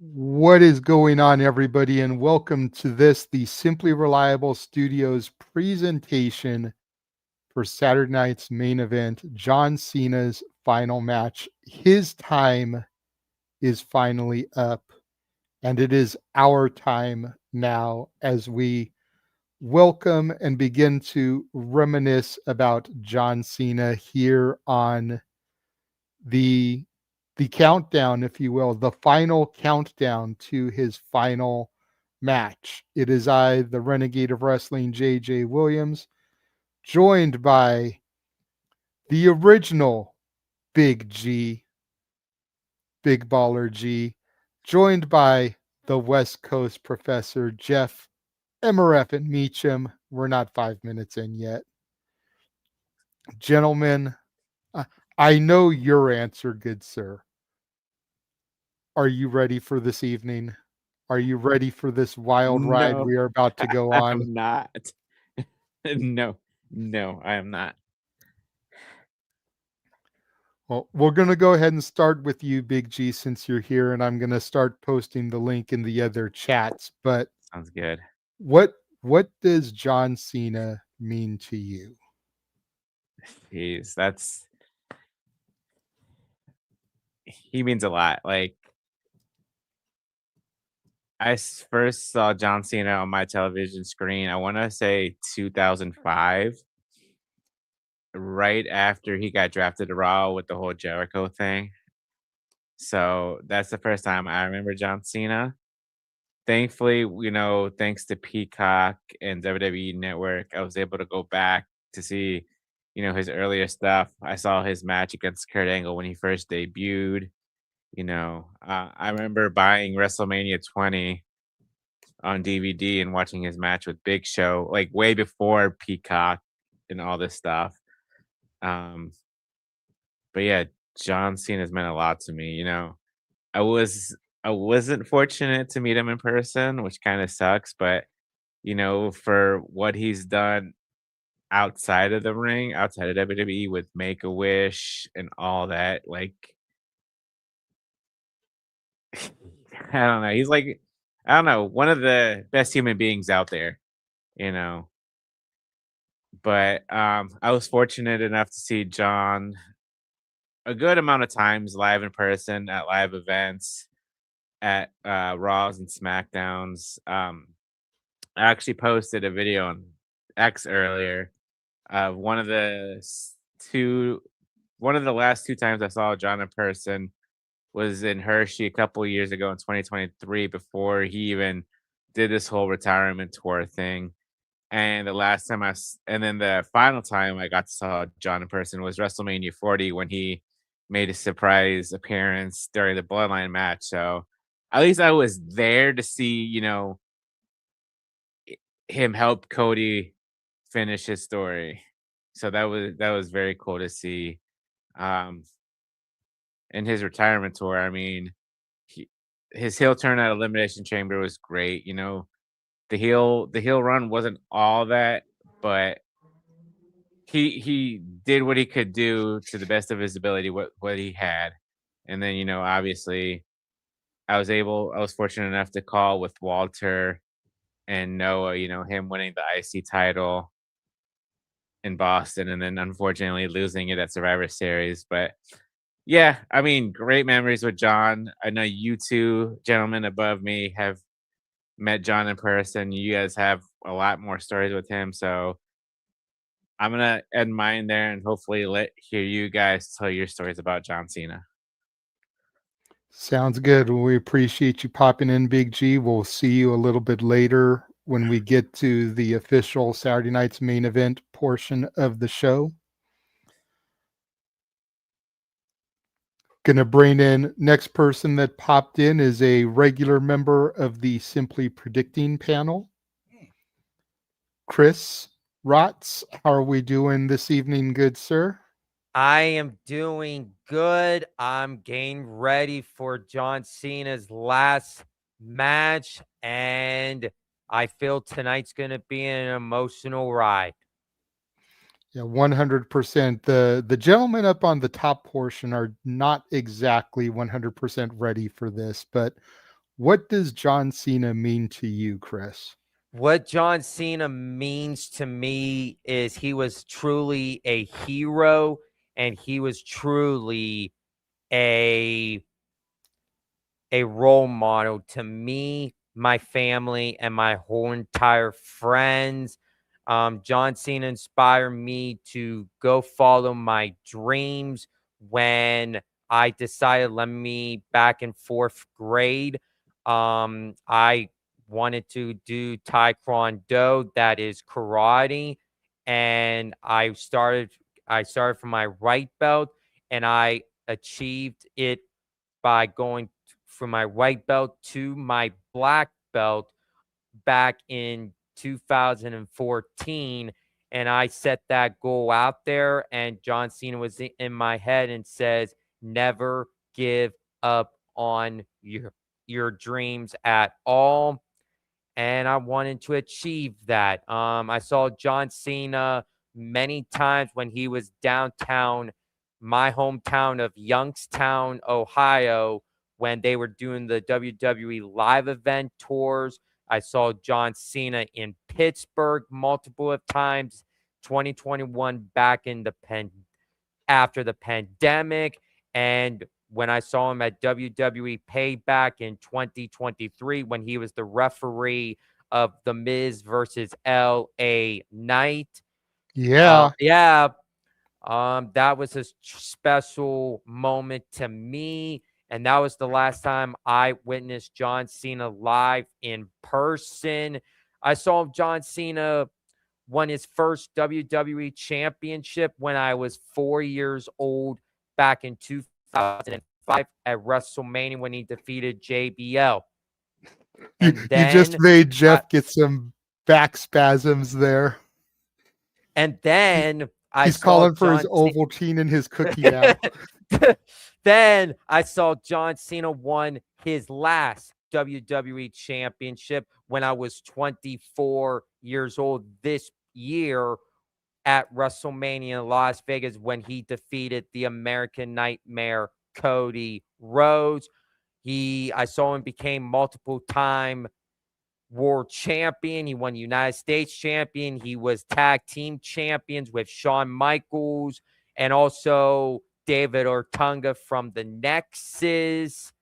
What is going on, everybody, and welcome to the Simply Reliable Studios presentation for Saturday night's main event, John Cena's final match. His time is finally up, and it is our time now as we welcome and begin to reminisce about John Cena here on the countdown, if you will, the final countdown to his final match. It is I, the Renegade of Wrestling, JJ Williams, joined by the original Big G, Big Baller G, joined by the West Coast Professor Jeff MRF and Meacham. We're not 5 minutes in yet. Gentlemen, I know your answer, good sir. Are you ready for this evening? Are you ready for this wild ride No, we are about to go on? I'm not. No, I am not. Well, we're going to go ahead and start with you, Big G, since you're here, and I'm going to start posting the link in the other chats. But Sounds good. what what does John Cena mean to you? Jeez, he means a lot. Like first saw John Cena on my television screen. I want to say 2005, right after he got drafted to Raw with the whole Jericho thing. So that's the first time I remember John Cena. Thankfully, thanks to Peacock and WWE Network, I was able to go back to see, his earlier stuff. I saw his match against Kurt Angle when he first debuted. I remember buying WrestleMania 20 on DVD and watching his match with Big Show, like way before Peacock and all this stuff. Um, but yeah, John Cena's meant a lot to me. I was I wasn't fortunate to meet him in person, which kind of sucks, but for what he's done outside of the ring, outside of WWE with Make a Wish and all that, like I don't know. He's like I don't know, one of the best human beings out there, you know. But I was fortunate enough to see John a good amount of times live in person at live events, at Raws and SmackDowns. I actually posted a video on X earlier of two one of the last two times I saw John in person was in Hershey a couple years ago in 2023 before he even did this whole retirement tour thing. And then the final time I got to saw John in person was WrestleMania 40 when he made a surprise appearance during the Bloodline match. So at least I was there to see, him help Cody finish his story. So that was very cool to see. Um, in his retirement tour, I mean, he, his heel turn at Elimination Chamber was great. The heel run wasn't all that, but he did what he could do to the best of his ability, what he had. And then, obviously I was fortunate enough to call with Walter and Noah, him winning the IC title in Boston and then unfortunately losing it at Survivor Series. But yeah, I mean, great memories with John. I know you two gentlemen above me have met John in person. You guys have a lot more stories with him. So I'm gonna end mine there and hopefully hear you guys tell your stories about John Cena. Sounds good. We appreciate you popping in, Big G. We'll see you a little bit later when we get to the official Saturday night's main event portion of the show. Gonna bring in next person that popped in is a regular member of the Simply Predicting panel. Chris Rotz, how are we doing this evening, good sir? I am doing good. I'm getting ready for John Cena's last match, and I feel tonight's going to be an emotional ride. Yeah, 100%. The gentlemen up on the top portion are not exactly 100% ready for this, but What does John Cena mean to you, Chris? What John Cena means to me is he was truly a hero, and he was truly a role model to me, my family, and my whole entire friends. John Cena inspired me to go follow my dreams when I decided, let me back in 4th grade. I wanted to do Taekwondo, that is karate, and I started from my right belt, and I achieved it by going from my white belt to my black belt back in 2014. And I set that goal out there, and John Cena was in my head and says, never give up on your dreams at all. And I wanted to achieve that. I saw John Cena many times when he was downtown, my hometown of Youngstown, Ohio, when they were doing the WWE live event tours. I saw John Cena in Pittsburgh multiple of times, 2021 back in the after the pandemic, and when I saw him at WWE Payback in 2023 when he was the referee of The Miz versus LA Knight. Yeah. That was a special moment to me. And that was the last time I witnessed John Cena live in person. I saw John Cena won his first WWE championship when I was 4 years old back in 2005 at WrestleMania when he defeated JBL. And You then just made Jeff get some back spasms there. And then He's calling for his Ovaltine and his cookie now. Then I saw John Cena won his last WWE championship when I was 24 years old this year at WrestleMania in Las Vegas when he defeated the American Nightmare Cody Rhodes. I saw him became multiple-time world champion. He won United States champion. He was tag team champions with Shawn Michaels and also David Ortunga from the Nexus.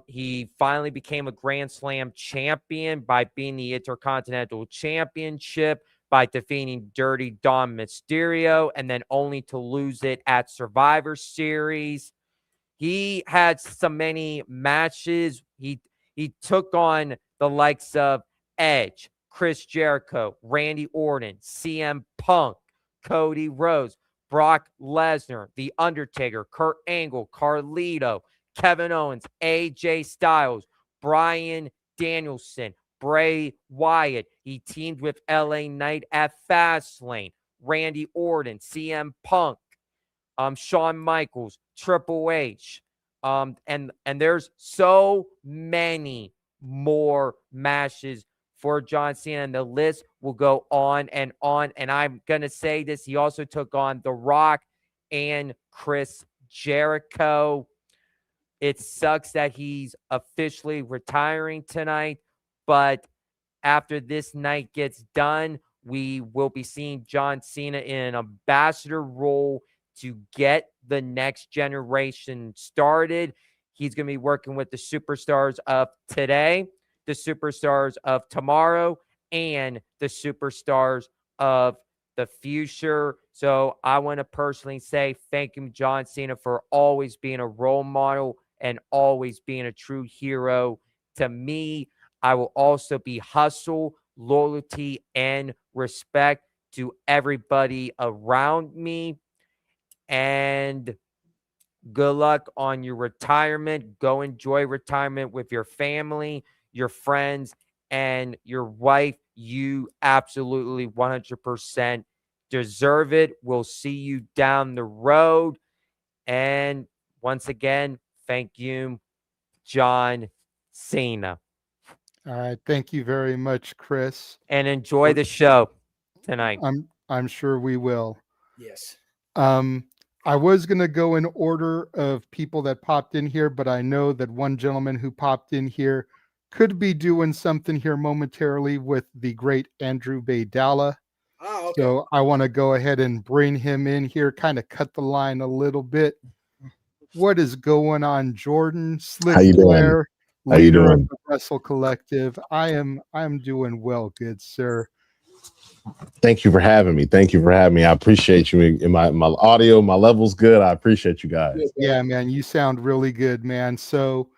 He finally became a Grand Slam champion by being the Intercontinental Championship by defeating Dirty Dom Mysterio and then only to lose it at Survivor Series. He had so many matches. He took on the likes of Edge, Chris Jericho, Randy Orton, CM Punk, Cody Rhodes, Brock Lesnar, The Undertaker, Kurt Angle, Carlito, Kevin Owens, AJ Styles, Bryan Danielson, Bray Wyatt. He teamed with LA Knight at Fastlane, Randy Orton, CM Punk, Shawn Michaels, Triple H, and there's so many more matches for John Cena, and the list will go on and on. And I'm gonna say this: he also took on The Rock and Chris Jericho. It sucks that he's officially retiring tonight, but after this night gets done, we will be seeing John Cena in an ambassador role to get the next generation started. He's going to be working with the superstars of today, the superstars of tomorrow, and the superstars of the future. So I want to personally say thank you, John Cena, for always being a role model and always being a true hero to me. I will also be hustle, loyalty, and respect to everybody around me. And good luck on your retirement. Go enjoy retirement with your family, your friends, and your wife. You absolutely 100% deserve it. We'll see you down the road. And once again, thank you, John Cena. All right. Thank you very much, Chris. And enjoy the show tonight. I'm sure we will. Yes. I was going to go in order of people that popped in here, but I know that one gentleman who popped in here could be doing something here momentarily with the great Andrew Baydala. Oh, okay. So I want to go ahead and bring him in here, kind of cut the line a little bit. What is going on, Jordan? How you doing? Blair, How you leader of doing? the Wrestle Collective. I'm doing well, good sir. Thank you for having me. Thank you for having me. I appreciate you. In my audio, my level's good. I appreciate you guys. Yeah, man, you sound really good, man. So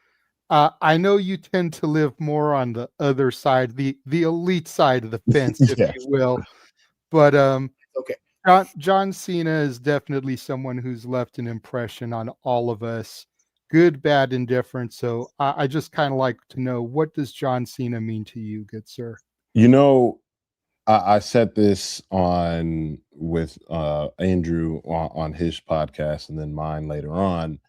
I know you tend to live more on the other side, the elite side of the fence, if Yes. you will. But Okay. John Cena is definitely someone who's left an impression on all of us, good, bad, indifferent. So I just kind of like to know, what does John Cena mean to you, good sir? You know, I said this on with Andrew on his podcast and then mine later on.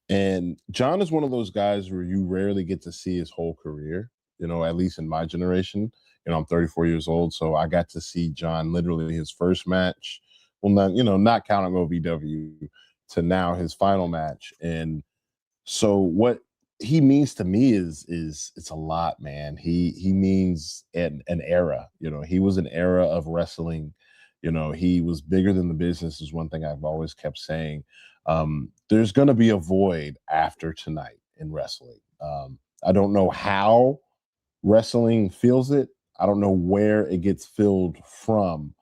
And John is one of those guys where you rarely get to see his whole career, you know, at least in my generation. You know, I'm 34 years old, so I got to see John literally his first match. Well, not counting OVW, to now his final match. And so what he means to me is it's a lot, man. He means an era. You know, he was an era of wrestling. You know, he was bigger than the business, is one thing I've always kept saying. There's going to be a void after tonight in wrestling. I don't know how wrestling feels it. I don't know where it gets filled from,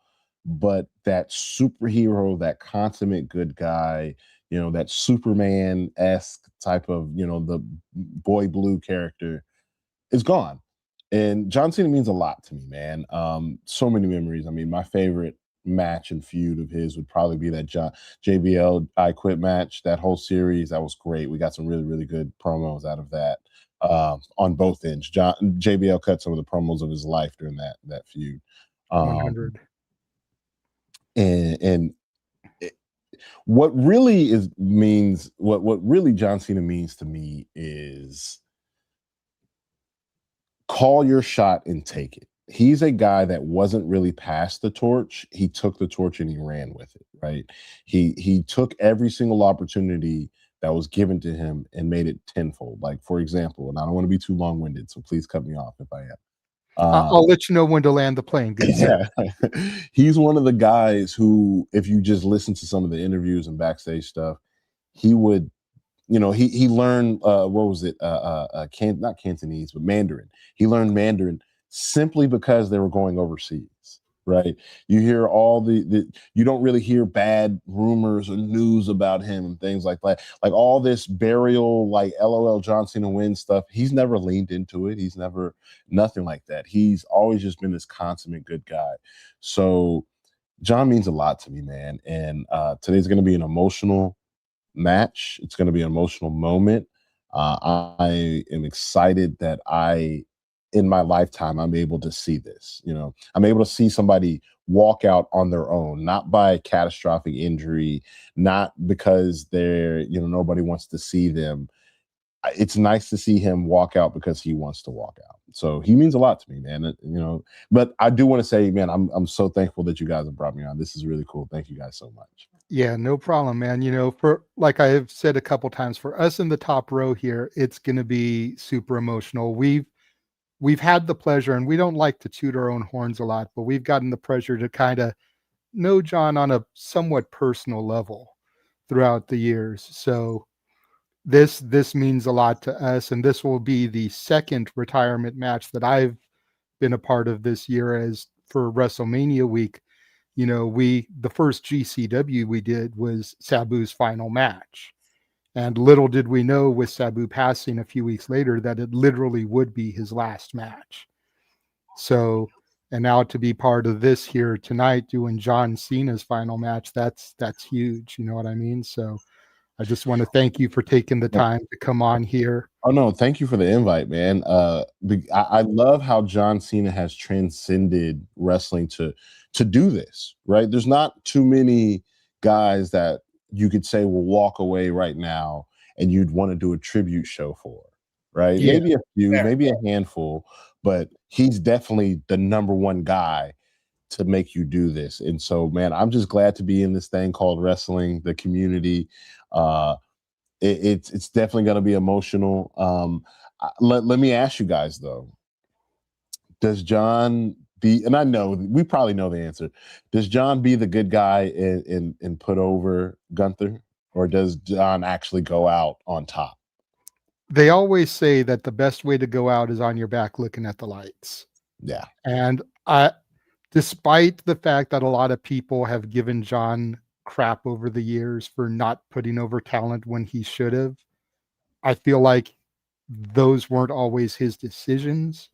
but that superhero, that consummate good guy, you know, that Superman-esque type of, you know, the boy blue character is gone. And John Cena means a lot to me, man. So many memories. I mean, my favorite match and feud of his would probably be that JBL I Quit match. That whole series, that was great. We got some really, really good promos out of that on both ends. JBL cut some of the promos of his life during that feud. 100. And what really means what really John Cena means to me is call your shot and take it. He's a guy that wasn't really past the torch. He took the torch and he ran with it, right? He took every single opportunity that was given to him and made it tenfold. Like, for example, and I don't want to be too long-winded, so please cut me off if I am. I'll let you know when to land the plane. Good. Yeah. He's one of the guys who, if you just listen to some of the interviews and backstage stuff, he would, you know, he learned what was it? Not Cantonese, but Mandarin. He learned Mandarin simply because they were going overseas, right? You hear all the you don't really hear bad rumors or news about him and things like that. Like all this burial, like LOL John Cena wins stuff. He's never leaned into it. He's never nothing like that. He's always just been this consummate good guy. So John means a lot to me, man. And today's going to be an emotional match. It's going to be an emotional moment. I am excited that in my lifetime, I'm able to see this. You know, I'm able to see somebody walk out on their own, not by catastrophic injury, not because nobody wants to see them. It's nice to see him walk out because he wants to walk out. So he means a lot to me, man. You know, but I do want to say, man, I'm so thankful that you guys have brought me on. This is really cool. Thank you guys so much. Yeah, no problem, man. You know, for like I have said a couple times, for us in the top row here, it's going to be super emotional. We've had the pleasure, and we don't like to toot our own horns a lot, but we've gotten the pleasure to kind of know John on a somewhat personal level throughout the years. So this means a lot to us, and this will be the second retirement match that I've been a part of this year as for WrestleMania week. You know, the first GCW we did was Sabu's final match. And little did we know with Sabu passing a few weeks later that it literally would be his last match. So, and now to be part of this here tonight, doing John Cena's final match, that's huge. You know what I mean? So I just want to thank you for taking the time to come on here. Oh no, thank you for the invite, man. I love how John Cena has transcended wrestling to do this, right? There's not too many guys that you could say will walk away right now and you'd want to do a tribute show for, right? Yeah. Maybe a few, maybe a handful, but he's definitely the number one guy to make you do this. And so, man, I'm just glad to be in this thing called wrestling, the community. It's definitely going to be emotional. Let me ask you guys though, does John be, and I know we probably know the answer, does John be the good guy and put over Gunther, or does John actually go out on top? They always say that the best way to go out is on your back looking at the lights. Yeah. And despite the fact that a lot of people have given John crap over the years for not putting over talent when he should have, I feel like those weren't always his decisions.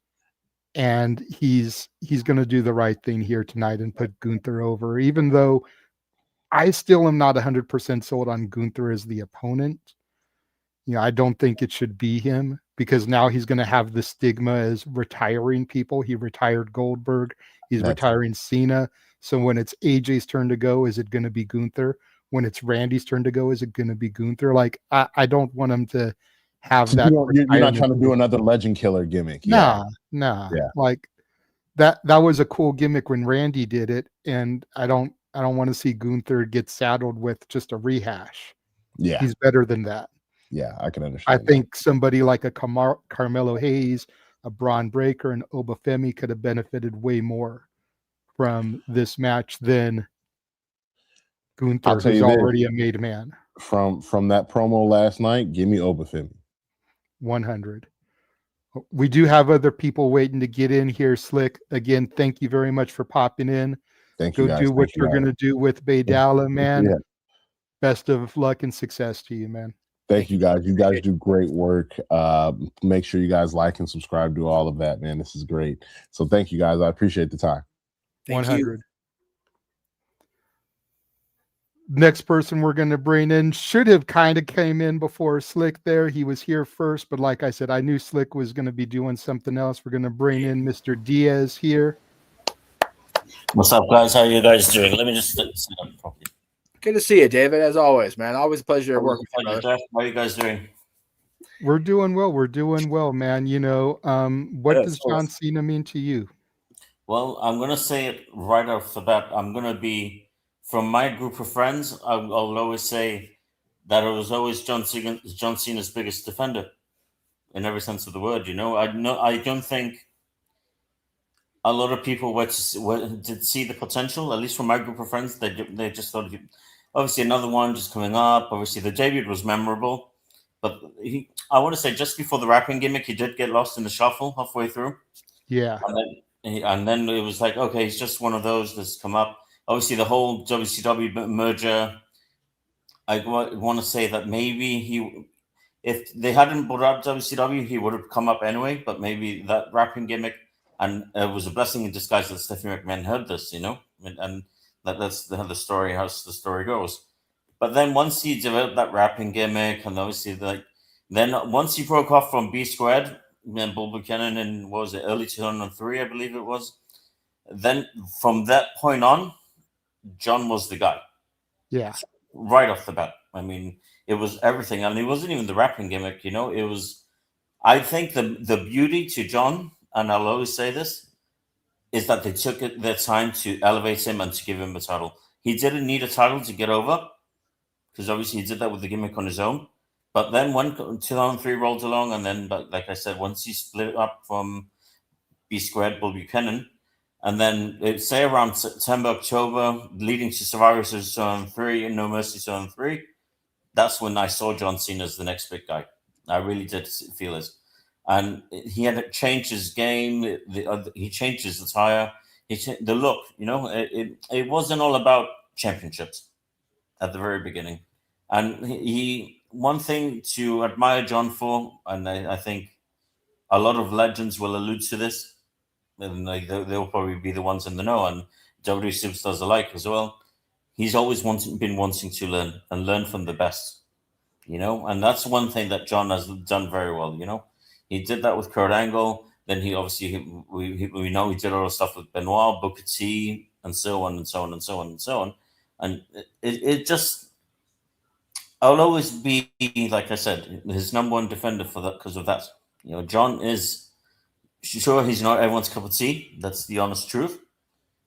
And he's going to do the right thing here tonight and put Gunther over, even though I still am not 100% sold on Gunther as the opponent. I don't think it should be him, because now he's going to have the stigma as retiring people. He retired Goldberg. He's retiring Cena. So when it's AJ's turn to go, is it going to be Gunther? When it's Randy's turn to go, is it going to be Gunther? Like, I don't want him to have that. You're not trying to do another legend killer gimmick. Nah. Yeah. Like that was a cool gimmick when Randy did it. And I don't want to see Gunther get saddled with just a rehash. Yeah. He's better than that. Yeah, I can understand. I think somebody like a Carmelo Hayes, a Braun Breaker, and Oba Femi could have benefited way more from this match than Gunther, who's already a made man. From that promo last night, give me Oba Femi. 100. We do have other people waiting to get in here. Slick, again, thank you very much for popping in. Thank you, Go guys. do what you're going to do with Bayley, man. Yeah. Best of luck and success to you, man. Thank you, guys. You guys do great work. Make sure you guys like and subscribe, do all of that, man. This is great. So thank you, guys. I appreciate the time. 100. Next person we're going to bring in should have kind of came in before Slick there. He was here first, but like I said, I knew Slick was going to be doing something else. We're going to bring in Mr. Diaz here. What's up, guys? How are you guys doing? Let me just sit up properly. Good to see you, David, as always, man. Always a pleasure to work with you, brother. Jeff, how are you guys doing? We're doing well. We're doing well, man. What does John Cena mean to you? Well, I'm going to say it right off the bat. I'm going to be, from my group of friends, I'll always say that I was always John Cena's biggest defender in every sense of the word. I don't think a lot of people did see the potential, at least from my group of friends. They just thought, obviously, another one just coming up. Obviously, the debut was memorable. But I want to say, just before the rapping gimmick, he did get lost in the shuffle halfway through. Yeah. And then it was like, okay, he's just one of those that's come up. Obviously, the whole WCW merger, I want to say that maybe if they hadn't brought up WCW, he would have come up anyway. But maybe that rapping gimmick, and it was a blessing in disguise that Stephanie McMahon heard this, and that's how the story goes. But then once he developed that rapping gimmick, and obviously then once he broke off from B Squared and Bull Buchanan in, what was it, early 2003, I believe it was. Then from that point on, John was the guy. Yeah. Right off the bat. I mean, it was everything. And it wasn't even the rapping gimmick, it was, I think the beauty to John, and I'll always say this, is that they took their time to elevate him and to give him a title. He didn't need a title to get over, because obviously he did that with the gimmick on his own. But then when 2003 rolled along, and then, like I said, once he split up from B Squared, Bull Buchanan, and then say around September, October, leading to Survivor Series 2003 and No Mercy 2003, that's when I saw John Cena as the next big guy. I really did feel it. And he had to change his game. He changed his attire. The look, it wasn't all about championships at the very beginning. And one thing to admire John for, and I think a lot of legends will allude to this, and they'll probably be the ones in the know, and WWE superstars alike as well. He's always been wanting to learn from the best, and that's one thing that John has done very well. He did that with Kurt Angle. Then he obviously, we know he did all the stuff with Benoit, Booker T, and so on and so on and so on and so on. And it just, I'll always be, like I said, his number one defender for that, because of that. John is, sure, he's not everyone's cup of tea. That's the honest truth.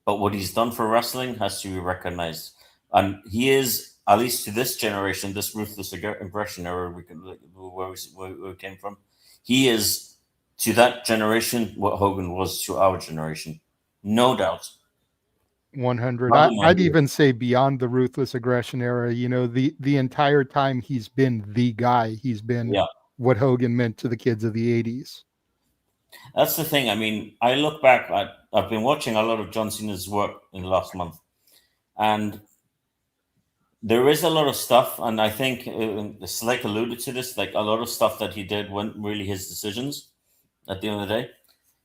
but what he's done for wrestling has to be recognized. And he is, at least to this generation, this ruthless aggression era where we came from, he is to that generation what Hogan was to our generation. No doubt. 100. I'd even say beyond the ruthless aggression era, the entire time he's been the guy. He's been what Hogan meant to the kids of the 80s. That's the thing. I mean, I look back, I've been watching a lot of John Cena's work in the last month, and there is a lot of stuff, and I think Slater alluded to this, like a lot of stuff that he did weren't really his decisions at the end of the day.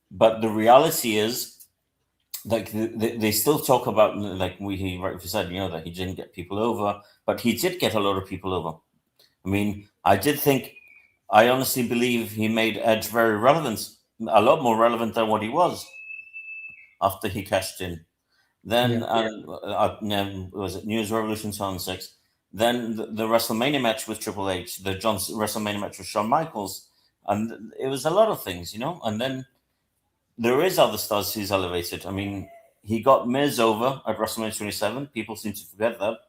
But the reality is, like they still talk about, like he rightly said, that he didn't get people over, but he did get a lot of people over. I mean, I honestly believe he made Edge very relevant, a lot more relevant than what he was after he cashed in. Then was it New Year's Revolution 2006? Then the WrestleMania match with Triple H, the WrestleMania match with Shawn Michaels, and it was a lot of things, And then there is other stars he's elevated. I mean, he got Miz over at WrestleMania 27. People seem to forget that,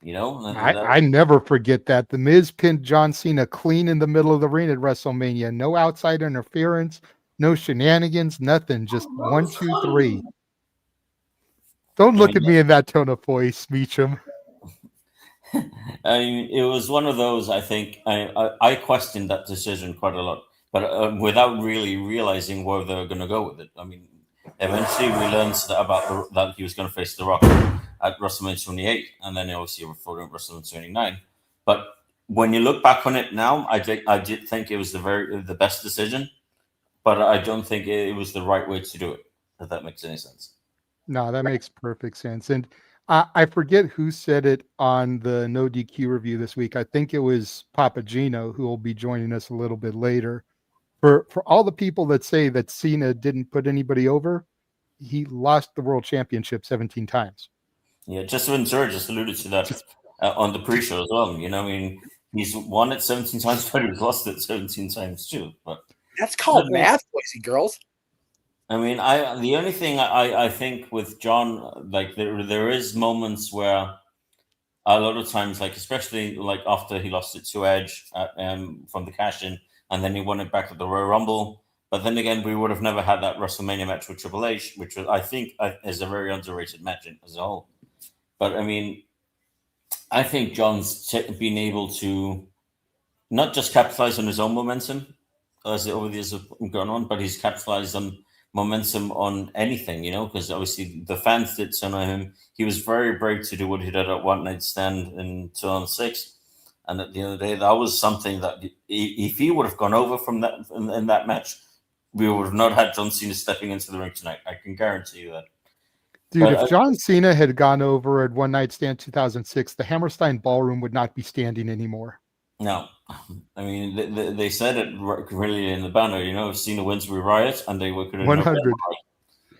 I never forget that. The Miz pinned John Cena clean in the middle of the ring at WrestleMania. No outside interference, no shenanigans, nothing. Just 1, 2, 3. Don't look at me in that tone of voice, Meacham. I mean, it was one of those. I think I questioned that decision quite a lot, but without really realizing where they were going to go with it. I mean, eventually we learned that he was going to face The Rock at WrestleMania 28, and then obviously before WrestleMania 29. But when you look back on it now, I did think it was the best decision, but I don't think it was the right way to do it. If that makes any sense. No, that makes perfect sense. And I forget who said it on the No DQ review this week. I think it was Papa Gino, who will be joining us a little bit later. For all the people that say that Cena didn't put anybody over, he lost the world championship 17 times. Yeah, Ventura just alluded to that on the pre-show as well. I mean, he's won it 17 times, but he's lost it 17 times too. But that's called math, boys and girls. I mean, the only thing I think with John, like there is moments where a lot of times, like especially like after he lost it to Edge from the cash in, and then he won it back at the Royal Rumble. But then again, we would have never had that WrestleMania match with Triple H, which I think is a very underrated match as a whole. But I mean, I think John's been able to not just capitalize on his own momentum as over the years have gone on, but he's capitalized on momentum on anything, because obviously the fans did turn on him. He was very brave to do what he did at One Night Stand in 2006. And at the end of the day, that was something that if he would have gone over from that in that match, we would have not had John Cena stepping into the ring tonight. I can guarantee you that. Dude, if John Cena had gone over at One Night Stand 2006, the Hammerstein Ballroom would not be standing anymore. No. I mean, they said it really in the banner, if Cena wins, we riot, and they could have 100.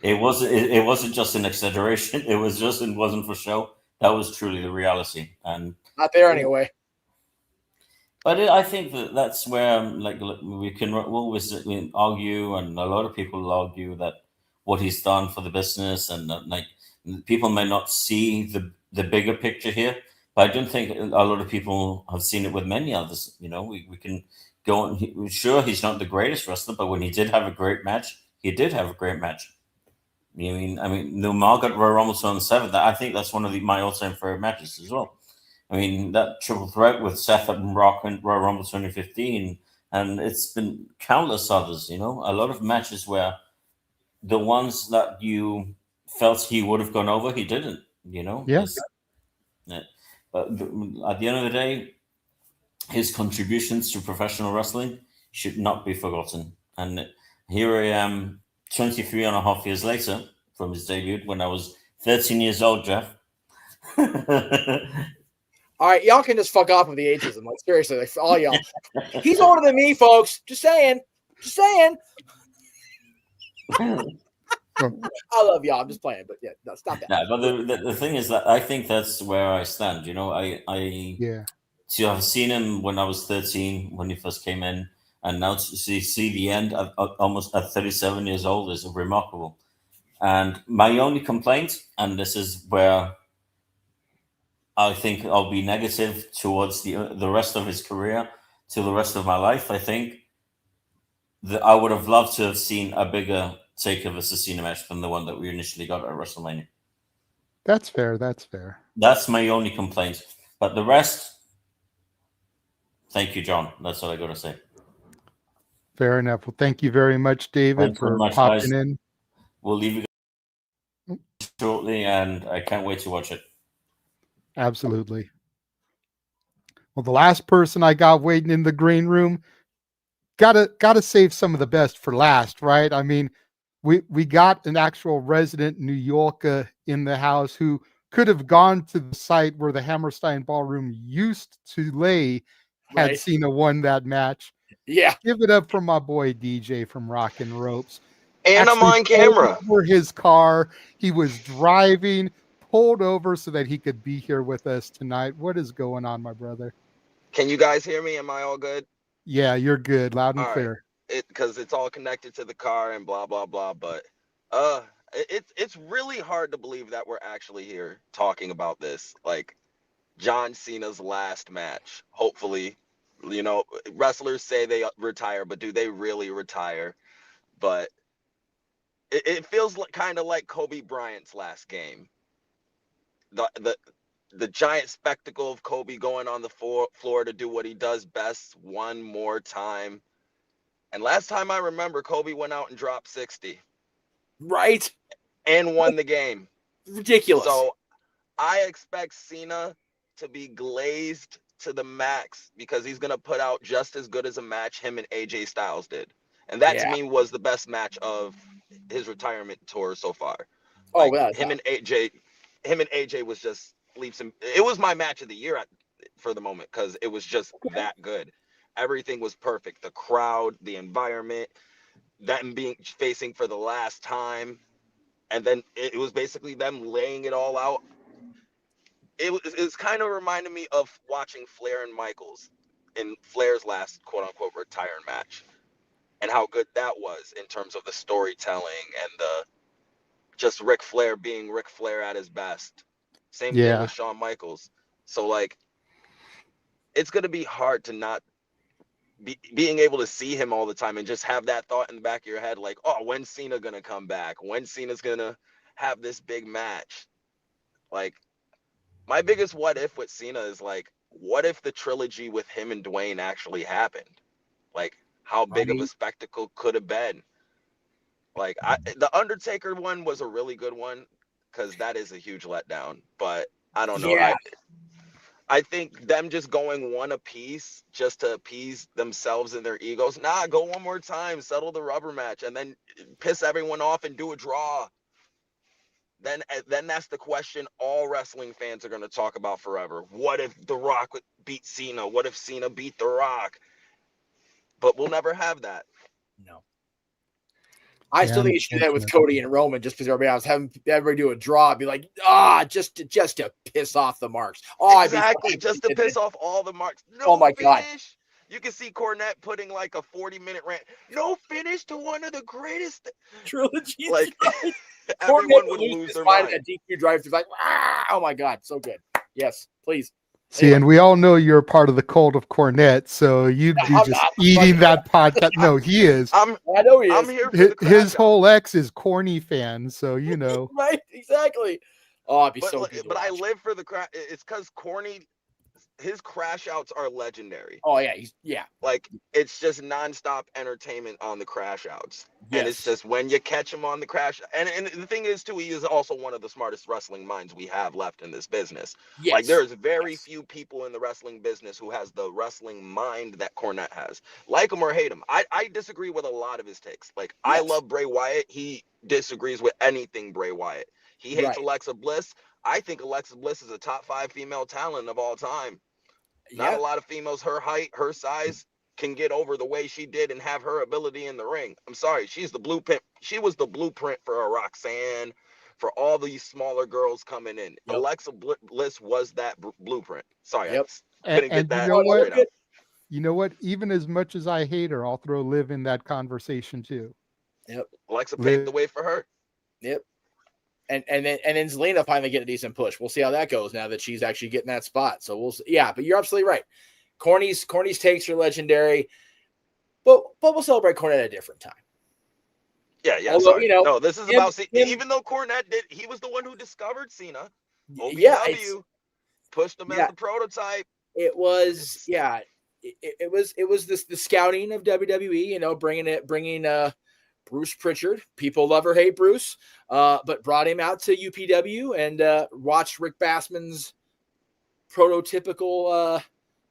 It wasn't just an exaggeration. It wasn't for show. That was truly the reality. And not there anyway. But I think that's where, we can always argue, and a lot of people argue that what he's done for the business, and people may not see the bigger picture here. But I don't think a lot of people have seen it with many others. We can go on. Sure, he's not the greatest wrestler, but when he did have a great match, he did have a great match. I mean, the Margaret Royal Rumble 2007. I think that's one of my all-time favorite matches as well. I mean, that triple threat with Seth and Rock and Royal Rumble 2015, and it's been countless others. A lot of matches where the ones that you felt he would have gone over, he didn't. Yes. Yeah. But at the end of the day, his contributions to professional wrestling should not be forgotten. And here I am, 23 and a half years later from his debut, when I was 13 years old, Jeff. All right, y'all can just fuck off with the ageism. Like, seriously, all y'all. He's older than me, folks. Just saying. I love y'all. I'm just playing, but yeah, no, stop that. No, but the thing is that I think that's where I stand. To have seen him when I was 13, when he first came in, and now to see the end almost at 37 years old is remarkable. And my only complaint, and this is where I think I'll be negative towards the rest of his career, to the rest of my life. I think that I would have loved to have seen a bigger Taker versus Cena match than the one that we initially got at WrestleMania. That's fair. That's fair. That's my only complaint. But the rest, thank you, John. That's all I got to say. Fair enough. Well, thank you very much, David, Thanks so for much, popping guys. in. We'll leave you guys shortly, and I can't wait to watch it. Absolutely. Well, the last person I got waiting in the green room, gotta save some of the best for last, right? I mean, we got an actual resident New Yorker in the house who could have gone to the site where the Hammerstein Ballroom used to lay had Right. Cena won that match. Yeah. Give it up for my boy DJ from Rockin' Ropes. And I'm Actually on camera. pulled over his car. He was driving, pulled over so that he could be here with us tonight. What is going on, my brother? Can you guys hear me? Am I all good? Yeah, you're good. Loud and All right. clear. Because it's all connected to the car and blah blah blah. But it's really hard to believe that we're actually here talking about this. Like John Cena's last match. Hopefully, you know, wrestlers say they retire, but do they really retire? But it feels like kind of like Kobe Bryant's last game. The giant spectacle of Kobe going on the floor to do what he does best one more time. And last time I remember, Kobe went out and dropped 60 Right. and won the game. Ridiculous. So I expect Cena to be glazed to the max because he's going to put out just as good as a match him and AJ Styles did. And that to me was the best match of his retirement tour so far. Oh, Like, without him and AJ was just leaps and it was my match of the year for the moment because it was just that good. Everything was perfect. The crowd, the environment, them being facing for the last time, and then it was basically them laying it all out. It's kind of reminded me of watching Flair and Michaels in Flair's last quote unquote retirement match, and how good that was in terms of the storytelling and the just Ric Flair being Ric Flair at his best. Same thing with Shawn Michaels. So like, it's gonna be hard to not being able to see him all the time and just have that thought in the back of your head, like, oh, when's Cena gonna come back? When Cena's gonna have this big match? Like, my biggest what if with Cena is like, what if the trilogy with him and Dwayne actually happened? Like, how big of a spectacle could have been? Like, the Undertaker one was a really good one because that is a huge letdown. But I don't know. Yeah. I think them just going one apiece just to appease themselves and their egos. Nah, go one more time, settle the rubber match, and then piss everyone off and do a draw. Then that's the question all wrestling fans are going to talk about forever. What if The Rock beat Cena? What if Cena beat The Rock? But we'll never have that. No. I still think you should do that with Cody and Roman just because everybody else having everybody do a draw, be like, just to piss off the marks. Oh, exactly, just to piss off all the marks. No oh my God. You can see Cornette putting like a 40-minute rant. No finish to one of the greatest trilogies. Like everyone would lose their mind. At DQ drive through, like, oh my God, so good. Yes, please. See, anyway. And we all know you're part of the cult of Cornette, so you'd be just eating that podcast. No, he is. I know he is. I'm here for his whole ex is corny fans, so you know. Right, exactly. Oh, it'd be so good. But I live for the crash. It's because corny. His crash outs are legendary. Oh yeah, like it's just nonstop entertainment on the crash outs. Yes. And it's just when you catch him on the crash. And the thing is too, he is also one of the smartest wrestling minds we have left in this business. Yes. Like there's very few people in the wrestling business who has the wrestling mind that Cornette has. Like him or hate him. I disagree with a lot of his takes. Like I love Bray Wyatt. He disagrees with anything Bray Wyatt. He hates Alexa Bliss. I think Alexa Bliss is a top 5 female talent of all time. Not a lot of females her height, her size can get over the way she did and have her ability in the ring. I'm sorry, she's the blueprint. She was the blueprint for a Roxanne, for all these smaller girls coming in. Yep. Alexa Bliss was that blueprint. Sorry, I couldn't get that straight out. You know what? Even as much as I hate her, I'll throw Liv in that conversation too. Yep. Alexa paved the way for her. Yep. And then Zelina finally get a decent push. We'll see how that goes now that she's actually getting that spot. So we'll see. Yeah, but you're absolutely right. Corny's takes are legendary, but we'll celebrate Cornette at a different time. Yeah. Although, sorry. No, this is about even though Cornette he was the one who discovered Cena. OVW pushed him as the prototype. It was it was the scouting of WWE, bringing Bruce Pritchard. People love or hate Bruce, but brought him out to UPW and watched Rick Bassman's prototypical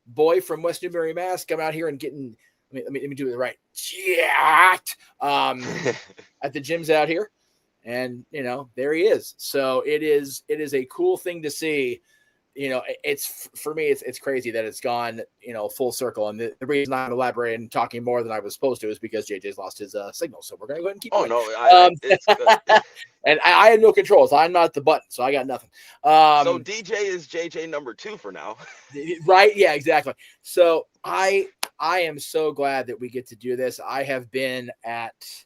boy from West Newbury, Mass, come out here and getting. Let me do it right. Jacked at the gyms out here, and there he is. So it is a cool thing to see. It's for me, it's crazy that it's gone, full circle. And the reason I'm elaborating and talking more than I was supposed to is because JJ's lost his signal. So we're gonna go ahead and keep. It's good. And I had no controls. I'm not the button, so I got nothing. So DJ is JJ number 2 for now. Right? Yeah, exactly. So I am so glad that we get to do this. I have been at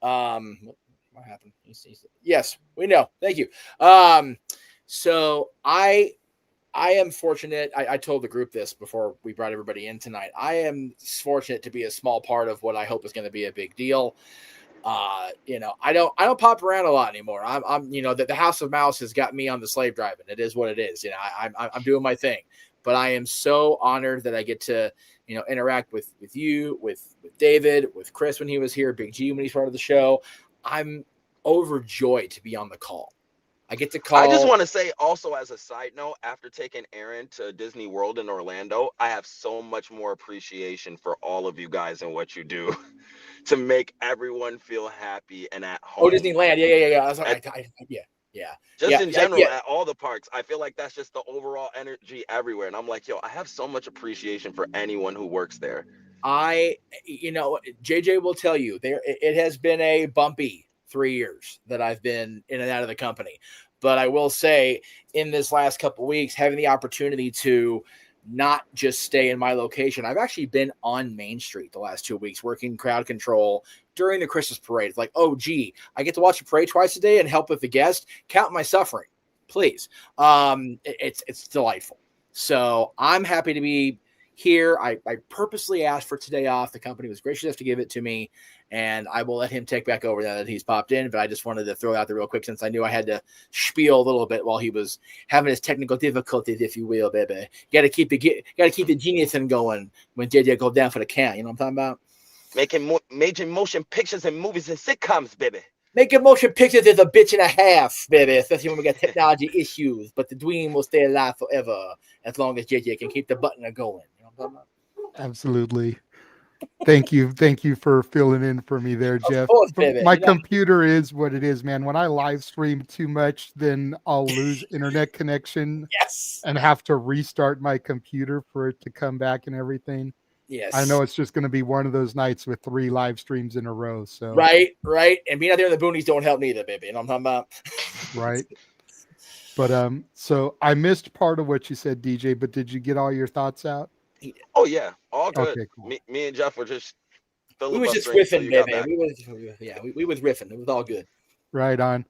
what happened? Yes, we know. Thank you. So I am fortunate. I told the group this before we brought everybody in tonight. I am fortunate to be a small part of what I hope is going to be a big deal. I don't pop around a lot anymore. I'm the House of Mouse has got me on the slave driving. It is what it is. I'm doing my thing, but I am so honored that I get to, interact with you, with David, with Chris when he was here, Big G when he's part of the show. I'm overjoyed to be on the call. I get to call. I just want to say also as a side note, after taking Aaron to Disney World in Orlando, I have so much more appreciation for all of you guys and what you do to make everyone feel happy and at home. Oh, Disneyland. Yeah. I was like, Just in general, at all the parks, I feel like that's just the overall energy everywhere. And I'm like, I have so much appreciation for anyone who works there. JJ will tell you it has been a bumpy 3 years that I've been in and out of the company. But I will say in this last couple of weeks, having the opportunity to not just stay in my location, I've actually been on Main Street the last 2 weeks working crowd control during the Christmas parade. It's like, oh, gee, I get to watch the parade twice a day and help with the guest. Count my suffering, please. It's delightful. So I'm happy to be here. I purposely asked for today off. The company was gracious enough to give it to me, and I will let him take back over now that he's popped in. But I just wanted to throw it out there real quick since I knew I had to spiel a little bit while he was having his technical difficulties, if you will, baby. Got to keep the genius in going when JJ go down for the count. You know what I'm talking about? Making major motion pictures and movies and sitcoms, baby. Making motion pictures is a bitch and a half, baby, especially when we got technology issues. But the dream will stay alive forever as long as JJ can keep the button going. You know what I'm talking about? Absolutely. Thank you for filling in for me there, Jeff. Of course, baby. My computer is what it is, man. When I live stream too much, then I'll lose internet connection. Yes. And have to restart my computer for it to come back and everything. Yes. I know it's just going to be one of those nights with 3 live streams in a row. So right. And being out there in the boonies don't help neither, baby. You know what I'm talking about? Right. But so I missed part of what you said, DJ, but did you get all your thoughts out? Oh yeah, all good. Okay, cool. Me and Jeff were just we was just riffing, baby. We was riffing. It was all good. Right on.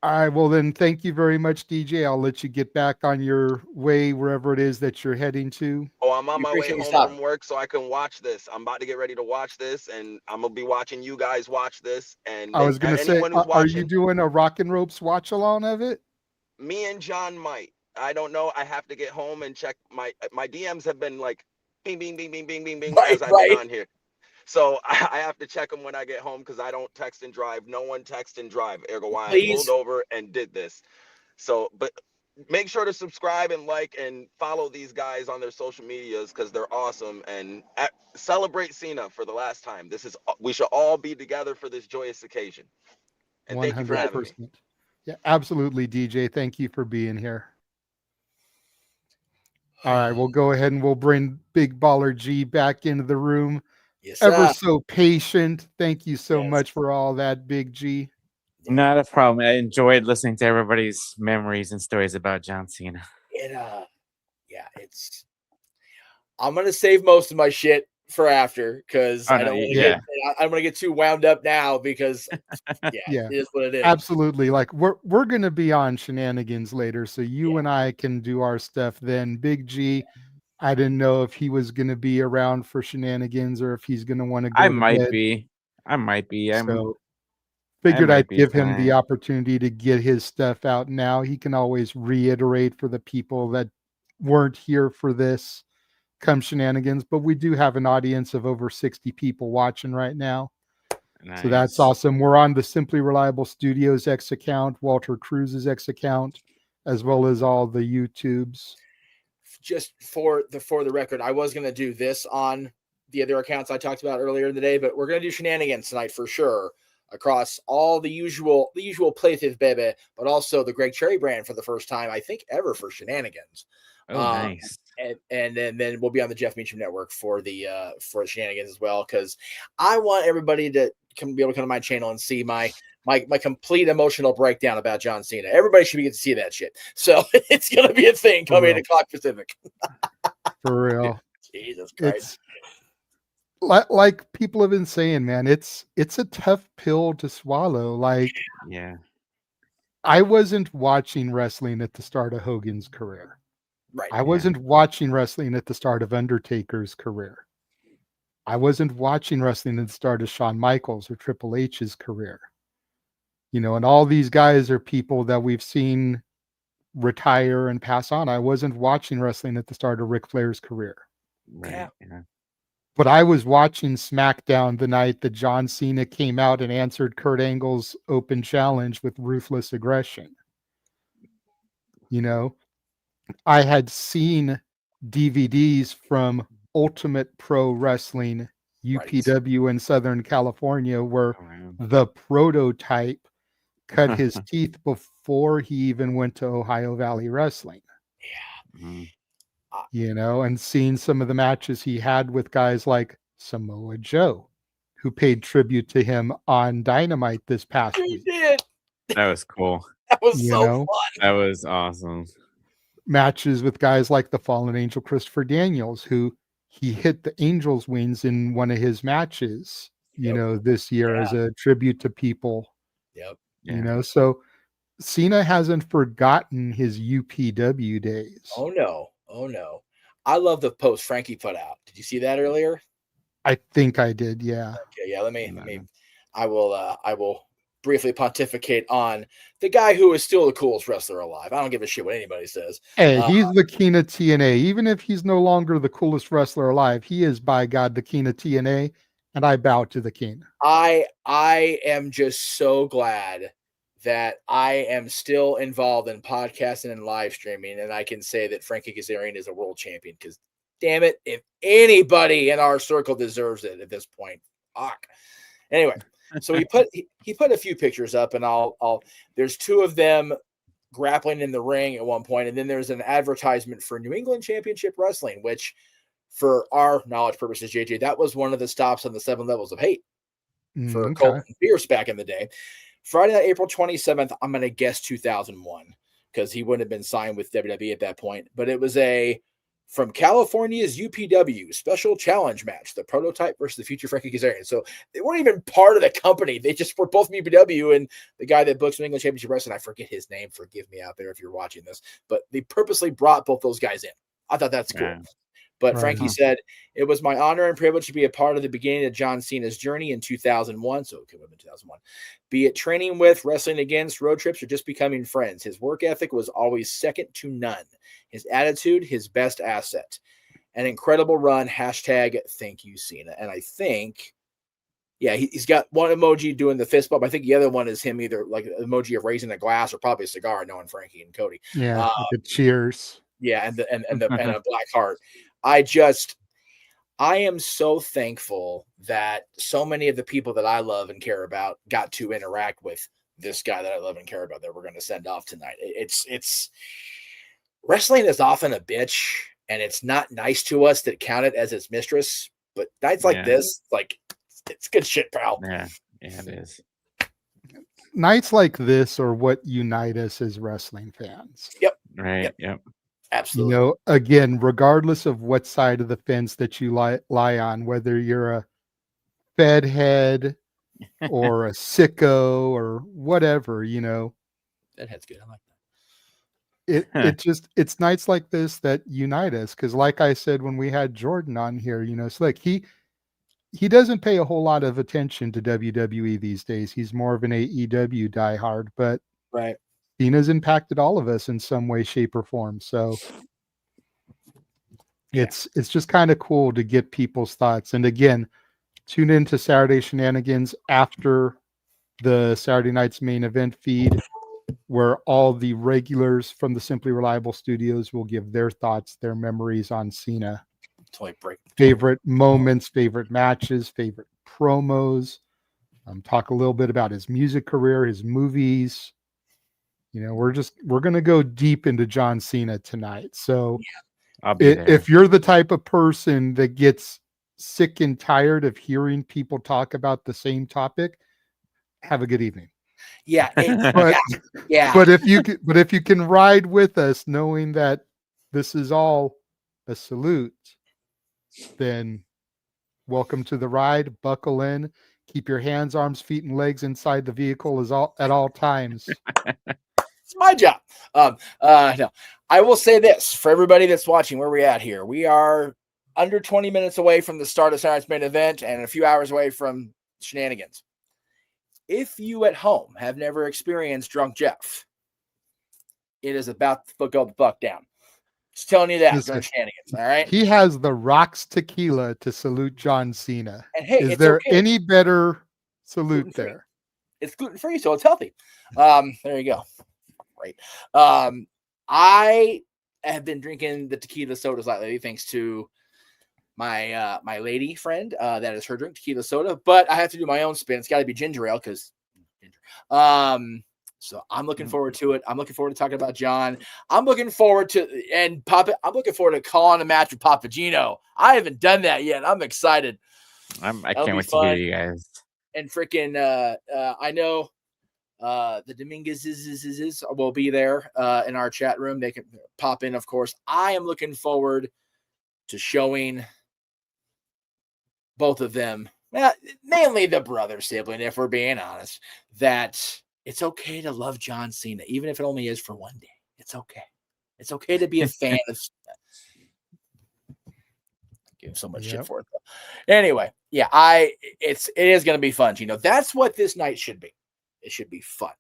All right, well then, thank you very much, DJ. I'll let you get back on your way wherever it is that you're heading to. Oh, I'm on my way home from work so I can watch this. I'm about to get ready to watch this, and I'm gonna be watching you guys watch this. And I was gonna say, are you doing a Rock and Ropes watch along of it? Me and John might. I don't know. I have to get home and check my DMs have been like bing, bing, bing, bing, bing, bing, bing as I've been on here. So I have to check them when I get home because I don't text and drive. No one text and drive. Ergo, why I pulled over and did this. So, but make sure to subscribe and like and follow these guys on their social medias because they're awesome. And celebrate Cena for the last time. We should all be together for this joyous occasion. And 100%. Thank you for having me. Yeah, absolutely, DJ. Thank you for being here. All right, we'll go ahead and we'll bring Big Baller G back into the room. Yes, ever so patient. Thank you so much for all that, Big G. Not a problem. I enjoyed listening to everybody's memories and stories about John Cena. I'm gonna save most of my shit for after because Oh, I no, don't want to yeah. get I don't want to get too wound up now because Yeah. it is what it is. Absolutely. Like we're gonna be on shenanigans later, so you and I can do our stuff then. Big G, I didn't know if he was gonna be around for shenanigans or if he's gonna want to go I to might bed. be. I might be. So figured might I'd be give him the tonight. opportunity to get his stuff out now. He can always reiterate for the people that weren't here for this come shenanigans, but we do have an audience of over 60 people watching right now. So that's Nice. awesome. We're on the Simply Reliable Studios X account, Walter Cruz's X account, as well as all the YouTubes. Just for the record, I was going to do this on the other accounts I talked about earlier in the day, but we're going to do shenanigans tonight for sure across all the usual plaything baby, but also the Greg Cherry brand for the first time, I think, ever for shenanigans. Oh, nice. And then we'll be on the Jeff Meacham Network for the shenanigans as well, because I want everybody to be able to come to my channel and see my complete emotional breakdown about John Cena. Everybody should get to see that shit. So it's gonna be a thing coming 8 o'clock Pacific. For real. Jesus Christ. It's like people have been saying, man, it's a tough pill to swallow. Like, Yeah. I wasn't watching wrestling at the start of Hogan's career. Right. I wasn't watching wrestling at the start of Undertaker's career. I wasn't watching wrestling at the start of Shawn Michaels or Triple H's career. You know, and all these guys are people that we've seen retire and pass on. I wasn't watching wrestling at the start of Ric Flair's career. Right. Yeah. But I was watching SmackDown the night that John Cena came out and answered Kurt Angle's open challenge with ruthless aggression. You know, I had seen DVDs from Ultimate Pro Wrestling, UPW in Southern California, where the prototype cut his teeth before he even went to Ohio Valley Wrestling. Yeah. Mm-hmm. You know, and seeing some of the matches he had with guys like Samoa Joe, who paid tribute to him on Dynamite this past week. Did. That was cool. That was so fun. That was awesome. Matches with guys like the Fallen Angel Christopher Daniels, who he hit the Angel's wings in one of his matches, you know, this year as a tribute to people. Yep. You know, so Cena hasn't forgotten his UPW days. Oh no. Oh no. I love the post Frankie put out. Did you see that earlier? I think I did, yeah. Okay, yeah, let me I will briefly pontificate on the guy who is still the coolest wrestler alive. I don't give a shit what anybody says. Hey, he's the king of TNA. Even if he's no longer the coolest wrestler alive, he is, by God, the king of TNA, and I bow to the king. I am just so glad that I am still involved in podcasting and live streaming, and I can say that Frankie Kazarian is a world champion, because damn it, if anybody in our circle deserves it at this point, fuck. Anyway, so he put a few pictures up, and I'll there's two of them grappling in the ring at one point, and then there's an advertisement for New England Championship Wrestling, which, for our knowledge purposes, JJ, that was one of the stops on the 7 Levels of Hate for Colton Pierce back in the day. Friday night, April 27th, I'm going to guess 2001, because he wouldn't have been signed with WWE at that point. But it was a from California's UPW special challenge match, the prototype versus the future Frankie Kazarian. So they weren't even part of the company. They just were both UPW, and the guy that books New England Championship Wrestling, I forget his name. Forgive me out there if you're watching this. But they purposely brought both those guys in. I thought that's cool. Yeah. But Frankie said, it was my honor and privilege to be a part of the beginning of John Cena's journey in 2001. So it could have been 2001. Be it training with, wrestling against, road trips, or just becoming friends. His work ethic was always second to none. His attitude, his best asset. An incredible run. Hashtag thank you, Cena. And I think, yeah, he's got one emoji doing the fist bump. I think the other one is him either like an emoji of raising a glass or probably a cigar, knowing Frankie and Cody. Yeah, like a cheers. Yeah, and a black heart. I am so thankful that so many of the people that I love and care about got to interact with this guy that I love and care about that we're going to send off tonight. It's wrestling is often a bitch, and it's not nice to us that count it as its mistress. But nights like this, like, it's good shit, pal. Yeah, it is. Nights like this are what unite us as wrestling fans. Yep. Right. Yep. Absolutely. Again, regardless of what side of the fence that you lie on, whether you're a Fed head or a sicko or whatever, That head's good. I like it's nights like this that unite us. Because like I said when we had Jordan on here, Slick, he doesn't pay a whole lot of attention to WWE these days. He's more of an AEW diehard, but that. Right. Cena's impacted all of us in some way, shape, or form. So it's just kind of cool to get people's thoughts. And again, tune into Saturday Shenanigans after the Saturday night's main event feed, where all the regulars from the Simply Reliable Studios will give their thoughts, their memories on Cena. Favorite moments, favorite matches, favorite promos. Talk a little bit about his music career, his movies. We're going to go deep into John Cena tonight. So I'll be there. If you're the type of person that gets sick and tired of hearing people talk about the same topic, have a good evening. Yeah. But if you can ride with us knowing that this is all a salute, then welcome to the ride. Buckle in. Keep your hands, arms, feet, and legs inside the vehicle at all times. It's my job. No, I will say this for everybody that's watching. Where we're at here, we are under 20 minutes away from the start of Saturday's main event and a few hours away from Shenanigans. If you at home have never experienced Drunk Jeff, it is about to go the fuck down. Just telling you that. Listen, Shenanigans, all right? He has the Rocks tequila to salute John Cena. And hey, is there any better salute gluten-free. There? It's gluten-free, so it's healthy. There you go. Right. I have been drinking the tequila sodas lately, thanks to my my lady friend. That is her drink, tequila soda. But I have to do my own spin. It's got to be ginger ale because ginger. So I'm looking forward to it. I'm looking forward to talking about John. I'm looking forward to I'm looking forward to calling a match with Papagino. I haven't done that yet. I'm excited. I can't wait to hear you guys. And freaking I know the Dominguez will be there in our chat room. They can pop in, of course. I am looking forward to showing both of them, mainly the brother sibling, if we're being honest, that it's okay to love John Cena, even if it only is for one day. It's okay. It's okay to be a fan of Cena. I give so much shit for it, though. Anyway, yeah, it is going to be fun. That's what this night should be. It should be fun.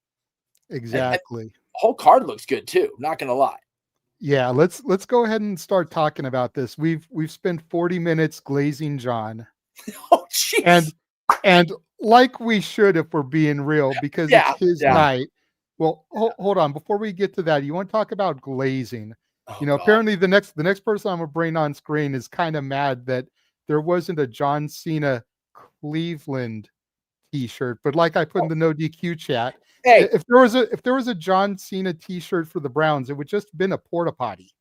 Exactly. And the whole card looks good too. Not going to lie. Yeah, let's go ahead and start talking about this. We've spent 40 minutes glazing John. Oh, jeez. And like we should, if we're being real, because it's his night. Well, hold on. Before we get to that, you want to talk about glazing? Apparently the next person I'm gonna bring on screen is kind of mad that there wasn't a John Cena Cleveland T-shirt. But like I put in the No DQ chat, hey, if there was a John Cena T-shirt for the Browns, it would just been a porta potty.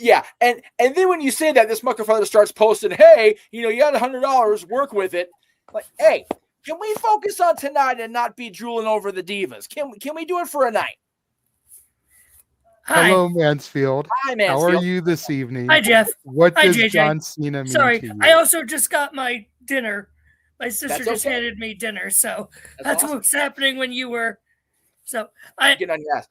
Yeah, and then when you say that, this motherfucker starts posting, "Hey, you got $100, work with it." Like, hey, can we focus on tonight and not be drooling over the divas? Can we do it for a night? Hi. Hello, Mansfield. Hi, Mansfield. How are you this evening? Hi, Jeff. What Hi, does JJ. John Cena mean Sorry, to you? I also just got my dinner. My sister That's just okay. handed me dinner, so That's awesome. what's happening when you were. So I get on your ass.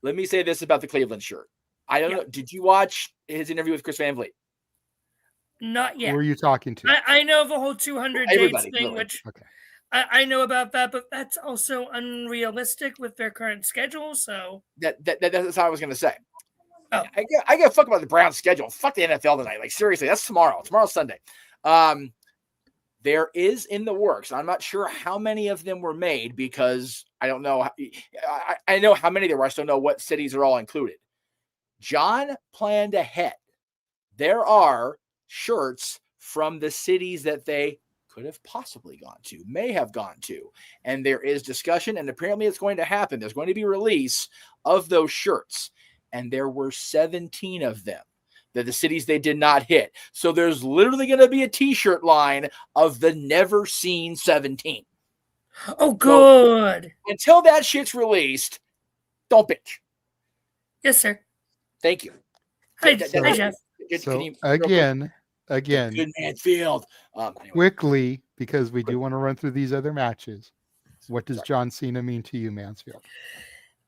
Let me say this about the Cleveland shirt. I don't know. Did you watch his interview with Chris Van Vliet? Not yet. Who are you talking to? I know the whole 200 dates thing, really. which Okay. I know about that, but that's also unrealistic with their current schedule. So that's how I was going to say. Oh. I give a fuck about the Browns schedule. Fuck the NFL tonight. Like, seriously, that's tomorrow. Tomorrow's Sunday. There is in the works. I'm not sure how many of them were made because I don't know. I know how many there were. I just don't know what cities are all included. John planned ahead. There are shirts from the cities that they could have possibly gone to, may have gone to. And there is discussion, and apparently it's going to happen. There's going to be a release of those shirts. And there were 17 of them. The cities they did not hit. So there's literally going to be a t-shirt line of the never seen 17. Oh, good. So, until that shit's released, don't bitch. Yes, sir. Thank you. Hi, That- hi, that- Jeff. So real quick, again, good man field. Anyway, quickly, because we do want to run through these other matches. What does Sorry. John Cena mean to you, Mansfield?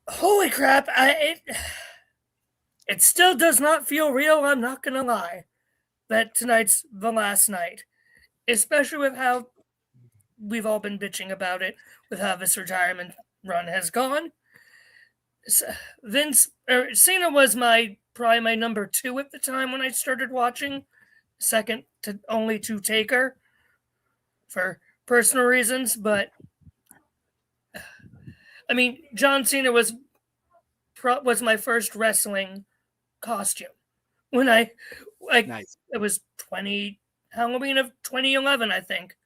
Holy crap! It still does not feel real. I'm not gonna lie. That tonight's the last night, especially with how we've all been bitching about it, with how this retirement run has gone. Cena was probably my number 2 at the time when I started watching, second to only to Taker for personal reasons. But I mean, John Cena was my first wrestling costume when nice. it was Halloween of 2011, I think,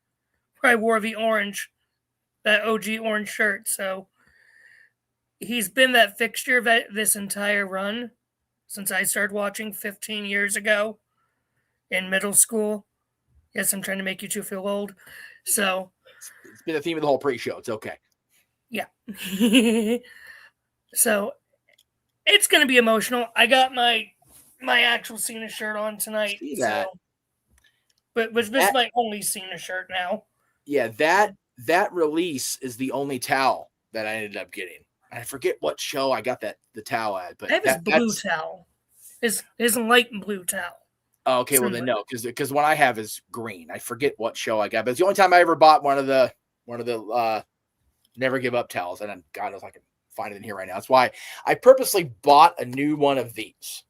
where I wore that OG orange shirt. So he's been that fixture this entire run since I started watching 15 years ago in middle school. Yes, I'm trying to make you two feel old. So It's been the theme of the whole pre-show. It's okay. yeah. So it's going to be emotional. I got my actual Cena shirt on tonight. See that. So, but was this my only Cena shirt now? Yeah, that release is the only towel that I ended up getting. I forget what show I got the towel at, but I have his blue towel. His light blue towel. Oh, okay, well then no, because what I have is green. I forget what show I got, but it's the only time I ever bought one of the Never Give Up towels, and God knows I can find it in here right now. That's why I purposely bought a new one of these,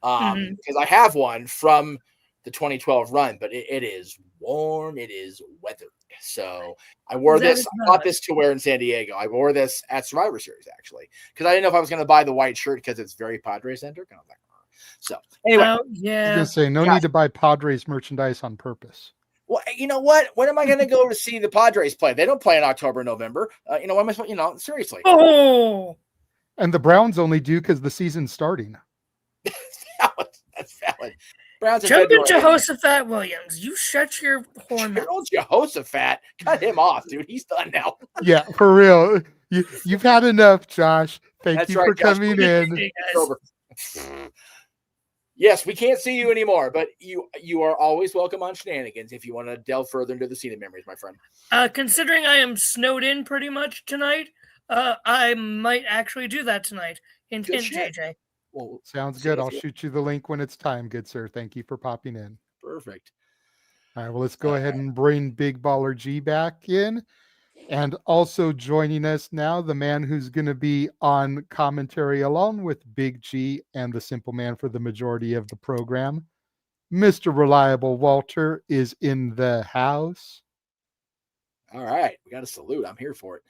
because I have one from the 2012 run, but it is worn, it is weathered. So I wore this. I bought this to wear in San Diego. I wore this at Survivor Series actually, because I didn't know if I was going to buy the white shirt because it's very Padres centric. And I was like, so anyway, yeah. I was gonna say no need to buy Padres merchandise on purpose. Well, you know what? When am I going to go to see the Padres play? They don't play in October, November. When am I? Seriously. Oh, and the Browns only do because the season's starting. That's valid. Browns jump in Jehoshaphat Williams. You shut your horn mouth. Gerald Jehoshaphat, cut him off, dude. He's done now. Yeah, for real. You've had enough, Josh. Thank you for coming in. Yes, we can't see you anymore, but you are always welcome on Shenanigans if you want to delve further into the Cena memories, my friend. Considering I am snowed in pretty much tonight, I might actually do that tonight. Hint, JJ. Well, sounds good. I'll shoot you the link when it's time, good sir. Thank you for popping in. Perfect. All right, well, let's go ahead and bring Big Baller G back in. And also joining us now, the man who's going to be on commentary along with Big G and the Simple Man for the majority of the program. Mr. Reliable Walter is in the house. All right, we got a salute. I'm here for it.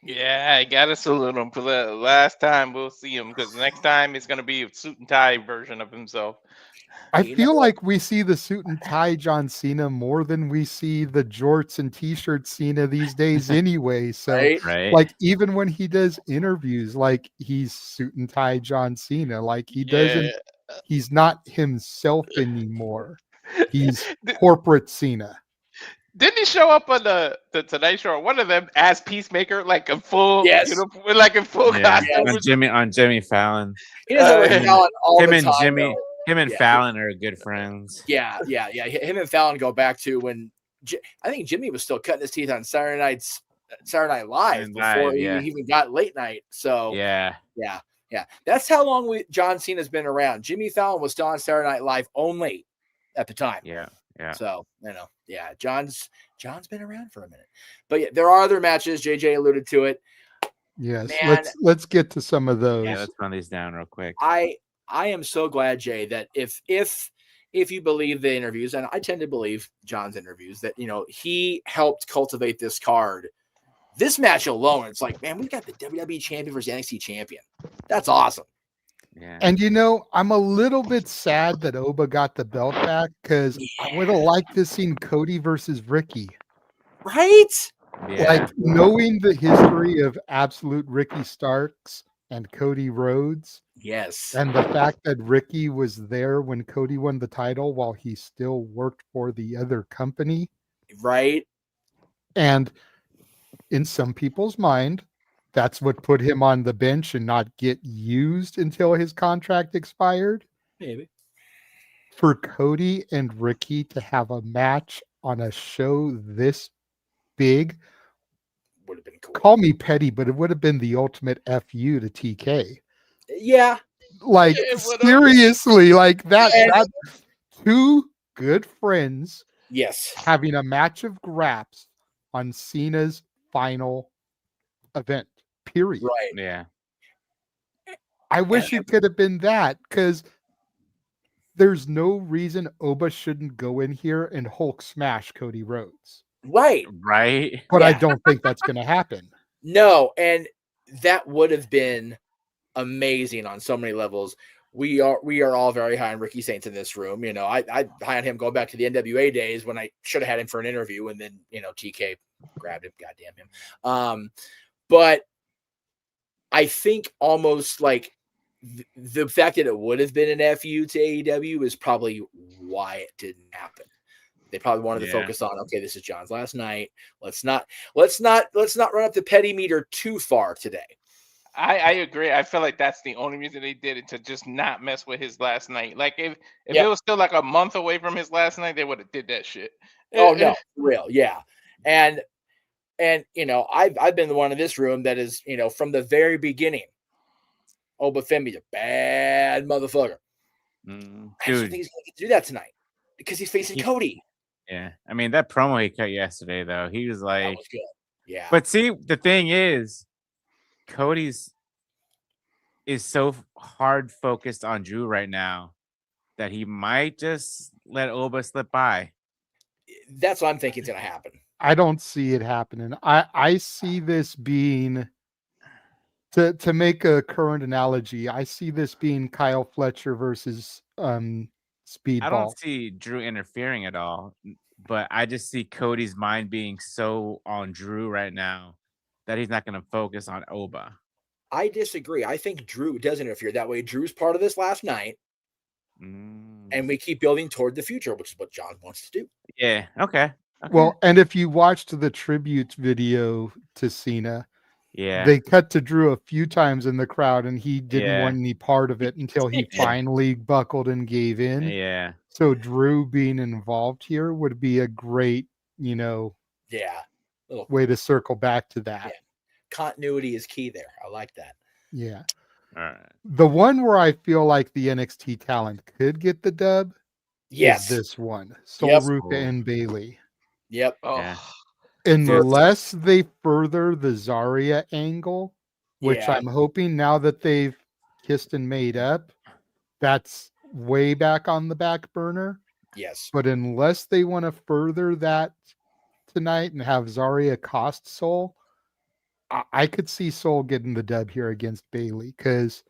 Yeah, I got to salute him for the last time we'll see him, because next time it's going to be a suit and tie version of himself. I feel like we see the suit and tie John Cena more than we see the jorts and t-shirt Cena these days anyway. So right. like even when he does interviews, like he's suit and tie John Cena, like he's not himself anymore. He's corporate Cena. Didn't he show up on the Tonight Show? One of them as Peacemaker, like a full, uniform, like a full costume. On Jimmy Fallon. He does it with Fallon all the time. Him and Fallon are good friends. Yeah. Him and Fallon go back to when I think Jimmy was still cutting his teeth on Saturday Night Live before he even got late night. So yeah. That's how long John Cena's been around. Jimmy Fallon was still on Saturday Night Live only at the time. Yeah. So John's been around for a minute, but yeah, there are other matches. JJ alluded to it. Yes, man, let's get to some of those. Yeah, let's run these down real quick. I am so glad, Jay, that if you believe the interviews, and I tend to believe John's interviews, that he helped cultivate this card. This match alone, it's like, man, we've got the WWE champion versus NXT champion. That's awesome. Yeah. And I'm a little bit sad that Oba got the belt back, because I would have liked to seen Cody versus Ricky. Right? Yeah. Like knowing the history of absolute Ricky Starks and Cody Rhodes. Yes. And the fact that Ricky was there when Cody won the title while he still worked for the other company. Right. And in some people's mind, that's what put him on the bench and not get used until his contract expired. Maybe. For Cody and Ricky to have a match on a show this big, Would have been cool. call me petty, but it would have been the ultimate FU to TK. Yeah. Like, seriously, like that two good friends Yes. having a match of graps on Cena's final event, period. Right. Yeah. I wish it could have been that, because there's no reason Oba shouldn't go in here and Hulk smash Cody Rhodes. Right. Right. But I Yeah. don't think that's going to happen. No, and that would have been amazing on so many levels. We are all very high on Ricky Saints in this room. You know, I high on him going back to the NWA days when I should have had him for an interview, and then, you know, TK grabbed him. Goddamn him. But I think almost like the fact that it would have been an FU to AEW is probably why it didn't happen. They probably wanted to focus on, okay, this is John's last night. Let's not run up the petty meter too far today. I agree. I feel like that's the only reason they did it, to just not mess with his last night. Like if it was still like a month away from his last night, they would have did that shit. Oh no, for real, yeah. And you know, I've been the one in this room that is, you know, from the very beginning, Oba Femi's a bad motherfucker. I don't think he's gonna get to do that tonight because he's facing Cody. Yeah. I mean, that promo he cut yesterday, though, he was like, That was good. Yeah. But see, the thing is, Cody's is so hard focused on Drew right now that he might just let Oba slip by. That's what I'm thinking is going to happen. I don't see it happening. I see this being, to make a current analogy, I see this being Kyle Fletcher versus Speedball. I don't see Drew interfering at all, but I just see Cody's mind being so on Drew right now that he's not going to focus on Oba. I disagree. I think Drew does interfere. That way, Drew's part of this last night, and we keep building toward the future, which is what John wants to do. Yeah. Okay. Well, and if you watched the tribute video to Cena, they cut to Drew a few times in the crowd, and he didn't want any part of it until he finally buckled and gave in. Yeah. So Drew being involved here would be a great, you know, way to circle back to that. Yeah. Continuity is key there. I like that. Yeah. All right. The one where I feel like the NXT talent could get the dub is this one. Ruca and Bayley. Yep. Oh. Yeah. Unless they further the Zarya angle, which I'm hoping now that they've kissed and made up, that's way back on the back burner. Yes. But unless they want to further that tonight and have Zarya cost Soul, I could see Soul getting the dub here against Bayley, because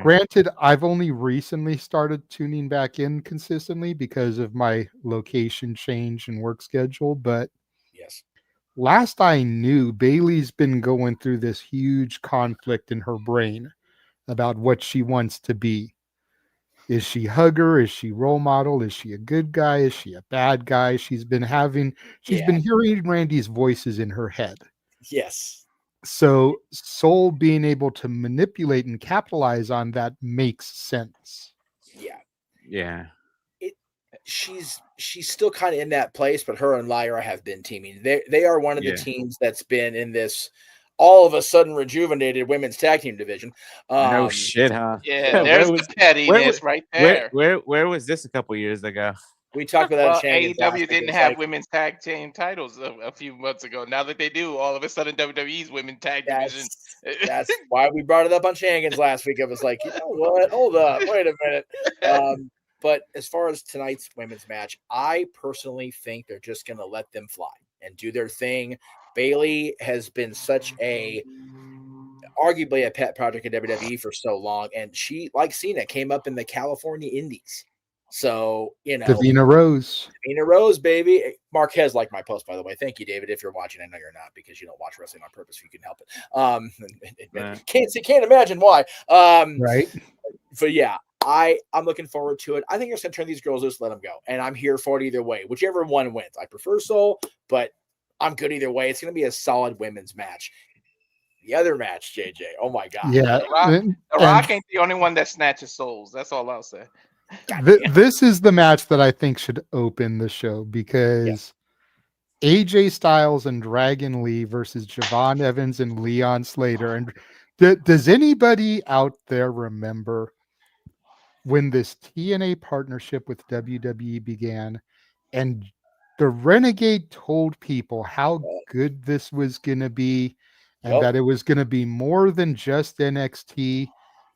granted, I've only recently started tuning back in consistently because of my location change and work schedule. But last I knew, Bayley's been going through this huge conflict in her brain about what she wants to be. Is she hugger? Is she role model? Is she a good guy? Is she a bad guy? She's been hearing Randy's voices in her head. Yes. So Soul being able to manipulate and capitalize on that makes sense. Yeah. Yeah. She's still kind of in that place, but her and Lyra have been teaming. They are one of the teams that's been in this all of a sudden rejuvenated women's tag team division. No shit, huh? Yeah, there's the pettiness right there. Where was this a couple years ago? We talked about that. AEW didn't have women's tag team titles a few months ago. Now that they do, all of a sudden WWE's women's tag division. That's why we brought it up on Shenanigans last week. I was like, you know what? Hold up, wait a minute. But as far as tonight's women's match, I personally think they're just going to let them fly and do their thing. Bayley has been arguably a pet project in WWE for so long, and she, like Cena, came up in the California Indies. So, you know, Davina Rose, baby. Marquez liked my post, by the way. Thank you, David. If you're watching, I know you're not because you don't watch wrestling on purpose. If you can help it, can't imagine why. Right. But yeah, I'm looking forward to it. I think I'm just gonna turn these girls loose, let them go, and I'm here for it either way. Whichever one wins, I prefer Soul, but I'm good either way. It's gonna be a solid women's match. the other match, JJ. Oh my God. Yeah. The Rock ain't the only one that snatches souls. That's all I'll say. This is the match that I think should open the show because AJ Styles and Dragon Lee versus Javon Evans and Leon Slater. And does anybody out there remember when this TNA partnership with WWE began and the Renegade told people how good this was going to be and that it was going to be more than just NXT?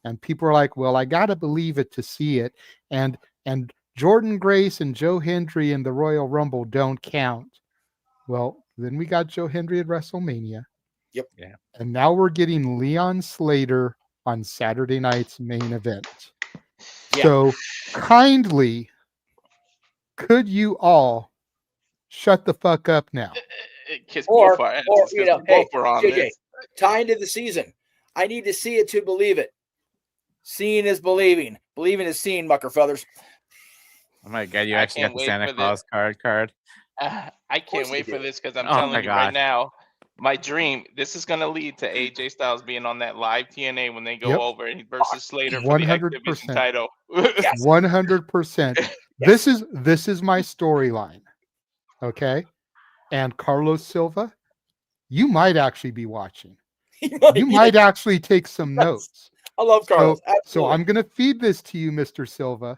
And people are like, well, I got to believe it to see it. And Jordan Grace and Joe Hendry in the Royal Rumble don't count. Well, then we got Joe Hendry at WrestleMania. Yep. Yeah. And now we're getting Leon Slater on Saturday night's main event. Yeah. So kindly, could you all shut the fuck up now? Kiss Or both our asses, or 'cause you know, we hey, both were on JJ, this. tie into the season. I need to see it to believe it. Seeing is believing. Believing is seeing, mucker feathers. Oh my God, you I actually got can't the wait Santa for Claus card. I can't he wait for did. this because I'm Oh my telling you God. right now, my dream. This is gonna lead to AJ Styles being on that live TNA when they go Yep. over versus Slater for the X Division 100%. title. 100%. This is my storyline. Okay. And Carlos Silva, you might actually be watching. You might actually take some notes. I love Carlos. So I'm going to feed this to you, Mr. Silva.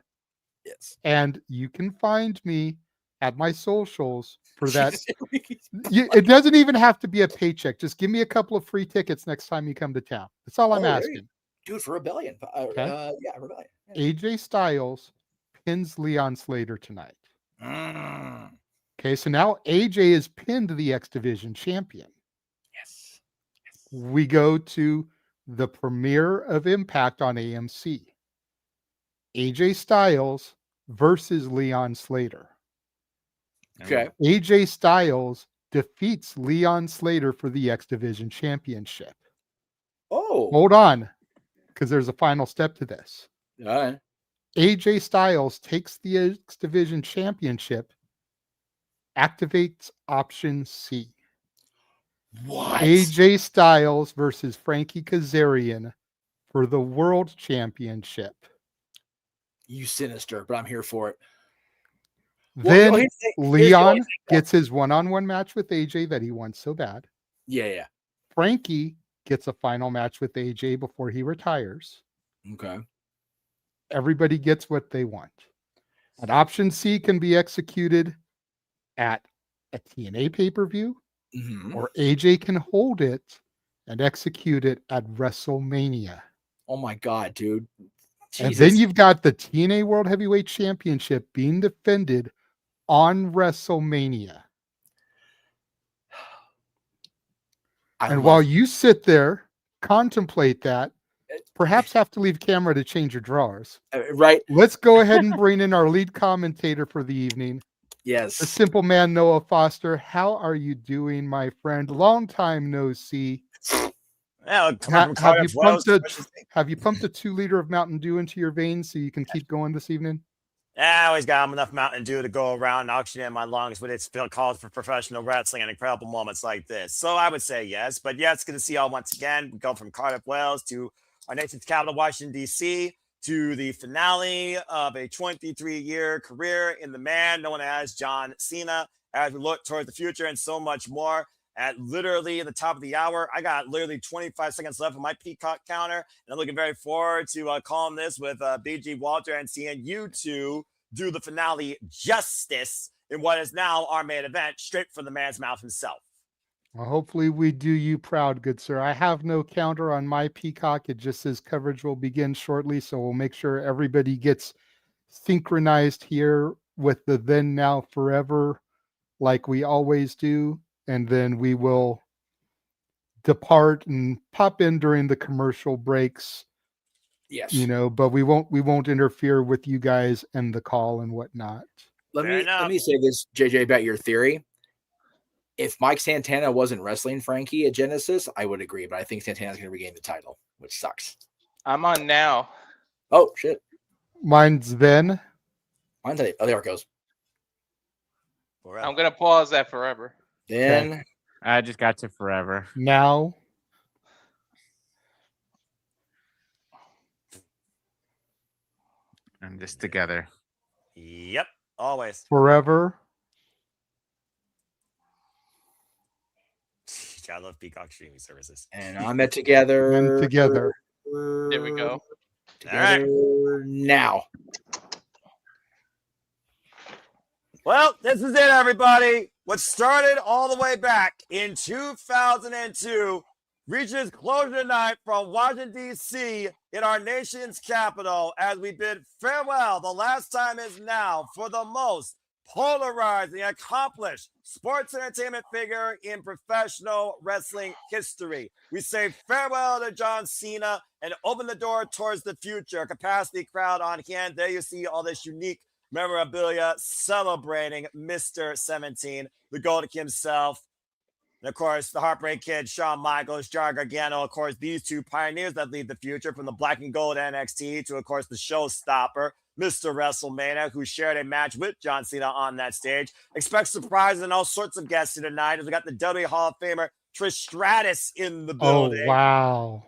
Yes. And you can find me at my socials for that. It doesn't even have to be a paycheck. Just give me a couple of free tickets next time you come to town. That's all I'm asking. Dude, for Rebellion. Okay. Rebellion. AJ Styles pins Leon Slater tonight. Okay, so now AJ is pinned the X Division champion. Yes. We go to the premiere of Impact on AMC. AJ Styles versus Leon Slater. Okay. AJ Styles defeats Leon Slater for the X Division championship. Oh. Hold on, because there's a final step to this. All right. AJ Styles takes the X Division championship, activates option C. What? AJ Styles versus Frankie Kazarian for the World Championship. You sinister, but I'm here for it. Then here's the Leon only thing, though. gets his one-on-one match with AJ that he wants so bad. Yeah. Frankie gets a final match with AJ before he retires. Okay. Everybody gets what they want. And option C can be executed at a TNA pay-per-view, or AJ can hold it and execute it at WrestleMania. Oh my God, dude. Jesus. And then you've got the TNA World Heavyweight Championship being defended on WrestleMania. And while you sit there, contemplate that, perhaps have to leave camera to change your drawers. Right. Let's go ahead and bring in our lead commentator for the evening. Yes. The simple man, Noah Foster. How are you doing, my friend? Long time no see. Yeah, Have you pumped a 2-liter of Mountain Dew into your veins so you can keep going this evening? I always got enough Mountain Dew to go around and oxygen my lungs, but it's still called for professional wrestling and incredible moments like this. So I would say yes, but yeah, it's good to see y'all once again. We go from Cardiff, Wales to our nation's capital, Washington, D.C., to the finale of a 23-year career in the man known as John Cena, as we look towards the future and so much more. At literally the top of the hour, I got literally 25 seconds left on my Peacock counter, and I'm looking very forward to calling this with BG Walter and seeing you two do the finale justice in what is now our main event, straight from the man's mouth himself. Well, hopefully we do you proud, good sir. I have no counter on my Peacock. It just says coverage will begin shortly, so we'll make sure everybody gets synchronized here with the then, now, forever, like we always do. And then we will depart and pop in during the commercial breaks. Yes. But we won't interfere with you guys and the call and whatnot. Let me say this, JJ, about your theory. If Mike Santana wasn't wrestling Frankie at Genesis, I would agree, but I think Santana's going to regain the title, which sucks. I'm on now. Oh, shit. Mine's then. Oh, there it goes. Forever. I'm going to pause that forever. Then I just got to forever. Now. And this together. Yep, always. Forever. I love Peacock streaming services. And I'm at together. And together. There we go. Together now. Well, this is it, everybody. What started all the way back in 2002 reaches closure tonight from Washington, D.C. in our nation's capital as we bid farewell. The last time is now for the most polarizing, accomplished sports entertainment figure in professional wrestling history. We say farewell to John Cena and open the door towards the future. Capacity crowd on hand. There you see all this unique memorabilia celebrating Mr. 17, the Golden himself. And of course, the Heartbreak Kid, Shawn Michaels, Johnny Gargano, of course, these two pioneers that lead the future from the black and gold NXT to, of course, the showstopper, Mr. WrestleMania, who shared a match with John Cena on that stage. Expect surprises and all sorts of guests here tonight as we got the WWE Hall of Famer Trish Stratus in the building. Oh, wow.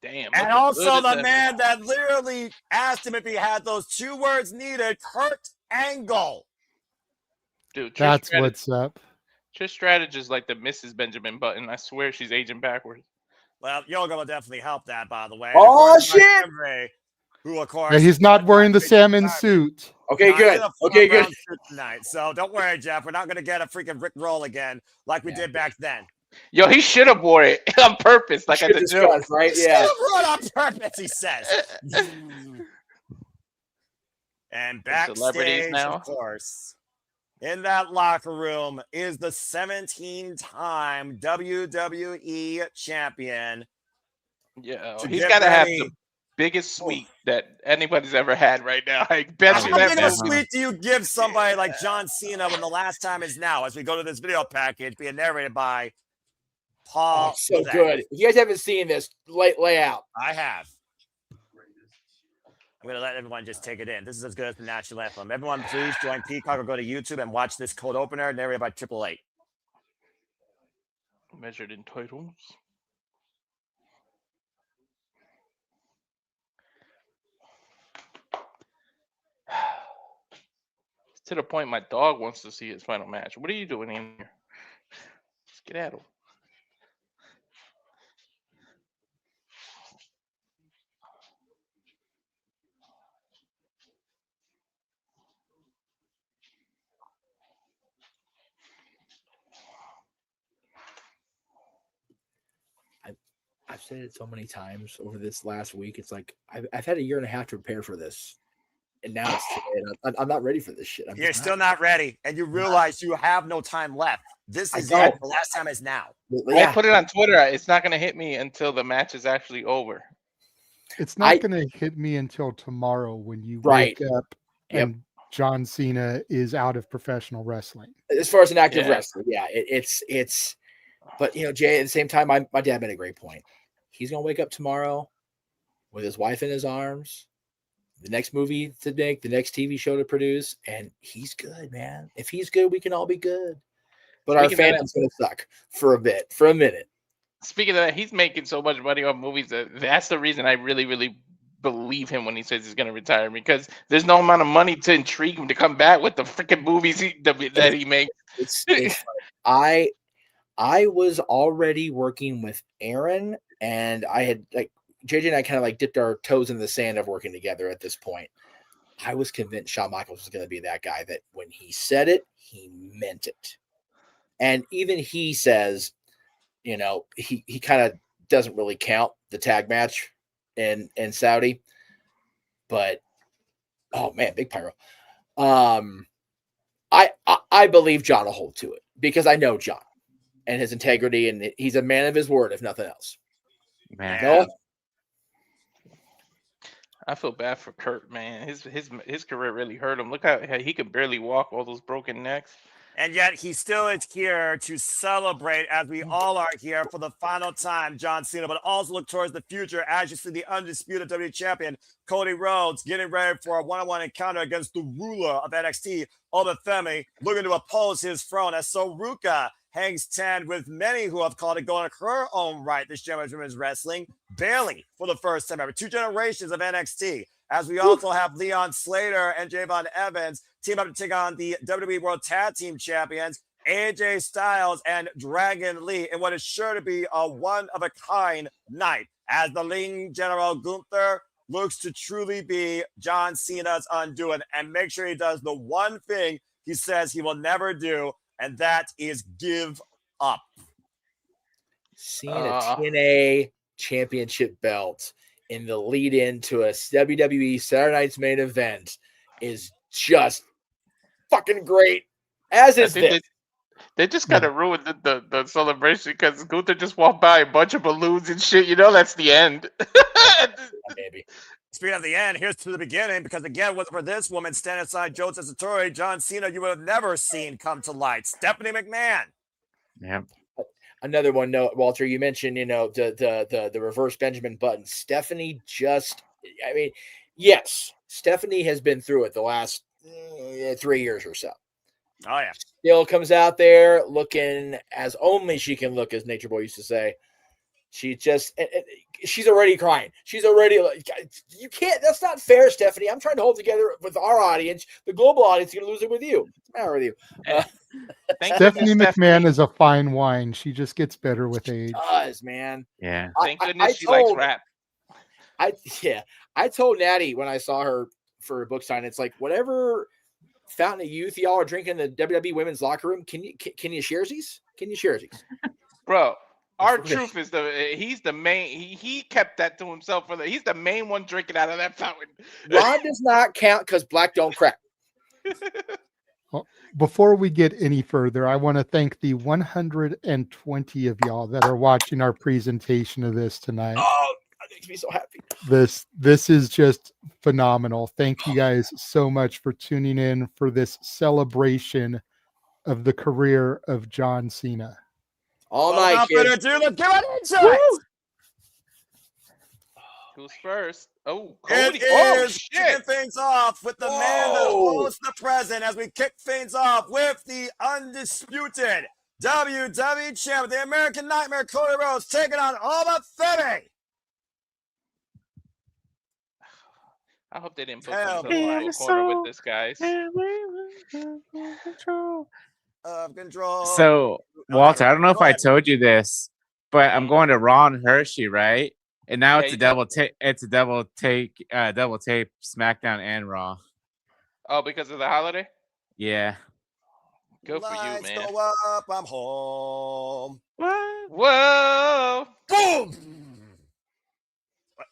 Damn. And also the man that literally asked him if he had those 2 words needed, Kurt Angle. Dude, That's what's up. Trish Stratus is like the Mrs. Benjamin Button. I swear she's aging backwards. Well, Yoga will definitely help that, by the way. Oh, course, shit! Henry, who, of course... Yeah, he's not wearing the salmon suit. Okay, good. Okay, good. Tonight. So don't worry, Jeff. We're not going to get a freaking Rick Roll again like we did back then. Yo, he should have wore it on purpose, like at the gym. Right? Yeah. Wore it on purpose, he says. And backstage, now. of course, in that locker room is the 17-time WWE champion. Yeah, To he's get got to have ready- the biggest suite that anybody's ever had right now. I bet How you that big of a man- suite do you give somebody like John Cena when the last time is now? As we go to this video package being narrated by Paul. Oh, so Levesque. good. If you guys haven't seen this layout, I have. I'm going to let everyone just take it in. This is as good as the national anthem. Everyone, please join Peacock or go to YouTube and watch this cold opener narrated by Triple H. Measured in titles. It's to the point my dog wants to see his final match. What are you doing in here? Let's get at him. I've said it so many times over this last week. It's like I've had a year and a half to prepare for this, and now it's today. I'm not ready for this shit. You're still not ready, and you realize you have no time left. This is it. The last time is now. I put it on Twitter. It's not going to hit me until the match is actually over. It's not going to hit me until tomorrow when you wake up and John Cena is out of professional wrestling. As far as an active wrestler, it's. But you know, Jay. At the same time, my dad made a great point. He's gonna wake up tomorrow with his wife in his arms, the next movie to make, the next TV show to produce, and he's good, man. If he's good, we can all be good. But our fandom's gonna suck for a minute. Speaking of that, he's making so much money on movies that's the reason I really, really believe him when he says he's gonna retire, because there's no amount of money to intrigue him to come back with the freaking movies that he makes. It's I was already working with Aaron, and I had JJ and I kind of dipped our toes in the sand of working together at this point. I was convinced Shawn Michaels was going to be that guy that when he said it, he meant it. And even he says, you know, he kind of doesn't really count the tag match in Saudi, but oh man, big pyro. I believe John will hold to it because I know John and his integrity, and he's a man of his word, if nothing else. Man, Noah? I feel bad for Kurt, man. His career really hurt him. Look how he could barely walk, all those broken necks. And yet he still is here to celebrate, as we all are here for the final time, John Cena, but also look towards the future as you see the undisputed WWE champion, Cody Rhodes, getting ready for a one-on-one encounter against the ruler of NXT, Femi, looking to oppose his throne as Ruca hangs 10 with many who have called it going her own right this Women's Wrestling. Bayley, for the first time ever, 2 generations of NXT, as we also have Leon Slater and Javon Evans team up to take on the WWE World Tag Team Champions, AJ Styles and Dragon Lee, in what is sure to be a one-of-a-kind night, as the Ring General Gunther looks to truly be John Cena's undoing, and make sure he does the one thing he says he will never do, and that is give up. Seeing a TNA championship belt in the lead into a WWE Saturday Night's Main Event is just fucking great. As is this. They just kind of ruined the celebration because Gunther just walked by a bunch of balloons and shit. You know, that's the end. Maybe. Speaking of the end, here's to the beginning, because again, for this woman standing aside Joe Tessitore, John Cena, you would have never seen come to light. Stephanie McMahon. Yeah. Another one, no, Walter, you mentioned, the reverse Benjamin Button. Stephanie yes, Stephanie has been through it the last 3 years or so. Oh, yeah. Still comes out there looking as only she can look, as Nature Boy used to say. She's already crying. She's already like, you can't, that's not fair, Stephanie. I'm trying to hold together with our audience. The global audience is going to lose it with you. What's the matter with you? Stephanie McMahon is a fine wine. She just gets better with age. Does, man. Yeah. Thank goodness she likes rap. I told Natty when I saw her for a book sign, it's like, whatever fountain of youth y'all are drinking in the WWE women's locker room, can you share these? Can you share these? Bro, our truth is he's the main. He kept that to himself he's the main one drinking out of that fountain. Ron does not count because black don't crack. Well, before we get any further, I want to thank the 120 of y'all that are watching our presentation of this tonight. Oh, that makes me so happy. This is just phenomenal. Thank you guys so much for tuning in for this celebration of the career of John Cena. All night, without further ado, let's get right into it. Who's first? Oh, Cody. It is kicking things off with the man that holds the present, as we kick things off with the undisputed WWE champion, the American Nightmare, Cody Rhodes, taking on Femi. I hope they didn't put themselves in a corner with this, guys. Of control. So, Walter, I don't know if I told you this, but I'm going to Ron Hershey, right? And now it's a double tape. It's a double tape SmackDown and Raw. Oh, because of the holiday? Yeah. Good for you, man. Go up, I'm home. What? Whoa! Boom!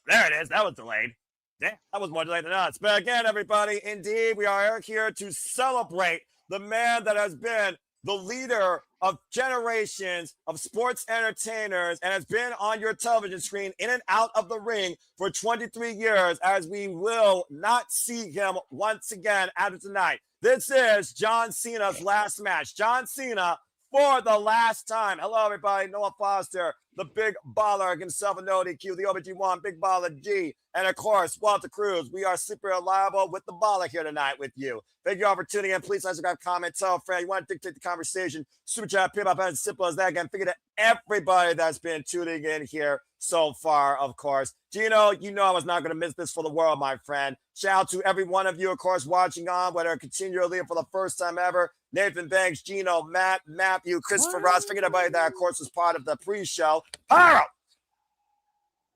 There it is. That was delayed. Yeah, that was more delayed than us. But again, everybody, indeed, we are here to celebrate the man that has been the leader of generations of sports entertainers and has been on your television screen in and out of the ring for 23 years, as we will not see him once again after tonight. This is John Cena's last match. John Cena for the last time. Hello, everybody. Noah Foster, the big baller himself, and no DQ, the OBG1, Big Baller G, and of course, Walter Cruz. We are super reliable with the baller here tonight with you. Thank you all for tuning in. Please like, subscribe, comment, tell a friend. You want to dictate the conversation, super chat, PayPal, as simple as that. Again, figure that everybody that's been tuning in here so far, of course. Gino, you know I was not going to miss this for the world, my friend. Shout out to every one of you, of course, watching on, whether continually or for the first time ever. Nathan Banks, Gino, Matt, Matthew, Christopher Ross, figured everybody that, of course, was part of the pre-show. Pyro!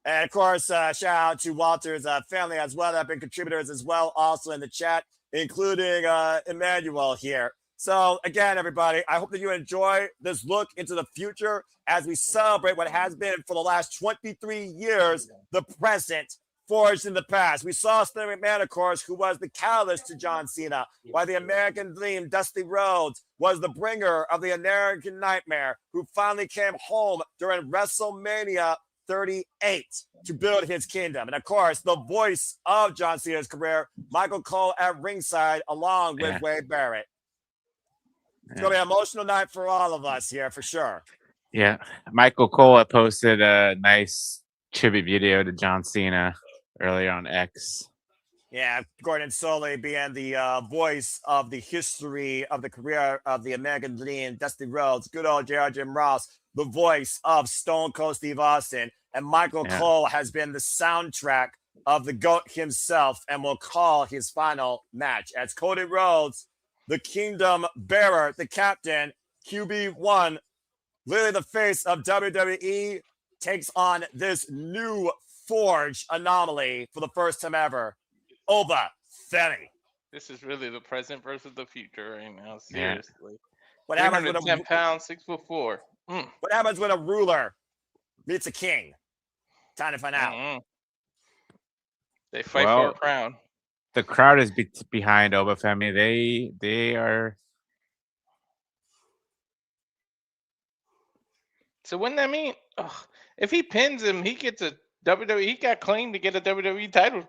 And, of course, shout out to Walter's family as well that have been contributors as well, also in the chat, including Emmanuel here. So, again, everybody, I hope that you enjoy this look into the future as we celebrate what has been for the last 23 years, the present forged in the past. We saw Stephanie McMahon, of course, who was the catalyst to John Cena, while the American Dream, Dusty Rhodes, was the bringer of the American Nightmare, who finally came home during WrestleMania 38 to build his kingdom. And, of course, the voice of John Cena's career, Michael Cole at ringside, along with Wade Barrett. It's going to be an emotional night for all of us here, for sure. Yeah. Michael Cole had posted a nice tribute video to John Cena earlier on X. Yeah, Gordon Soley being the voice of the history of the career of the American Dream, Dusty Rhodes, good old J.R. Jim Ross, the voice of Stone Cold Steve Austin, and Michael Cole has been the soundtrack of the GOAT himself and will call his final match as Cody Rhodes, the Kingdom Bearer, the captain, QB1, literally the face of WWE, takes on this new Forge anomaly for the first time ever, Oba Femi. This is really the present versus the future right now. Yeah. Seriously. What happens when 310 pounds, 6'4". What happens when a ruler meets a king? Time to find out. Mm-hmm. They fight for a crown. The crowd is behind Obafemi. They are. So wouldn't that mean if he pins him, he gets a WWE? He got claimed to get a WWE title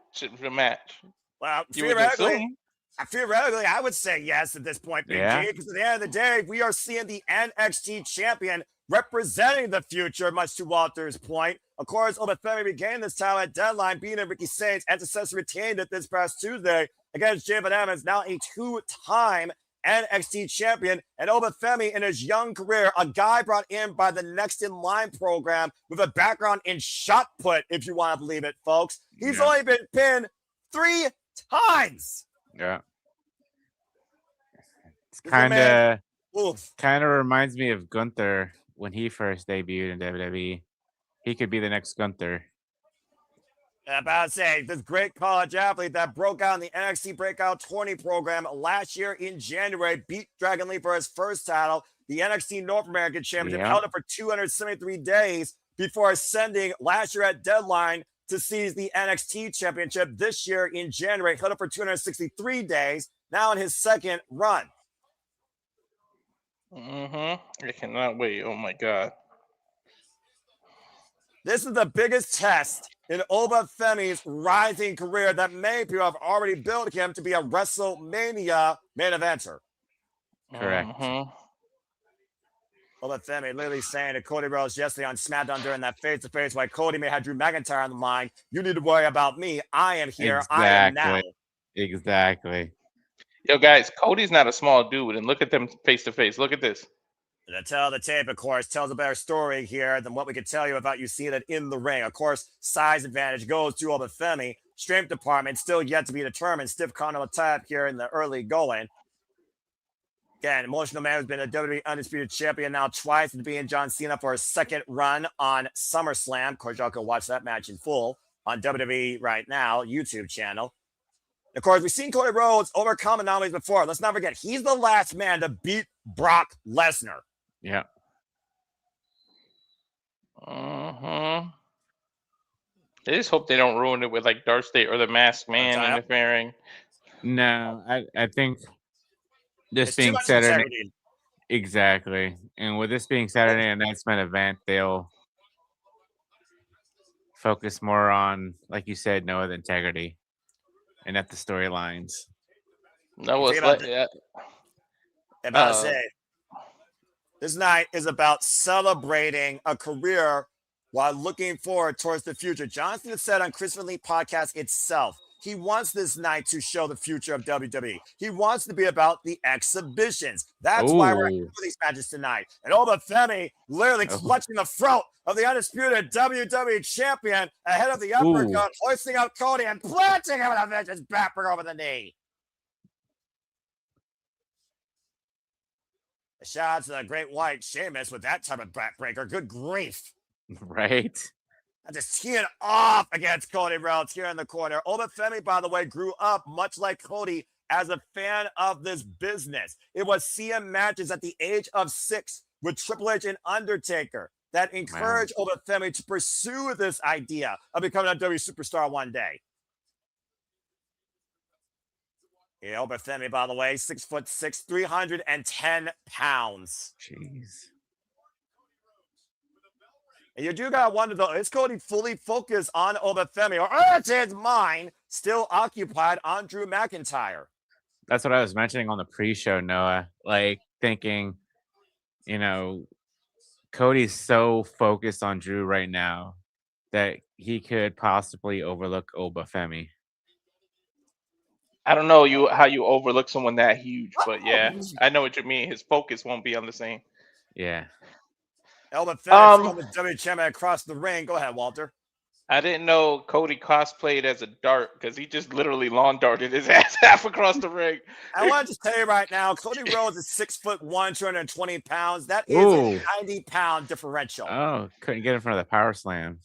match. Well, You would assume. theoretically, I would say yes at this point, Big Yeah. G, because at the end of the day, we are seeing the NXT champion representing the future, much to Walter's point. Of course, Obafemi regained this title at Deadline, beating Ricky Saints, and successfully retained it this past Tuesday against Javen Evans, now a two-time NXT champion. And Obafemi, in his young career, a guy brought in by the Next in Line program with a background in shot put, if you want to believe it, folks. He's only been pinned 3 times. Yeah. It's kind of Oof. reminds me of Gunther when he first debuted in WWE. He could be the next Gunther. I'm about to say, this great college athlete that broke out in the NXT Breakout 20 program last year in January, beat Dragon Lee for his first title, the NXT North American Championship, held it for 273 days before ascending last year at Deadline to seize the NXT Championship this year in January, held it for 263 days, now in his second run. I cannot wait. Oh my God. This is the biggest test in Obafemi's rising career that many people have already built him to be a WrestleMania main eventer. Correct. Obafemi literally saying to Cody Rhodes yesterday on SmackDown during that face-to-face, while Cody may have Drew McIntyre on the mind, you need to worry about me. I am here. I am now. Exactly. Yo, guys, Cody's not a small dude, and look at them face-to-face. Look at this. The tell the tape, of course, tells a better story here than what we could tell you about you seeing it in the ring. Of course, size advantage goes to Obafemi. Strength department still yet to be determined. Stiff corner attack here in the early going. Again, Emotional Man has been a WWE Undisputed Champion now twice, and being John Cena for his second run on SummerSlam. Of course, y'all can watch that match in full on WWE Right Now YouTube channel. Of course, we've seen Cody Rhodes overcome anomalies before. Let's not forget, he's the last man to beat Brock Lesnar. Yeah. I just hope they don't ruin it with like Darth State or the Masked Man interfering. No, I think this It's being Saturday. Exactly. And with this being Saturday and Night's main event, they'll focus more on, like you said, Noah, the integrity and at the storylines. No, it's about to say, this night is about celebrating a career while looking forward towards the future. Johnson has said on Chris Lee podcast itself, he wants this night to show the future of WWE. He wants to be about the exhibitions. That's why we're here for these matches tonight. And Obafemi literally clutching the throat of the undisputed WWE champion ahead of the uppercut, hoisting up Cody and planting him with a vicious backbreaker over the knee. Shout out to the Great White Sheamus with that type of backbreaker. Good grief. Right. And just teeing off against Cody Rhodes here in the corner. Obafemi, by the way, grew up much like Cody as a fan of this business. It was CM matches at the age of 6 with Triple H and Undertaker that encouraged Obafemi to pursue this idea of becoming a WWE superstar one day. Yeah, Obafemi, by the way, 6'6", 310 pounds. Jeez. And you do gotta wonder though, is Cody fully focused on Obafemi, or is his mind still occupied on Drew McIntyre? That's what I was mentioning on the pre-show, Noah. Like thinking, you know, Cody's so focused on Drew right now that he could possibly overlook Obafemi. I don't know how you overlook someone that huge, but yeah, I know what you mean. His focus won't be on the same. Yeah. Obafemi from the WWE champion across the ring. Go ahead, Walter. I didn't know Cody cosplayed as a dart because he just literally lawn darted his ass half across the ring. I want to just tell you right now, Cody Rhodes is 6'1", 220 pounds. That is Ooh. a 90-pound differential. Oh, couldn't get in front of the power slam.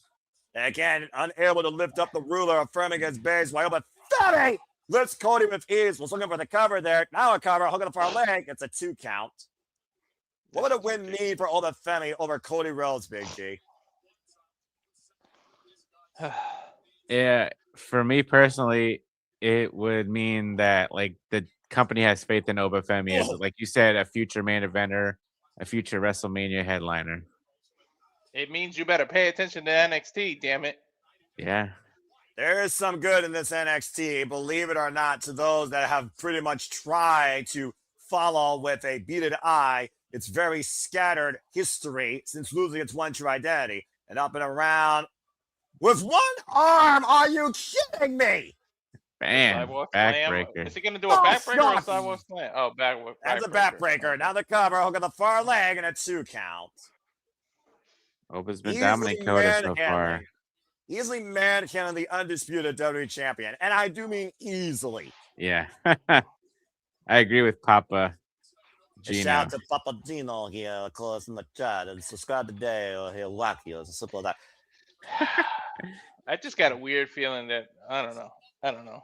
Again, unable to lift up the ruler of Femi against Bays, but Femi lifts Cody with ease. Was looking for the cover there. Now a cover, hook on the far leg. It's a 2 count. What would a win mean for Oba Femi over Cody Rhodes, Big G? Yeah, for me personally, it would mean that like the company has faith in Oba Femi as, like you said, a future main eventer, a future WrestleMania headliner. It means you better pay attention to NXT, damn it. Yeah. There is some good in this NXT, believe it or not, to those that have pretty much tried to follow with a beaded eye its very scattered history since losing its one true identity. And up and around with one arm. Are you kidding me? Bam. Sidewalk slam. Backbreaker. Is he going to do a backbreaker or a sidewalk slam? Oh, That's a backbreaker. Now the cover, hook on the far leg, and a 2 count. Oba's been dominating Cody so far. Easily manhandling the undisputed WWE champion. And I do mean easily. Yeah. I agree with Papa Gino. Shout out to Papa Gino here, call us in the chat, and subscribe today or he'll whack you. It's as simple as that. I just got a weird feeling that I don't know.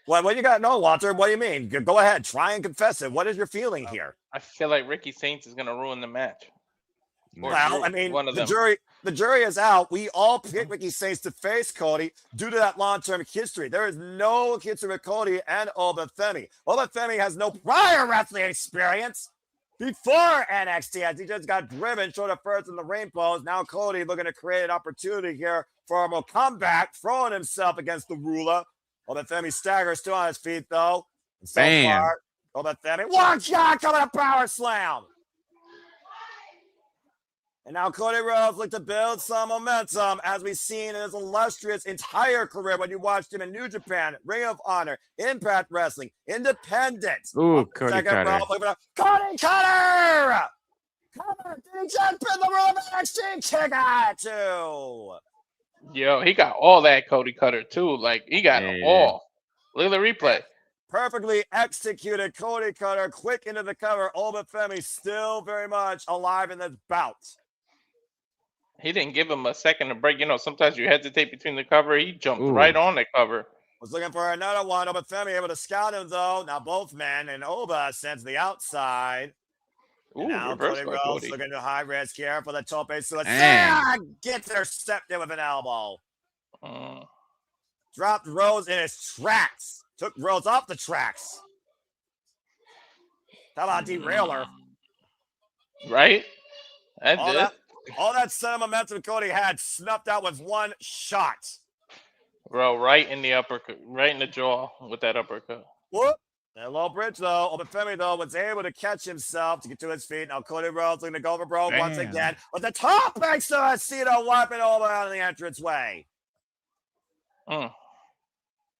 What you got? No, Walter. What do you mean? Go ahead. Try and confess it. What is your feeling here? I feel like Ricky Saints is going to ruin the match. Well, I mean, the jury is out. We all picked Ricky Saints to face Cody due to that long-term history. There is no history with Cody and Oba Femi. Oba Femi has no prior wrestling experience before NXT, as he just got driven short of first in the ring pose. Now Cody looking to create an opportunity here for a comeback, throwing himself against the ruler. Oba Femi staggers still on his feet, though. And so far, Oba Femi, one shot coming, a power slam. And now Cody Rhodes look to build some momentum, as we've seen in his illustrious entire career when you watched him in New Japan, Ring of Honor, Impact Wrestling, Independent. Ooh, Cody Cutter. Cody Cutter! Did he just pin the roll of NXT? Kick out too. Yo, he got all that Cody Cutter too. Like, he got it all. Look at the replay. Perfectly executed Cody Cutter, quick into the cover. Oba Femi still very much alive in this bout. He didn't give him a second to break. You know, sometimes you hesitate between the cover. He jumped right on the cover. Was looking for another one. Oba Femi able to scout him, though. Now both men, and Oba sends the outside. Ooh, now Cody Rhodes looking to high risk here for the tope suicide. Gets intercepted with an elbow. Dropped Rhodes in his tracks. Took Rhodes off the tracks. How about derailer? Right? All that center momentum Cody had snuffed out with one shot. Bro, right in the uppercut, right in the jaw with that uppercut. Whoop. A low bridge, though. Oba Femi, though, was able to catch himself to get to his feet. Now Cody Rhodes looking to go over Bro once again. But the top makes the Cena wiping over out of the entranceway.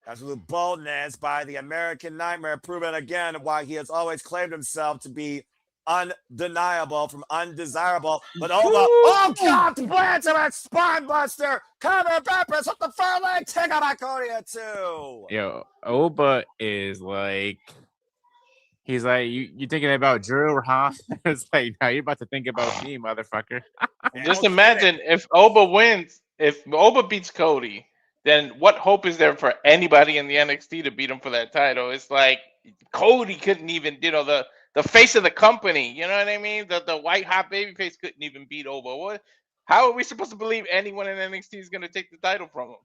Absolute boldness by the American Nightmare, proving again why he has always claimed himself to be undeniable from undesirable. But Oba, oh God, plants him at spine buster. Cover Peppers with the far leg. Take out by Cody at 2. Yo, Oba is like, he's like, you thinking about Drew, huh? It's like, now you're about to think about me, motherfucker. Just imagine if Oba wins, if Oba beats Cody, then what hope is there for anybody in the NXT to beat him for that title? It's like Cody couldn't even, the face of the company, you know what I mean? The white hot baby face couldn't even beat Oba. How are we supposed to believe anyone in NXT is going to take the title from him?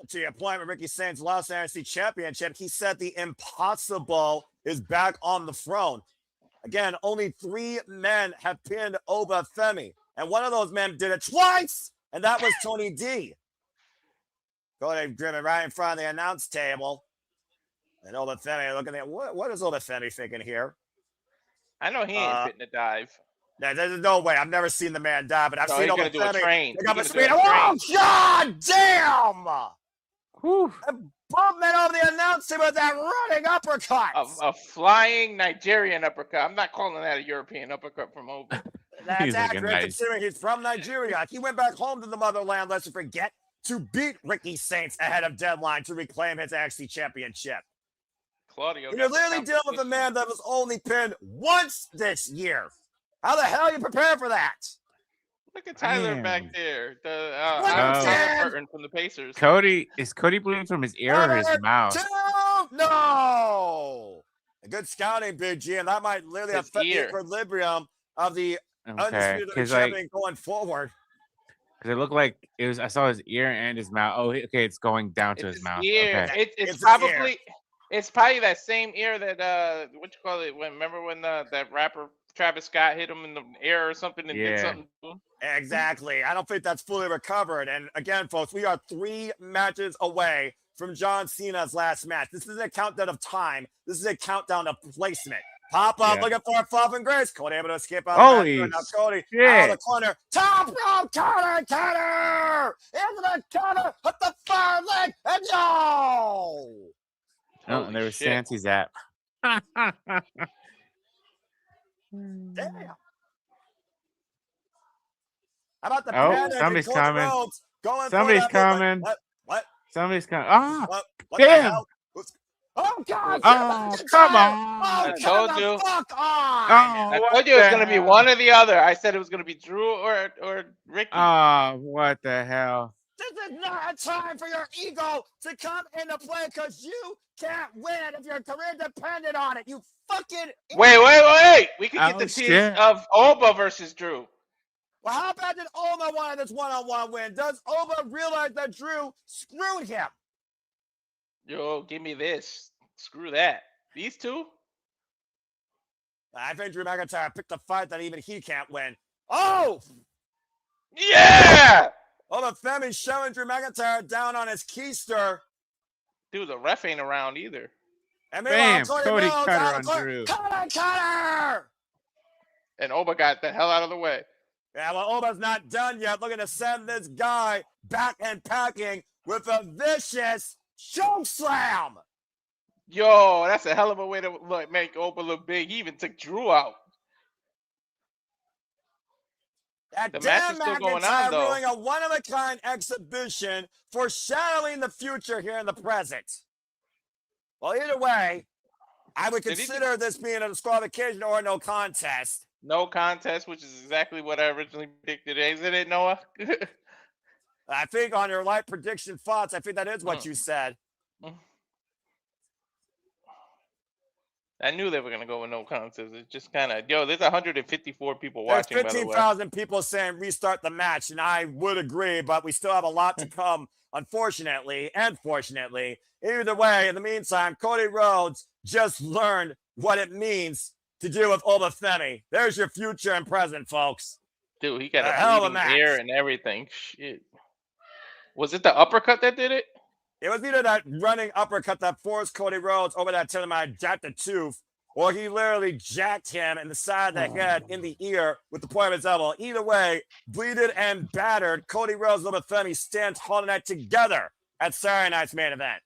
To your point, with Ricky Saints lost the NXT Championship, he said the impossible is back on the throne. Again, only 3 men have pinned Oba Femi, and one of those men did it twice, and that was Tony D. Cody driven right in front of the announce table, and Oba Femi looking at what is Oba Femi thinking here? I know he ain't fitting to dive. There's no way. I've never seen the man dive, but I've seen Oba do a train. Oh, God damn! And bumping over the announcer with that running uppercut. A flying Nigerian uppercut. I'm not calling that a European uppercut from Oba. That's accurate, considering he's from Nigeria. He went back home to the motherland, let's forget, to beat Ricky Saints ahead of deadline to reclaim his NXT championship. Claudio. You're literally dealing with a man that was only pinned once this year. How the hell are you prepared for that? Look at Tyler Damn. back there. The Damn. Burton from the Pacers. Is Cody bleeding from his ear or his mouth? No. A good scouting, Big G, and that might literally His affect the ear. equilibrium of the Okay, undisputed because champion going forward. it looked like it was. I saw his ear and his mouth. Oh, okay, it's going down to his mouth. Ear. Okay. It's his probably it's probably that same ear that what you call it? Remember when that rapper Travis Scott hit him in the ear or something and did something to him? Exactly. I don't think that's fully recovered. And again, folks, we are 3 matches away from John Cena's last match. This is a countdown of time. This is a countdown of placement. Pop up, looking for a fall from grace. Cody able to escape out of the now Cody out of the corner. Top rope counter! Into the counter, hit the fire leg, and no! Oh, and there was Santi's app. Damn. How about the somebody's coming. Rhodes going Somebody's coming. What? Somebody's coming. Ah, What damn. Oh, God. Oh, come on. Oh, I told you. Fuck on. I told you it was going to be one or the other. I said it was going to be Drew or Ricky. Oh, what the hell? This is not a time for your ego to come into play because you can't win if your career depended on it. You fucking Wait. We could get the tease shit. of Oba versus Drew. Well, how bad did Oba want this one-on-one win? Does Oba realize that Drew screwed him? Yo, give me this. Screw that. These two? I think Drew McIntyre picked a fight that even he can't win. Oh! Yeah! But Femi showing Drew McIntyre down on his keister. Dude, the ref ain't around either. And Bam! Cody Rhodes cutter out on Drew. Cutter! And Oba got the hell out of the way. Yeah, well, Oba's not done yet. Looking to send this guy back and packing with a vicious choke slam. Yo, that's a hell of a way to make Oba look big. He even took Drew out. That The match damn is still going McIntyre on, though. doing a one-of-a-kind exhibition, foreshadowing the future here in the present. Well, either way, I would consider this being a disqualification or no contest. No contest, which is exactly what I originally predicted. Isn't it, Noah? I think on your light prediction thoughts, I think that is what you said. I knew they were going to go with no contest. It's just kind of, there's 154 people watching, There's 15,000 people saying restart the match, and I would agree, but we still have a lot to come, unfortunately and fortunately. Either way, in the meantime, Cody Rhodes just learned what it means to deal with Oba Femi. There's your future and present, folks. Dude, he got a hell of a bleeding match. ear and everything. Shit. Was it the uppercut that did it? It was either that running uppercut that forced Cody Rhodes over that Telemite jacked the tooth, or he literally jacked him in the side of the head, in the ear, with the point of his elbow. Either way, bleeded and battered, Cody Rhodes and Oba Femi stand holding that together at Saturday night's main event.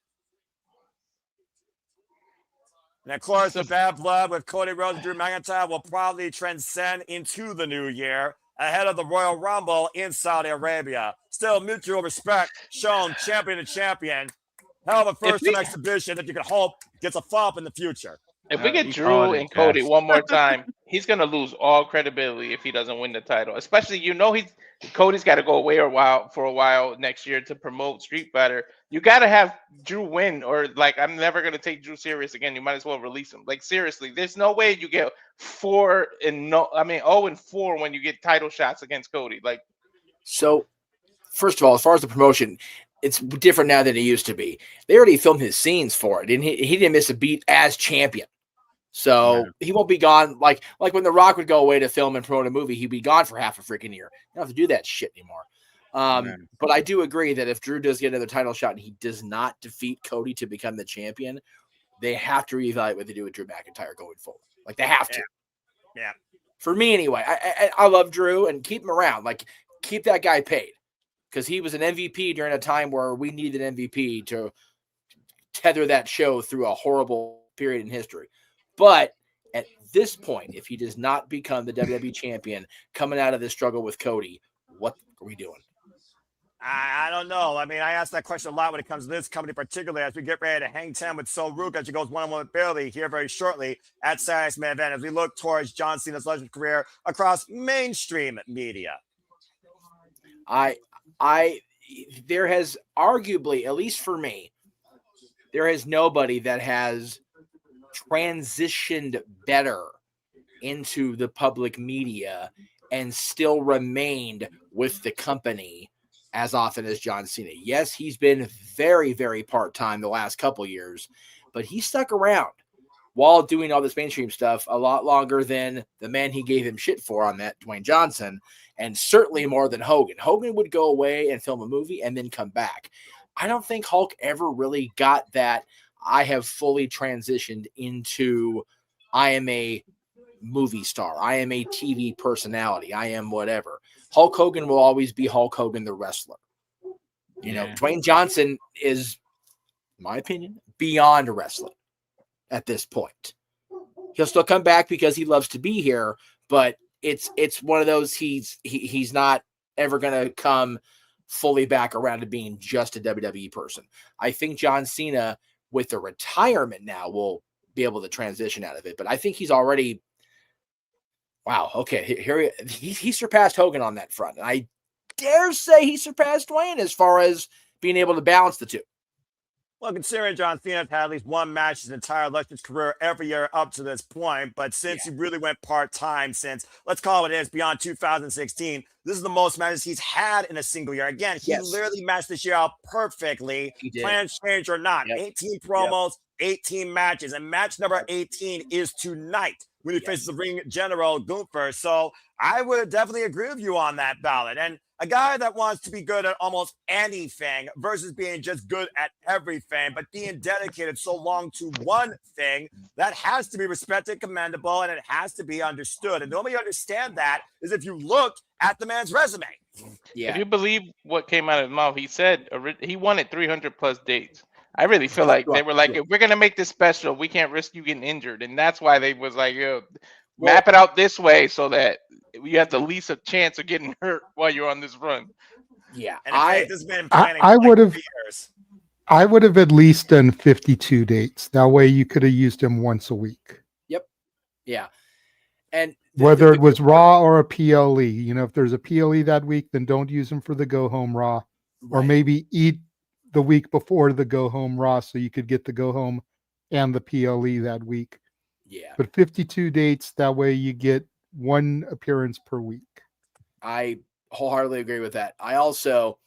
And of course, the bad blood with Cody Rhodes and Drew McIntyre will probably transcend into the new year ahead of the Royal Rumble in Saudi Arabia. Still, mutual respect shown champion to champion. Hell of a first-time exhibition that you can hope gets a follow-up in the future. If we get Drew and Cody one more time, he's going to lose all credibility if he doesn't win the title. Especially, Cody's got to go away for a while next year to promote Street Fighter. You got to have Drew win, or I'm never going to take Drew serious again. You might as well release him. Seriously, there's no way you get 0-4 when you get title shots against Cody. So, first of all, as far as the promotion, it's different now than it used to be. They already filmed his scenes for it, and he didn't miss a beat as champion. So he won't be gone like when The Rock would go away to film and promote a movie, he'd be gone for half a freaking year. You don't have to do that shit anymore. But I do agree that if Drew does get another title shot and he does not defeat Cody to become the champion, they have to reevaluate what they do with Drew McIntyre going forward. They have to. Yeah. For me, anyway, I love Drew and keep him around. Keep that guy paid because he was an MVP during a time where we needed an MVP to tether that show through a horrible period in history. But at this point, if he does not become the WWE champion coming out of this struggle with Cody, what are we doing? I don't know. I mean, I ask that question a lot when it comes to this company, particularly as we get ready to hang 10 with Ruca. She goes one-on-one with Bayley here very shortly at Saturday's main event as we look towards John Cena's legend career across mainstream media. There has arguably, at least for me, there is nobody that has transitioned better into the public media and still remained with the company as often as John Cena. Yes, he's been very, very part-time the last couple years, but he stuck around while doing all this mainstream stuff a lot longer than the man he gave him shit for on that, Dwayne Johnson, and certainly more than Hogan. Hogan would go away and film a movie and then come back. I don't think Hulk ever really got that I have fully transitioned into I am a movie star. I am a TV personality. I am whatever. Hulk Hogan will always be Hulk Hogan, the wrestler. You know, Dwayne Johnson is, in my opinion, beyond wrestling at this point. He'll still come back because he loves to be here, but it's one of those he's not ever going to come fully back around to being just a WWE person. I think John Cena, with the retirement now, will be able to transition out of it, but I think he's already wow. Okay. Here he surpassed Hogan on that front. And I dare say he surpassed Dwayne as far as being able to balance the two. Well, considering John Cena had at least one match his entire illustrious career every year up to this point, but since he really went part-time since, let's call it beyond 2016, this is the most matches he's had in a single year. Again, he literally matched this year out perfectly, plans change or not. 18 promos, 18 matches, and match number 18 is tonight when he faces the ring general Gunther. So I would definitely agree with you on that ballot. And a guy that wants to be good at almost anything versus being just good at everything, but being dedicated so long to one thing, that has to be respected, commendable, and it has to be understood. And the only way you understand that is if you look at the man's resume. If you believe what came out of his mouth, he said he wanted 300 plus dates. I really feel like they were like, if we're going to make this special, we can't risk you getting injured. And that's why they was like, yo, map it out this way so that you have the least of chance of getting hurt while you're on this run. Yeah. And this has been planning I would have years. I would have at least done 52 dates. That way you could have used him once a week. Yep. Yeah. And whether it was Raw or a PLE, you know, if there's a PLE that week, then don't use him for the go home Raw, or maybe eat the week before the go home Raw so you could get the go home and the PLE that week. Yeah. But 52 dates, that way you get one appearance per week. I wholeheartedly agree with that. I also,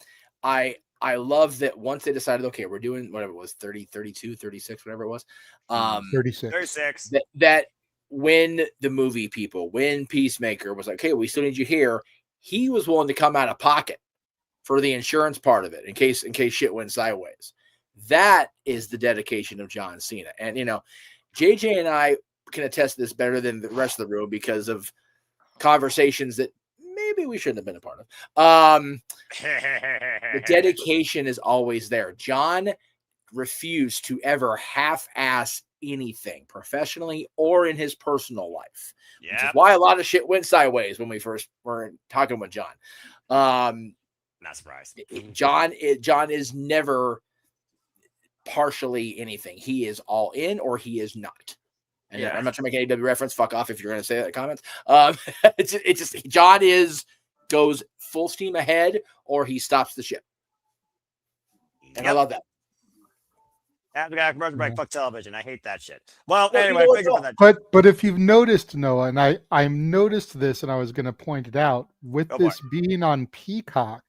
I love that once they decided, okay, we're doing whatever it was, 30, 32, 36, whatever it was. 36. That when the movie people, when Peacemaker was like, okay, we still need you here, he was willing to come out of pocket for the insurance part of it in case shit went sideways. That is the dedication of John Cena. And, you know, JJ and I can attest to this better than the rest of the room because of conversations that maybe we shouldn't have been a part of. The dedication is always there. John refused to ever half-ass anything professionally or in his personal life, which is why a lot of shit went sideways when we first were talking with John. Not surprised. John is never partially anything. He is all in or he is not. And I'm not trying to make any AEW reference. Fuck off if you're going to say that in comments. It's just John goes full steam ahead or he stops the ship. And I love that. After got a commercial break, fuck television. I hate that shit. Well, anyway, thank you for that. But if you've noticed, Noah, and I noticed this, and I was going to point it out, with this being on Peacock,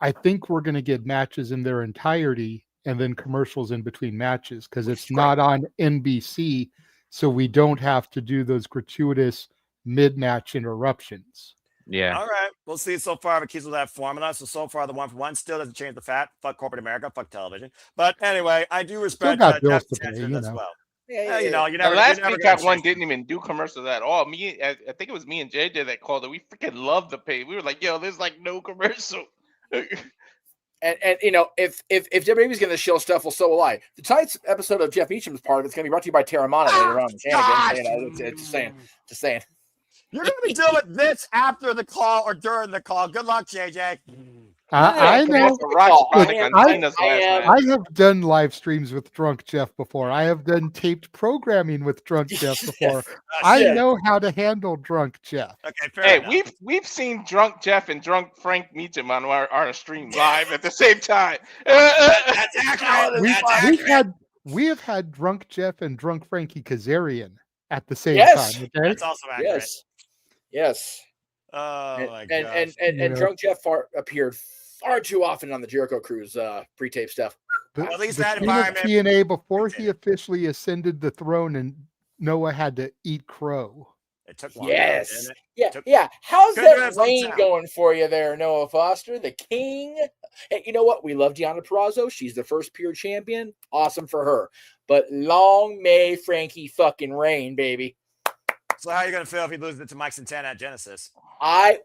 I think we're going to get matches in their entirety and then commercials in between matches because it's not on NBC, so we don't have to do those gratuitous mid-match interruptions. Yeah. All right. We'll see so far if it keeps with that formula. So far, the 1-for-1 still doesn't change the fact. Fuck corporate America. Fuck television. But anyway, I do respect got bills Jeff's to pay, attention you as know. well. Yeah, you know, The last Peacock one didn't even do commercials at all. I think it was me and JJ that called it. We freaking loved the pay. We were like, yo, there's like no commercial. And you know, if WWE's going to shill stuff, well, so will I. The tonight's episode of Jeff Meacham's part of it's going to be brought to you by Terramana later on. Just saying. You're going to be dealing with this after the call or during the call. Good luck, JJ. I Yeah, know. That's a rock Look, spotting I- on I- Cena's I last am- match. I have done live streams with Drunk Jeff before. I have done taped programming with Drunk Jeff before. I shit. know how to handle Drunk Jeff. Okay, fair Hey, enough. we've seen Drunk Jeff and Drunk Frank meet him on our stream live at the same time. That's accurate. We, That's we accurate. have had Drunk Jeff and Drunk Frankie Kazarian at the same Yes. time. Okay. That's also accurate. Yes. Oh And my and, gosh. and, You and know. Drunk Jeff appeared far too often on the Jericho Cruise pre-tape stuff. The, At least the that King of environment- TNA before he Okay. officially ascended the throne and Noah had to eat crow. It took long. Yes. Didn't it? Yeah, Took- yeah. How's Couldn't do that it from reign town. going for you there, Noah Foster, the king? Hey, you know what? We love Deonna Purrazzo. She's the first pure champion. Awesome for her. But long may Frankie fucking reign, baby. So how are you gonna feel if he loses it to Mike Santana at Genesis?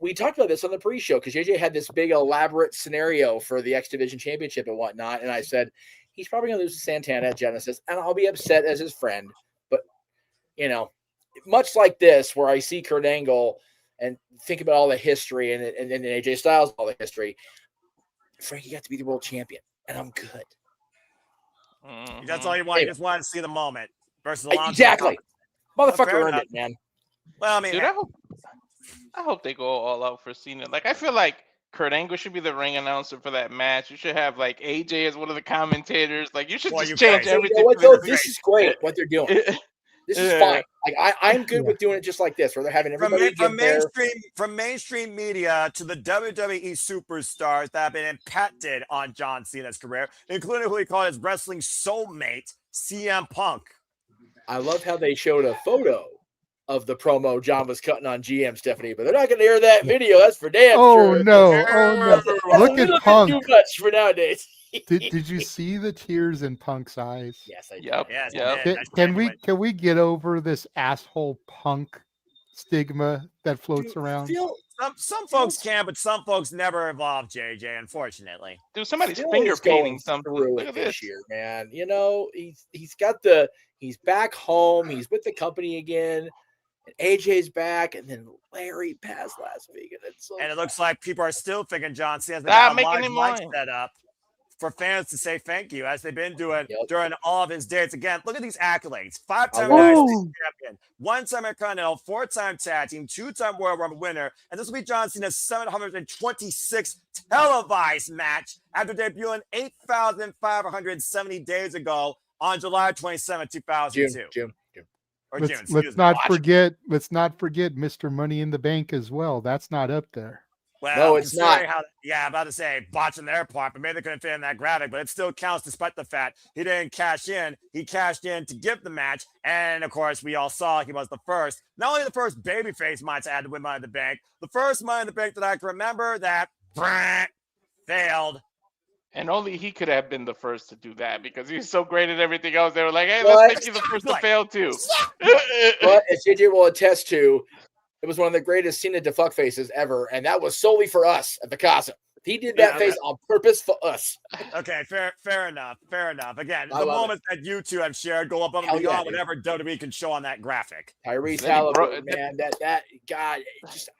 We talked about this on the pre-show because JJ had this big elaborate scenario for the X Division Championship and whatnot, and I said he's probably gonna lose to Santana at Genesis, and I'll be upset as his friend. But you know, much like this, where I see Kurt Angle and think about all the history and AJ Styles, all the history, Frankie got to be the world champion, and I'm good. That's all you want. You just wanted to see the moment versus Alonso. Exactly, motherfucker Fair earned enough. it, man. Well, I mean, Dude, I hope they go all out for Cena. Like, I feel like Kurt Angle should be the ring announcer for that match. You should have like AJ as one of the commentators. Like, you should Well, just you change could. You everything. know what, for the though? ring. This is great. What they're doing. This is fine. Like I'm good with doing it just like this, where they're having everybody from get there. mainstream media to the WWE superstars that have been impacted on John Cena's career, including who he called his wrestling soulmate, CM Punk. I love how they showed a photo of the promo John was cutting on GM Stephanie, but they're not going to air that video. That's for damn Oh sure. no! Oh no! That's a Look little at bit Punk. too much for nowadays. Did you see the tears in Punk's eyes? Yes, I did. Yep. Yes, Yep. man, Can we get over this asshole Punk stigma that floats around? Some folks can, but some folks never evolve, JJ, unfortunately. Dude, somebody's Phil finger is going painting something. through Look it at this this. year, man. You know, he's back home. He's with the company again. And AJ's back, and then Larry passed last week, and it's so And it looks like people are still thinking John Cena's Stop got a making large him mic whine. set up for fans to say thank you, as they've been doing Yep. during all of his dates. Again, look at these accolades: 5-time I United love States champion, 1-time Intercontinental, 4-time tag team, 2-time Royal Rumble winner, and this will be John Cena's 726th televised match after debuting 8,570 days ago on July 27, 2002. Jim. Or June, Let's excuse me. not forget Mr. Money in the Bank as well. That's not up there. Well, No, it's considering not. I'm about to say botching their part, but maybe they couldn't fit in that graphic, but it still counts despite the fact he didn't cash in. He cashed in to give the match. And of course, we all saw he was the first, not only the first babyface might add to win Money in the Bank, the first Money in the Bank that I can remember that failed. And only he could have been the first to do that because he's so great at everything else. They were like, hey, What? let's make you the first to fail too. But as JJ will attest to, it was one of the greatest Cena to fuck faces ever, and that was solely for us at the Casa. He did that Yeah, face on purpose for us. Okay, fair enough. Again, I the love moments that you two have shared go above Hell and yeah, beyond dude. whatever WWE can show on that graphic. Tyrese Then he Halliburton, broke- man, that God,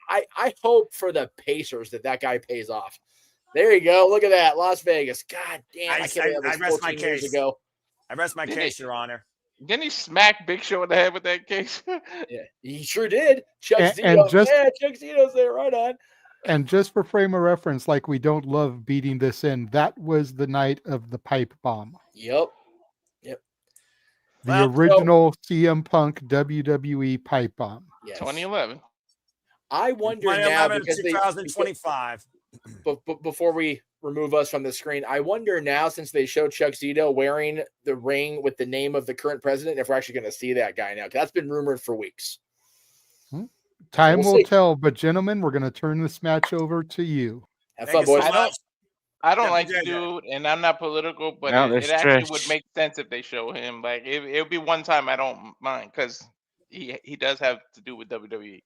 I hope for the Pacers that guy pays off. There you go. Look at that, Las Vegas. God damn, I can't believe that I was rest my 14 years case. ago. I rest my Did case, he- Your Honor. Didn't he smack Big Show in the head with that case? Yeah, he sure did. Chuck And- Zito, and just- Chuck Zito's there, right on. And just for frame of reference, like we don't love beating this in, that was the night of the pipe bomb. Yep. The Well, original CM Punk WWE pipe bomb. Yes. 2011. I wonder now 2011 because 2025. before we remove us from the screen, I wonder now, since they showed Chuck Zito wearing the ring with the name of the current president, if we're actually going to see that guy now. 'Cause that's been rumored for weeks. Time We'll will see. tell, but gentlemen, we're going to turn this match over to you. Have Thank fun, you boys. so much. I don't Yeah, like yeah, the yeah. dude, and I'm not political, but No, it there's actually Trish. would make sense if they show him. Like, it would be one time I don't mind because he does have to do with WWE.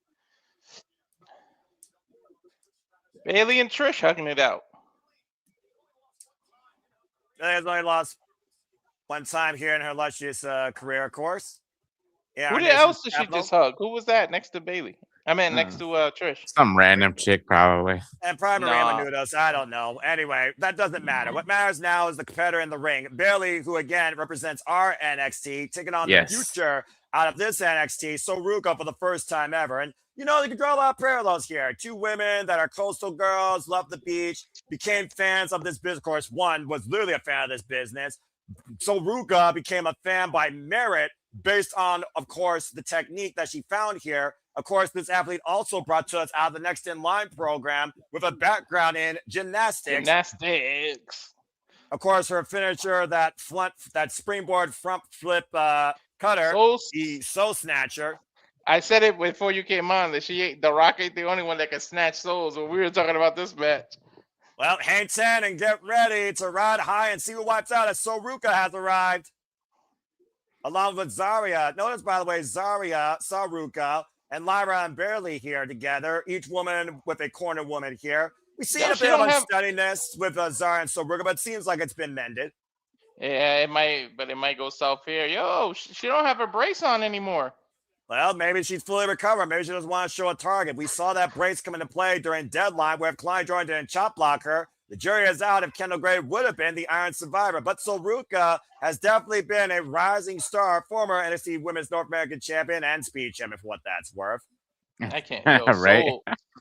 Bayley and Trish hugging it out. There's only lost one time here in her illustrious career, of course. Yeah. Who our else nation's did she capital. just hug? Who was that next to Bayley? I meant next to Trish. Some random chick, probably. And primary Nah. Menudos, I don't know. Anyway, that doesn't matter. What matters now is the competitor in the ring. Bayley, who again represents our NXT, taking on the future out of this NXT. So Ruca for the first time ever. And you know, you can draw a lot of parallels here. Two women that are coastal girls, love the beach, became fans of this business. Of course, one was literally a fan of this business. So Ruca became a fan by merit based on, of course, the technique that she found here. Of course, this athlete also brought to us out of the Next in Line program with a background in gymnastics. Of course, her finisher, that springboard front flip cutter, the soul snatcher. I said it before you came on that the Rock ain't the only one that can snatch souls. When we were talking about this match. Well, hang 10 and get ready to ride high and see who wipes out as Ruca has arrived. Along with Zarya. Notice, by the way, Zarya saw Ruca and Lyra and Bayley here together. Each woman with a corner woman here. We see a bit of unsteadiness with Zarya and Ruca, but it seems like it's been mended. Yeah, it might go south here. Yo, she don't have her brace on anymore. Well, maybe she's fully recovered. Maybe she doesn't want to show a target. We saw that brace come into play during Deadline, where if Klein Jordan didn't chop block her, the jury is out if Kendall Gray would have been the Iron Survivor. But Ruca has definitely been a rising star, former NXT Women's North American Champion and Speed Champion, for what that's worth. I can't. Yo, right.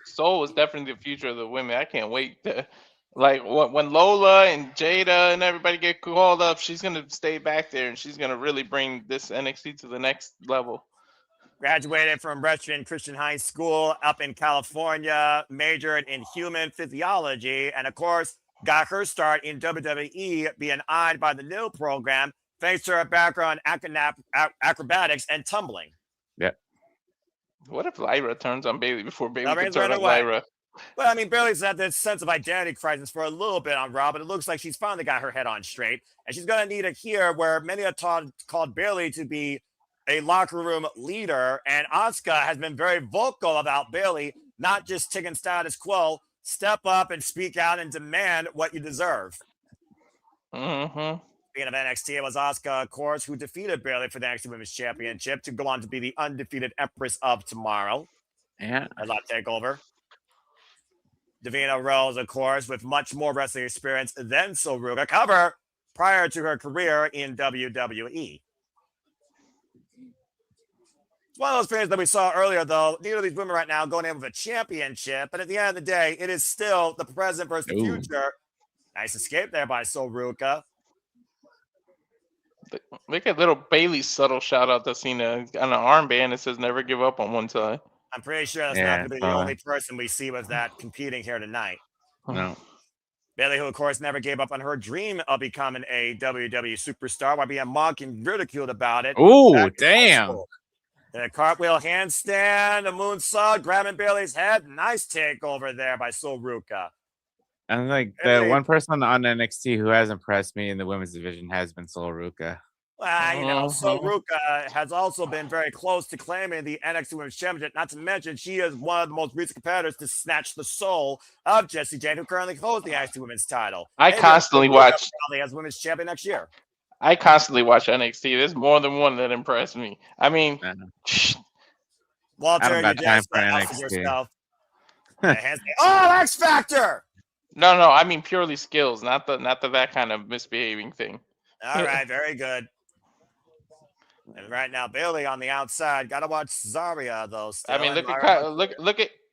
Soul is definitely the future of the women. I can't wait to, like, when Lola and Jada and everybody get called up, she's gonna stay back there and she's gonna really bring this NXT to the next level. Graduated from Richmond Christian High School up in California, majored in human physiology, and of course, got her start in WWE, being eyed by the new program, thanks to her background in acrobatics and tumbling. Yep. What if Lyra turns on Bayley before Bayley can right turn on away. Lyra? Well, I mean, Bayley's had this sense of identity crisis for a little bit on Raw, but it looks like she's finally got her head on straight, and she's going to need it here, where many have called Bayley to be a locker room leader, and Asuka has been very vocal about Bayley, not just taking status quo. Step up and speak out and demand what you deserve. Mm-hmm. Speaking of NXT, it was Asuka, of course, who defeated Bayley for the NXT Women's Championship to go on to be the undefeated Empress of Tomorrow. Yeah. A lot takeover. Davina Rose, of course, with much more wrestling experience than Ruca, cover prior to her career in WWE. It's one of those fans that we saw earlier, though. Neither of these women right now going in with a championship, but at the end of the day, it is still the present versus the future. Nice escape there by Ruca. Look at little Bailey's subtle shout out to Cena on an armband that says "Never give up" on one side. I'm pretty sure that's not going to be the only person we see with that competing here tonight. No. Bayley, who of course never gave up on her dream of becoming a WWE superstar while being mocked and ridiculed about it. Oh, damn. A cartwheel handstand, a moonsault, grabbing Bayley's head. Nice takeover there by Ruca. And like the one person on NXT who has impressed me in the women's division has been Ruca. Well, you know, Ruca has also been very close to claiming the NXT Women's Championship. Not to mention, she is one of the most recent competitors to snatch the soul of Jessie Jane, who currently holds the NXT Women's title. I constantly watch. As Women's Champion next year. I constantly watch NXT. There's more than one that impressed me. I mean, Walter, you just yourself. Oh, X Factor! No, I mean purely skills, not that kind of misbehaving thing. All right, very good. And right now, Bayley on the outside. Got to watch Zarya though. I mean,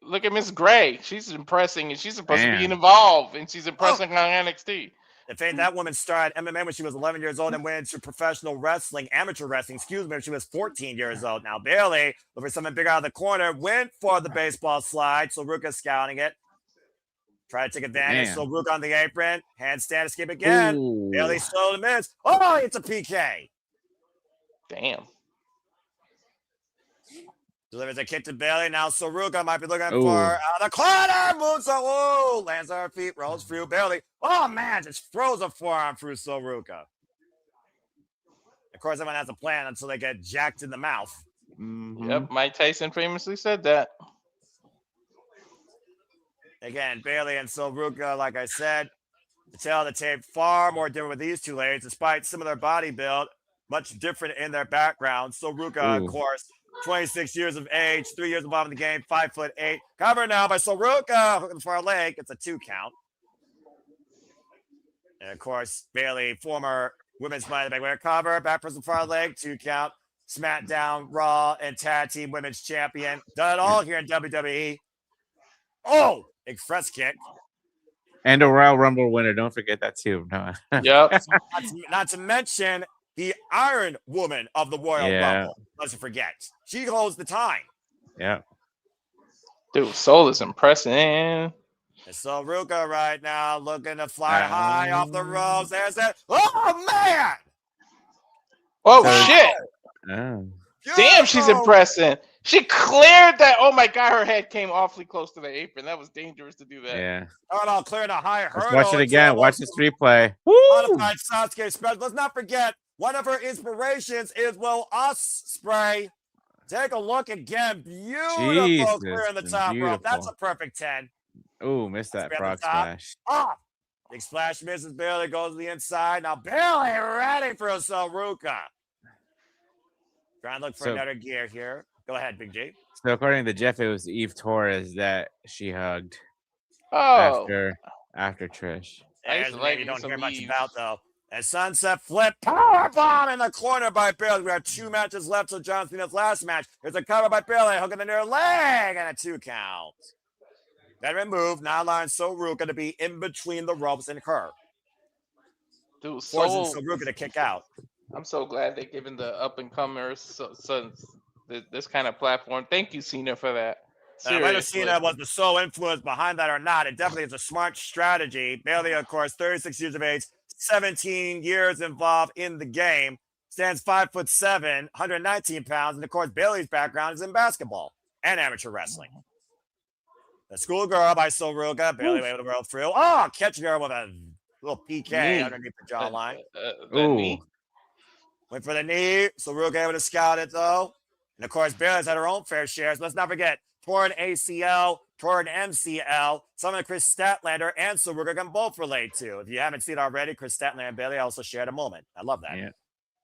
look at Miss Gray. She's impressing, and she's supposed to be involved, and she's impressing on NXT. In fact, that woman started MMA when she was 11 years old and went into professional wrestling, amateur wrestling, when she was 14 years old. Now, Bayley, looking for something big out of the corner, went for the baseball slide. Ruca scouting it. Try to take advantage. Ruca on the apron. Handstand escape again. Ooh. Bayley slowly missed. Oh, it's a PK. Damn. Delivers a kick to Bayley. Now Ruca might be looking for the corner. Moves. Oh, lands on her feet. Rolls through Bayley. Oh, man. Just throws a forearm through Ruca. Of course, everyone has a plan until they get jacked in the mouth. Mm-hmm. Yep. Mike Tyson famously said that. Again, Bayley and Ruca, like I said, the tail of the tape, far more different with these two ladies, despite similar body build, much different in their background. Ruca, of course, 26 years of age, 3 years involved in the game, 5'8". Cover now by Ruca. Hook in the far leg. It's a 2 count. And of course, Bayley, former women's money in the bank winner, cover, back press the far leg, 2 count. SmackDown, Raw, and Tag Team Women's Champion. Done it all here in WWE. Oh, express kick. And a Royal Rumble winner. Don't forget that too. No. Yep. Not to mention the Iron Woman of the Royal Rumble. Let's forget. She holds the time. Yeah. Dude, Soul is impressing. And so Ruca right now looking to fly high off the ropes. There's that. Oh, man. Oh, So- shit. Oh. Damn, she's Beautiful. impressing. She cleared that. Oh, my God. Her head came awfully close to the apron. That was dangerous to do that. Yeah. Oh, no, clearing a high hurdle. Let's watch it again. Watch this replay. Modified Sasuke special. Let's not forget, one of her inspirations is Will Ospreay. Take a look again. Beautiful Jesus, clearing the top rope. That's beautiful. a perfect 10. Oh, missed that Let's be on frog the top. splash. Off. Big splash misses. Bayley goes to the inside. Now Bayley ready for a Ruca. Trying to look for So- another gear here. Go ahead, Big G. So according to Jeff, it was Eve Torres that she hugged Oh. after Trish. I used There's to a like name you don't some hear much Eve. about, though. And Sunset Flip powerbomb in the corner by Bayley. We have 2 matches left, so John Cena's last match. There's a cover by Bayley, hooking the near leg, and a 2 count. Veteran move, now allowing Ruca to be in between the ropes and her. Dude, Forcing Ruca to kick out. I'm so glad they're giving the up and comers this kind of platform. Thank you, Cena, for that. Whether Seriously. Cena was the sole influence behind that or not, it definitely is a smart strategy. Bayley, of course, 36 years of age, 17 years involved in the game, stands 5'7", 119 pounds, and of course, Bayley's background is in basketball and amateur wrestling. The schoolgirl by Ruca, Bayley able to roll through. Oh, catching her with a little PK Knee. underneath the jawline. That knee. Went for the knee. Ruca able to scout it, though. And of course, Bayley's had her own fair share. So let's not forget, torn ACL, torn MCL. Some of Chris Statlander and Ruca can both relate to. If you haven't seen it already, Chris Statlander and Bayley also shared a moment. I love that. Yeah.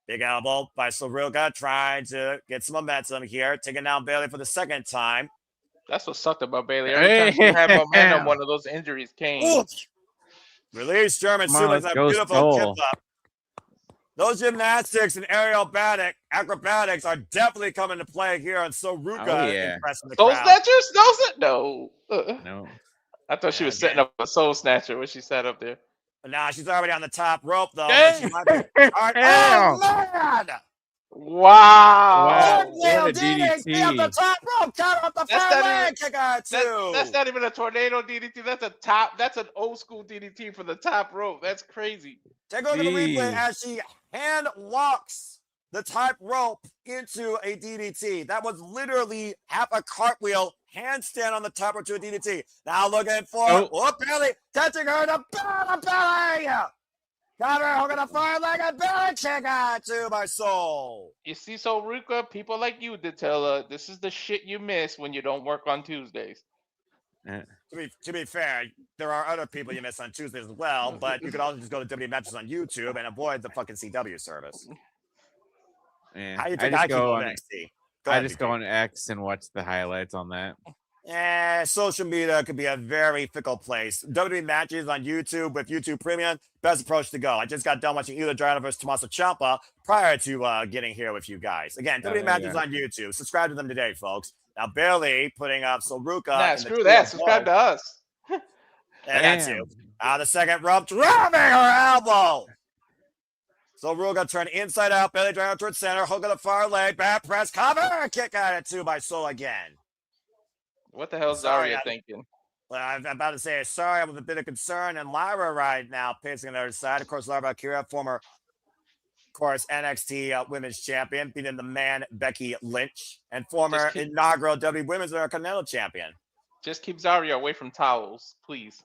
Big elbow by Ruca, trying to get some momentum here. Taking down Bayley for the second time. That's what sucked about Bayley. Every time she had momentum, one of those injuries came. Ooh. Release German Come on, suplex, let's a go, beautiful Soul. kip up. Those gymnastics and acrobatics are definitely coming to play here on Ruca. Oh, yeah. Impressing the Soul crowd. Snatchers? No. No. I thought she was again. setting up a Soul Snatcher when she sat up there. Nah, she's already on the top rope, though. Damn. But she might be... All right. Oh, man! Wow. What a DDT. Up the top rope, count up the That's far not leg, even- kick out two. That's not even a tornado DDT. That's an old school DDT for the top rope. That's crazy. Take a look at the replay Jeez. as she hand walks the top rope into a DDT. That was literally half a cartwheel, handstand on the top rope to a DDT. Now looking for Bayley, touching her to belly. Got her hooking a fire leg and belly kick out two by Soul. You see, so Ruca, people like you did tell her this is the shit you miss when you don't work on Tuesdays. To be fair, there are other people you miss on Tuesdays as well, but you could also just go to WWE matches on YouTube and avoid the fucking CW service. Yeah. How you I think just I keep go on on NXT? I just go on X and watch the highlights on that. Social media could be a very fickle place. WWE matches on YouTube with YouTube Premium, best approach to go. I just got done watching Ila Dragunov versus Tommaso Ciampa prior to getting here with you guys. Again, WWE matches on YouTube. Subscribe to them today, folks. Now, Bayley putting up Ruca. Nah, screw that. Subscribe to us. And that's you. The second rope, driving her elbow. Ruca turned inside out. Bayley driving towards center. Hook of the far leg. Back press. Cover. Kick out at two by Soul again. What the hell is Sorry, Zarya thinking? Well, I'm about to say sorry. I'm with a bit of concern. And Lyra right now pacing on the other side. Of course, Lyra Valkyria, former, of course, NXT Women's Champion, beating the man Becky Lynch, and former inaugural WWE Women's Intercontinental Champion. Just keep Zarya away from towels, please.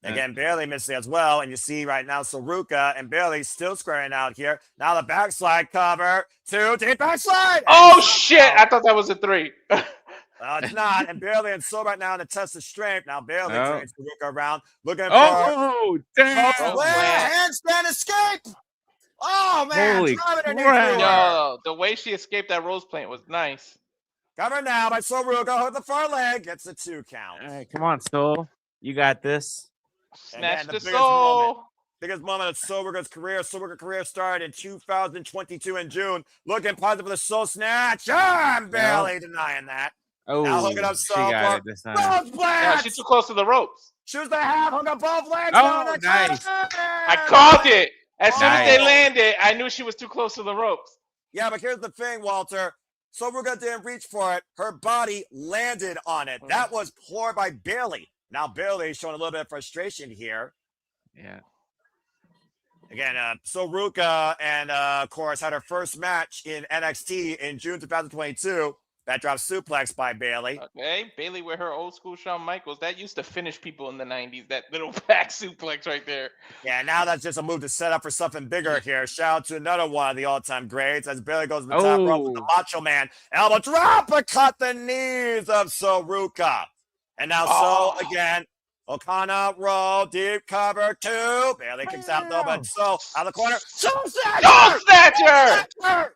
Again, Bayley missing as well. And you see right now, Ruca and Bayley still squaring out here. Now the backslide cover. 2 deep backslide. Oh, shit. I thought that was a 3. It's not. And Bayley and Soul right now in the test of strength. Now Bayley turns Ruca around. Looking for damn. handstand escape. Oh man, Holy driving a knee crap. through her. Yo, the way she escaped that Rose plant was nice. Cover now by Ruca. Hook the far leg. Gets a 2 count. All right, come on, Soul. You got this. Snatch Again, the the biggest soul. Biggest moment of Ruca's career. Ruca's career started in 2022 in June. Looking positive for the Soul Snatch. I'm barely denying that. Oh, Now hooking up she Soul got for it this time. Rose Yeah, Blast. she's too close to the ropes. Choose the half. Hook up both legs. Oh, down the nice. I called it. As soon as they Oh. landed, I knew she was too close to the ropes. Yeah, but here's the thing, Walter. Ruca didn't reach for it. Her body landed on it. That was poor by Bayley. Now Bayley is showing a little bit of frustration here. Yeah. Again, Ruca and of course had her first match in NXT in June 2022. That drop suplex by Bayley. Okay, Bayley with her old school Shawn Michaels. That used to finish people in the 90s. That little back suplex right there. Yeah, now that's just a move to set up for something bigger here. Shout out to another one of the all-time greats as Bayley goes to the top rope with the Macho Man. Elbow drop, but cut the knees of Ruca. And now again. O'Connor roll, deep cover 2. Bayley kicks out though, but out of the corner. Soul Snatcher! Soul Snatcher!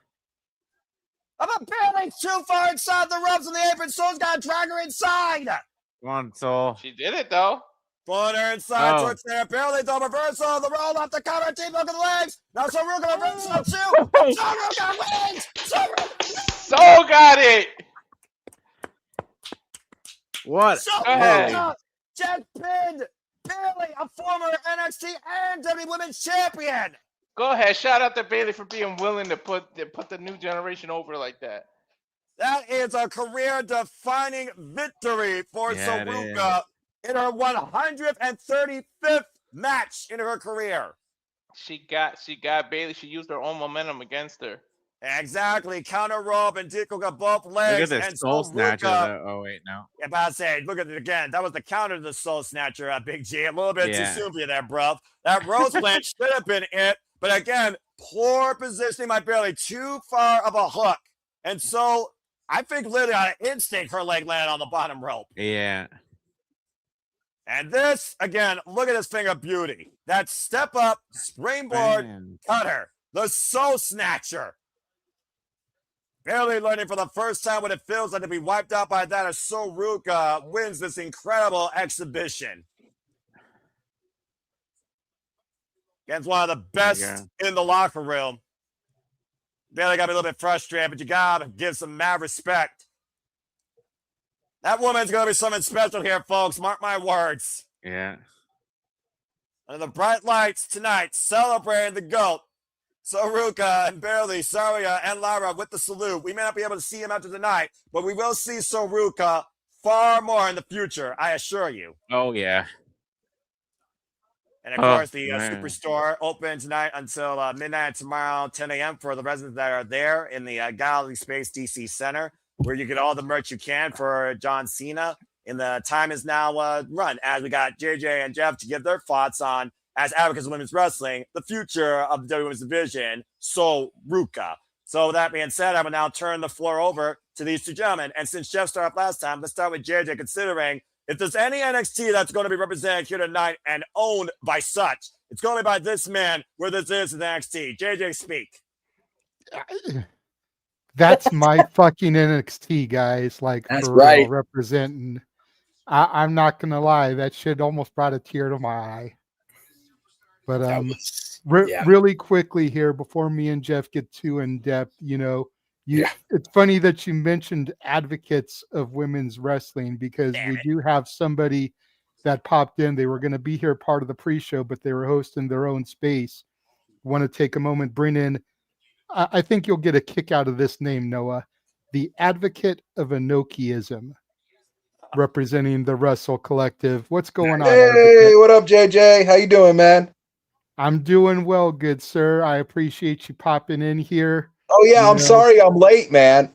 But Bayley too far inside the ropes on the apron. Soul's got to drag her inside. Come on, Soul. She did it though. Pulling her inside towards there. Bayley the reversal, the roll off the cover, deep look at the legs. Now Ruca reversal too. Ruca wins. Soul got it. What? Ruca just pinned Bayley, a former NXT and WWE Women's Champion. Go ahead. Shout out to Bayley for being willing to put the new generation over like that. That is a career-defining victory for Ruca in her 135th match in her career. She got Bayley. She used her own momentum against her. Exactly. Counter rope and Dico got both legs. Look at this Soul Snatcher. Oh, wait, no. Yeah, but I say, look at it again. That was the counter to the Soul Snatcher, Big G. A little bit too soon for you there, bro. That Rose plant should have been it. But again, poor positioning by Bayley. Too far of a hook. And so I think literally on instinct, her leg landed on the bottom rope. Yeah. And this, again, look at this finger beauty. That step up, springboard, cutter. The Soul Snatcher. Bayley learning for the first time what it feels like to be wiped out by that as Ruca wins this incredible exhibition. Against one of the best in the locker room. Bayley got me a little bit frustrated, but you gotta give some mad respect. That woman's gonna be something special here, folks. Mark my words. Yeah. Under the bright lights tonight, celebrating the GOAT. Ruca and Bayley, Saria, and Lara with the salute. We may not be able to see him after tonight, but we will see Ruca far more in the future, I assure you. Oh, yeah. And of course, the Superstore open tonight until midnight tomorrow, 10 a.m. for the residents that are there in the Galaxy Space DC Center, where you get all the merch you can for John Cena. And the time is now run as we got JJ and Jeff to give their thoughts on, as advocates of women's wrestling, the future of the WWE Women's Division, Ruca. So with that being said, I will now turn the floor over to these two gentlemen. And since Jeff started up last time, let's start with JJ, considering if there's any NXT that's going to be represented here tonight and owned by such, it's going to be by this man where this is in NXT. JJ, speak. That's my fucking NXT, guys. Like, that's for right. real, representing. I'm not going to lie. That shit almost brought a tear to my eye. But really quickly here, before me and Jeff get too in depth, it's funny that you mentioned advocates of women's wrestling, because we do have somebody that popped in. They were going to be here part of the pre-show, but they were hosting their own space. Want to take a moment, bring in, I think you'll get a kick out of this name, Noah, the advocate of Enochiism, representing the Wrestle Collective. What's going on? Hey, what up, JJ? How you doing, man? I'm doing well, good sir. I appreciate you popping in here. Oh yeah, I'm sorry I'm late, man.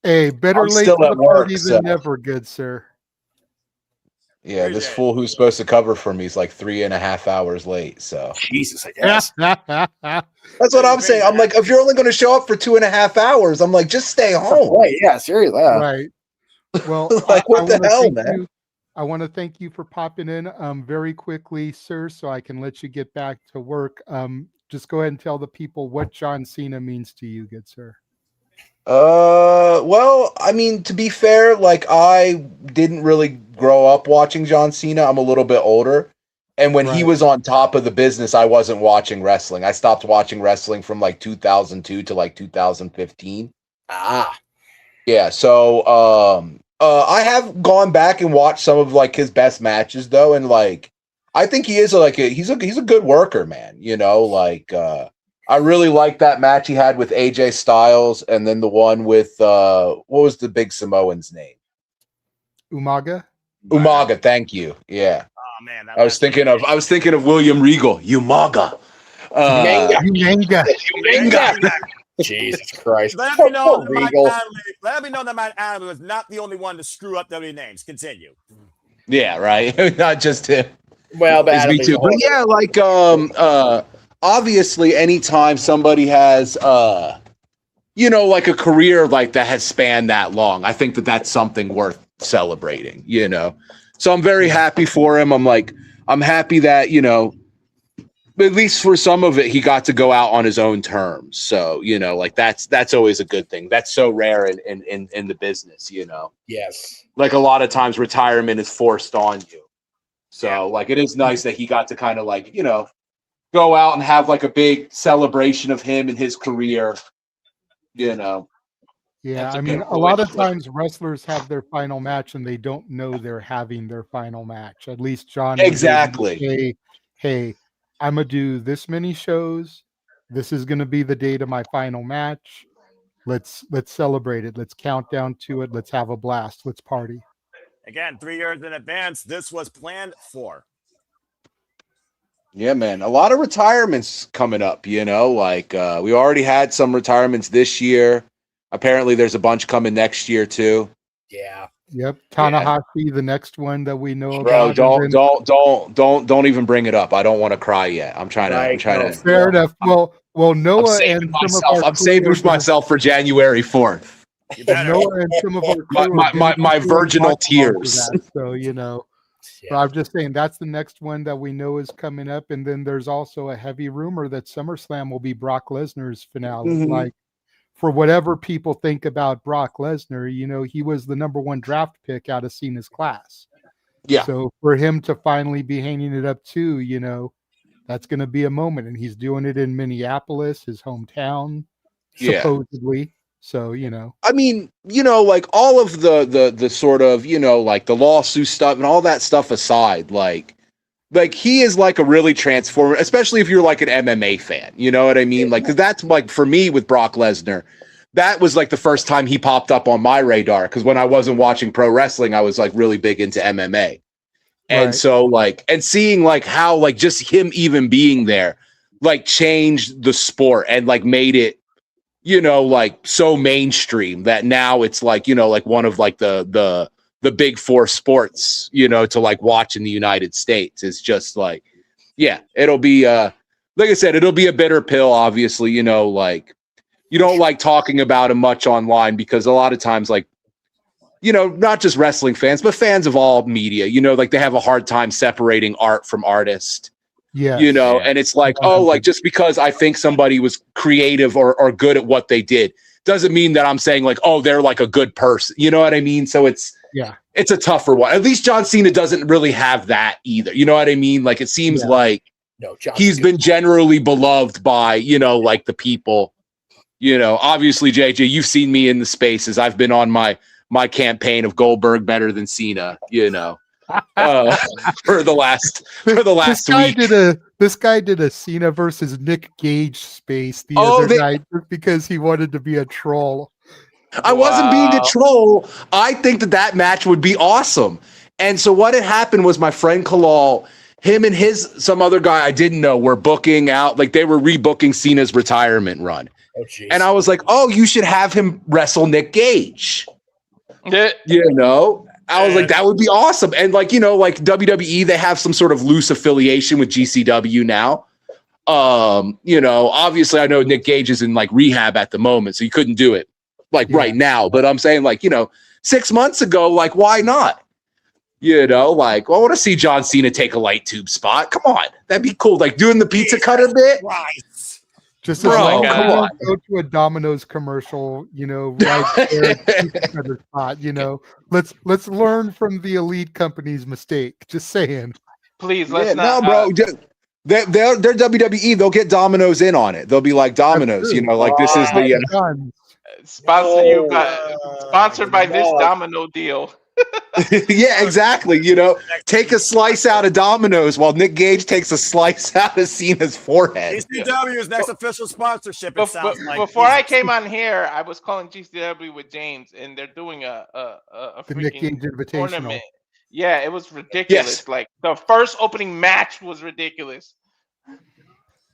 Hey, better I'm late still to the at work, party so. than never, good sir. Yeah, this fool who's supposed to cover for me is like 3.5 hours late. So Jesus, I guess. that's what I'm saying. I'm like, if you're only going to show up for 2.5 hours, I'm like, just stay home. Right? Yeah, seriously. Right. Well, like what the hell, man? I want to thank you for popping in very quickly, sir, so I can let you get back to work. just go ahead and tell the people what John Cena means to you, good sir. Well, I mean, to be fair, like I didn't really grow up watching John Cena. I'm a little bit older. And when he Right. was on top of the business, I wasn't watching wrestling. I stopped watching wrestling from like 2002 to like 2015. Yeah, so I have gone back and watched some of like his best matches though, and like I think he is he's a good worker, man. You know, like I really like that match he had with AJ Styles, and then the one with what was the big Samoan's name? Umaga. Umaga, thank you. Yeah. Oh man, I was thinking of William Regal. Umaga. Umaga. Jesus Christ. Let me know that Regal. Matt Adler was not the only one to screw up WWE names. Continue. Yeah, right. Not just him. Well, but It's Adam me is too. a whole But yeah, like obviously anytime somebody has you know, like a career like that has spanned that long, I think that that's something worth celebrating, you know. So I'm very happy for him. I'm happy that, you know, at least for some of it, he got to go out on his own terms. So, you know, like that's always a good thing. That's so rare in the business, you know. Yes. Like a lot of times retirement is forced on you. So like it is nice that he got to kind of like, you know, go out and have like a big celebration of him and his career, you know. Yeah, That's a I mean, beautiful a lot way of to look. times wrestlers have their final match and they don't know they're having their final match. At least John was able to Exactly. say, hey, I'm gonna do this many shows. This is gonna be the date of my final match. Let's celebrate it. Let's count down to it. Let's have a blast. Let's party. Again, 3 years in advance. This was planned for. Yeah, man. A lot of retirements coming up, you know, like we already had some retirements this year. Apparently there's a bunch coming next year too. Yeah. Yep. Tanahashi, the next one that we know Bro, about. and then- don't even bring it up. I don't want to cry yet. I'm trying Right, to Fair enough. Well, I'm Noah saving and some of myself. our I'm saving crew are gonna- myself for January 4th. You better. Noah and some of our crew My- are gonna my be doing virginal watch along to tears. that, so you know. So Yeah. I'm just saying that's the next one that we know is coming up, and then there's also a heavy rumor that SummerSlam will be Brock Lesnar's finale. Mhm. Like, for whatever people think about Brock Lesnar, you know, he was the #1 draft pick out of Cena's class. Yeah. So for him to finally be hanging it up too, you know, that's going to be a moment, and he's doing it in Minneapolis, his hometown, Yeah. supposedly. So you know, I mean, you know, like all of the sort of, you know, like the lawsuit stuff and all that stuff aside, like he is like a really transformer, especially if you're like an MMA fan, you know what I mean? Like, 'cause that's like for me with Brock Lesnar, that was like the first time he popped up on my radar. Because when I wasn't watching pro wrestling, I was like really big into MMA. And Right. so like, and seeing like how like just him even being there, like changed the sport and like made it, you know, like so mainstream that now it's like, you know, like one of like the big four sports, you know, to like watch in the United States. It's just like, yeah, it'll be like I said, it'll be a bitter pill, obviously, you know, like you don't like talking about him much online because a lot of times, like, you know, not just wrestling fans, but fans of all media, you know, like they have a hard time separating art from artist. yeah, You know, Yeah. and it's like, oh, like just because I think somebody was creative or good at what they did doesn't mean that I'm saying like, oh, they're like a good person. You know what I mean? So it's a tougher one. At least John Cena doesn't really have that either. You know what I mean? Like it seems like No, John. he's been generally beloved by, you know, like the people, you know, obviously, JJ, you've seen me in the spaces. I've been on my campaign of Goldberg better than Cena, you know. For the last week. This guy did a Cena versus Nick Gage space the Oh, other night just because he wanted to be a troll. I wasn't being a Wow. troll. I think that match would be awesome. And so what had happened was my friend Kalal, him and some other guy I didn't know were booking out, like they were rebooking Cena's retirement run. Oh, jeez. And I was like, oh, you should have him wrestle Nick Gage. Yeah. You know? I was like, that would be awesome. And like, you know, like WWE, they have some sort of loose affiliation with GCW now. You know, obviously I know Nick Gage is in like rehab at the moment, so you couldn't do it like right now. But I'm saying like, you know, 6 months ago, like, why not? You know, like, well, I want to see John Cena take a light tube spot. Come on. That'd be cool. Like doing the pizza cutter bit. Just Bro, as long as come we on. don't go to a Domino's commercial, right there, cookie-cutter spot, let's learn from the elite company's mistake. Just saying. Please, Yeah, let's no, not. bro. They're WWE. They'll get Domino's in on it. They'll be like Domino's, true. like this is the. Done. Sponsor you No. by sponsored by this No. Domino deal. Yeah, exactly. Take a slice out of Domino's while Nick Gage takes a slice out of Cena's forehead. GCW's next official sponsorship. It sounds like. Before I came on here, I was calling GCW with James, and they're doing a The Nick Gage freaking Invitational. tournament. Yeah, it was ridiculous. Yes. Like the first opening match was ridiculous.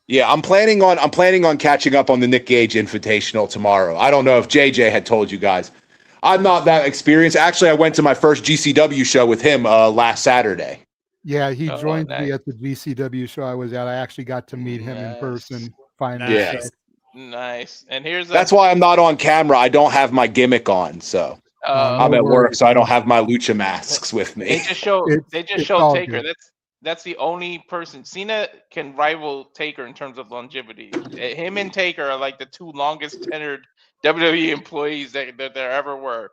Yeah, I'm planning on catching up on the Nick Gage Invitational tomorrow. I don't know if JJ had told you guys. I'm not that experienced. Actually, I went to my first GCW show with him last Saturday. Yeah, he Oh, joined nice. me at the GCW show I was at. I actually got to meet him in Nice. person finally. Yeah. so- Nice. And here's That's why I'm not on camera. I don't have my gimmick on, so I'm No at work, worries, so I don't man. have my lucha masks with they me. just show It's all Taker. good. That's the only person. Cena can rival Taker in terms of longevity. Him and Taker are like the two longest tenured WWE employees that there ever were.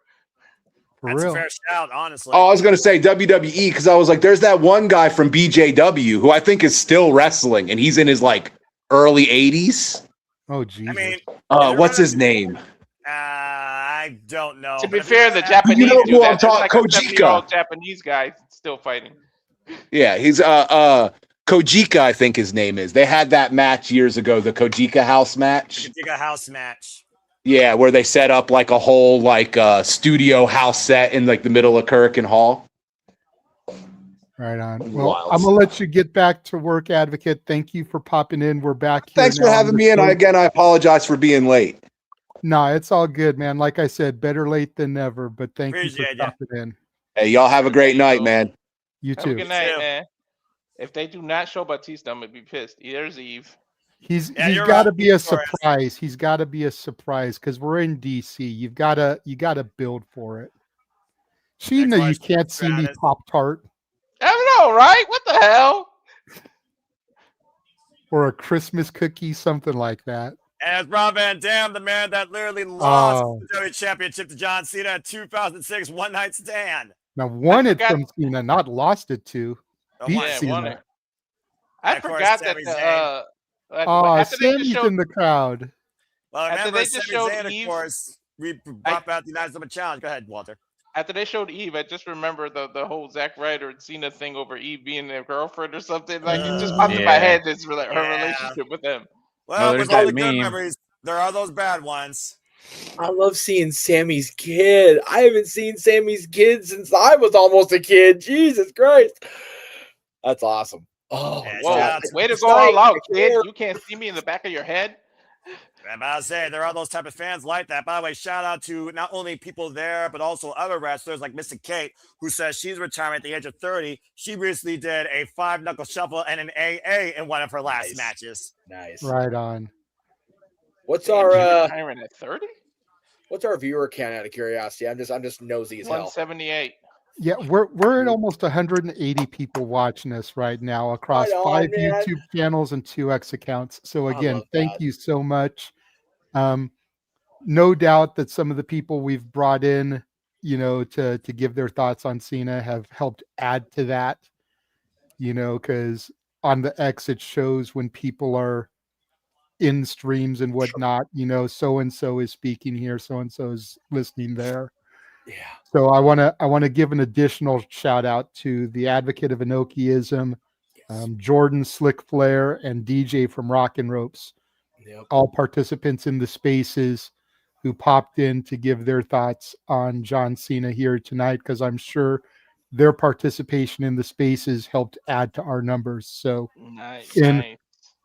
For That's real. a fair shout, honestly. Oh, I was going to say WWE because I was like, there's that one guy from BJW who I think is still wrestling, and he's in his early 80s. Oh, Jesus. I mean, What's his name? I don't know. To but be if fair, you're the gonna- Japanese know do who that. I'm There's talking- like a Kojika. 70-year-old Japanese guy still fighting. Yeah, he's Kojika, I think his name is. They had that match years ago, the Kojika house match. Giga house match. Yeah, where they set up a whole studio house set in the middle of Kurikan Hall. Right on. Well, Wild I'm gonna let you get back to work, Advocate. Thank you for popping in. We're back here. Thanks for now on having the me in. show. I apologize for being late. No, it's all good, man. Like I said, better late than never. But thank you Appreciate for ya. stopping in. Hey, y'all have a great night, man. You Have a too. good night, too. man. If they do not show Batista, I'm gonna be pissed. There's Eve. He's you're got to right. be a Sorry. surprise. He's got to be a surprise because we're in DC. You gotta build for it. Sheena, you question, can't see me Travis. Pop Tart I know, right? What the hell? or a Christmas cookie, something like that. And it's Rob Van Dam, the man that literally lost Oh. the WWE Championship to John Cena in 2006 one night stand. Now won it forgot- from Cena, not lost it to. Oh, Beat my Yeah, Cena. won it. I Of course, forgot that Sami the Zayn. Oh, after they just Sammy's showed in the crowd. Well, After remember, they just Sami showed Zayn, of Eve- course, we brought back the United States Challenge. Go ahead, Walter. after they showed Eve, I just remember the whole Zack Ryder and Cena thing over Eve being their girlfriend or something. Like it just popped in my Yeah. head. This her Yeah. relationship with him. Well, there's with all that the good meme. memories, there are those bad ones. I love seeing Sammy's kid. I haven't seen Sammy's kid since I was almost a kid. Jesus Christ. That's awesome. Oh, Yeah, Whoa! shout out Way to it's go all nice. out, kid! You can't see me in the back of your head. I'm about to say, there are those type of fans like that. By the way, shout out to not only people there, but also other wrestlers like Mr. Kate, who says she's retiring at the age of 30. She recently did a 5-knuckle shuffle and an AA in one of her last Nice. matches. Nice. Right on. What's Damn, our she's retiring at 30? what's our viewer count out of curiosity? I'm just nosy as hell. 178. Yeah, we're at almost 180 people watching us right now across Right on, 5 man. YouTube channels and 2 X accounts. So I again, love thank that. you so much. No doubt that some of the people we've brought in, to give their thoughts on Cena have helped add to that. Because on the X it shows when people are in streams and whatnot. So and so is speaking here, so and so is listening there. Yeah. So I want to give an additional shout out to the advocate of Enochiism, Jordan Slick Flair, and DJ from Rock and Ropes, Yep. all participants in the spaces who popped in to give their thoughts on John Cena here tonight, because I'm sure their participation in the spaces helped add to our numbers. So Nice.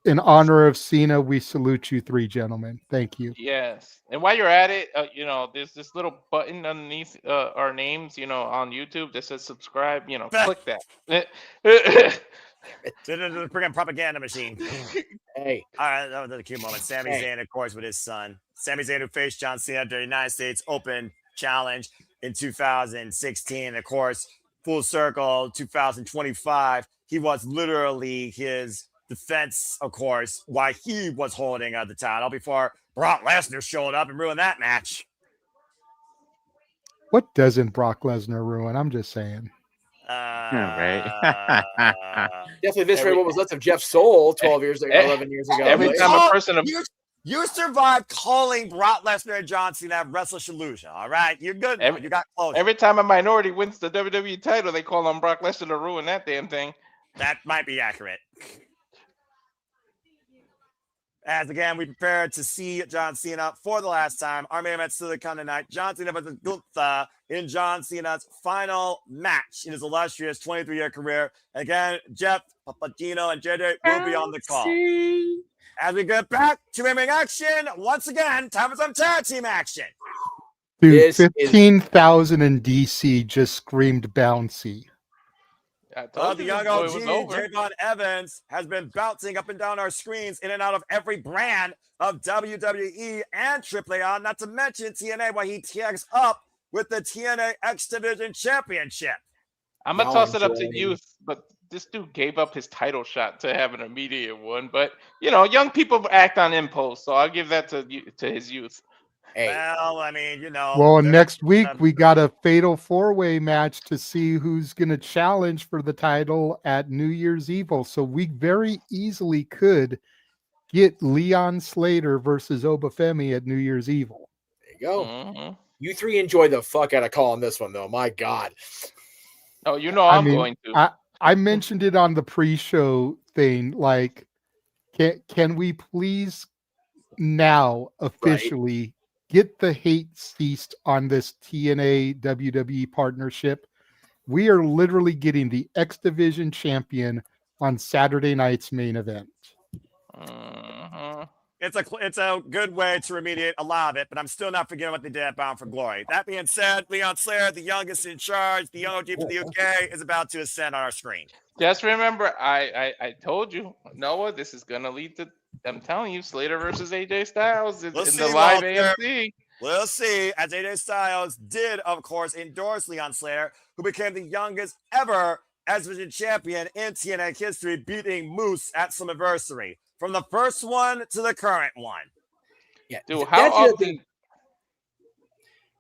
In honor of Cena, we salute you 3 gentlemen. Thank you. Yes. And while you're at it, there's this little button underneath our names, on YouTube that says subscribe. Click that. The freaking propaganda machine. Hey. All right, that was a cute moment. Sami Hey. Zayn, of course, with his son. Sami Zayn, who faced John Cena at the United States Open Challenge in 2016. Of course, full circle, 2025. He was literally his defense, of course, why he was holding the title before Brock Lesnar showed up and ruined that match. What doesn't Brock Lesnar ruin? I'm just saying. Right. Definitely eviscerate what was left of Jeff's soul 12 years ago, 11 years ago. Every but- time a person of You survived calling Brock Lesnar and John Cena Wrestle Shaluja. All right, you're good. You got close. every time a minority wins the WWE title, they call on Brock Lesnar to ruin that damn thing. That might be accurate. As again, we prepare to see John Cena for the last time. Our main event still to come tonight. John Cena versus Gunther in John Cena's final match in his illustrious 23-year career. Again, Jeff, Papagino, and JJ will be on the call. As we get back to in-ring action, once again, time for some tag team action. Dude, This is- 15,000 in DC just screamed bouncy. I told The you young this boy was OG, over. Javon Evans, has been bouncing up and down our screens in and out of every brand of WWE and AAA, not to mention TNA, while he tags up with the TNA X Division Championship. I'm gonna Y'all toss it up enjoy to it. youth, but this dude gave up his title shot to have an immediate one. But you know, young people act on impulse, so I'll give that to his youth. Hey, Well, I mean, you know. Well, there- next week we got a fatal four-way match to see who's going to challenge for the title at New Year's Evil. So we very easily could get Leon Slater versus Femi at New Year's Evil. there you go. Mhm. You three enjoy the fuck out of calling this one, though. My God. Oh, you know I I'm mean, going to. I mentioned it on the pre-show thing. Like, can we please now officially get the hate ceased on this TNA WWE partnership? We are literally getting the X Division champion on Saturday night's main event. Mhm. It's a good way to remediate a lot of it, but I'm still not forgetting what they did at Bound for Glory. That being said, Leon Slater, the youngest in charge, the young OG from the UK, is about to ascend on our screen. Just remember, I told you, Noah, this is gonna lead to. I'm telling you, Slater versus AJ Styles in We'll the see, live Walter. AMC. We'll see, as AJ Styles did, of course, endorse Leon Slater, who became the youngest ever X Division champion in TNA history, beating Moose at Slammiversary. From the first one to the current one. Yeah, Dude, th- how that's the other often? thing-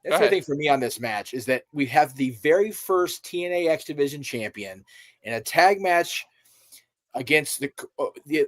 That's the ahead. thing for me on this match is that we have the very first TNA X Division champion in a tag match against the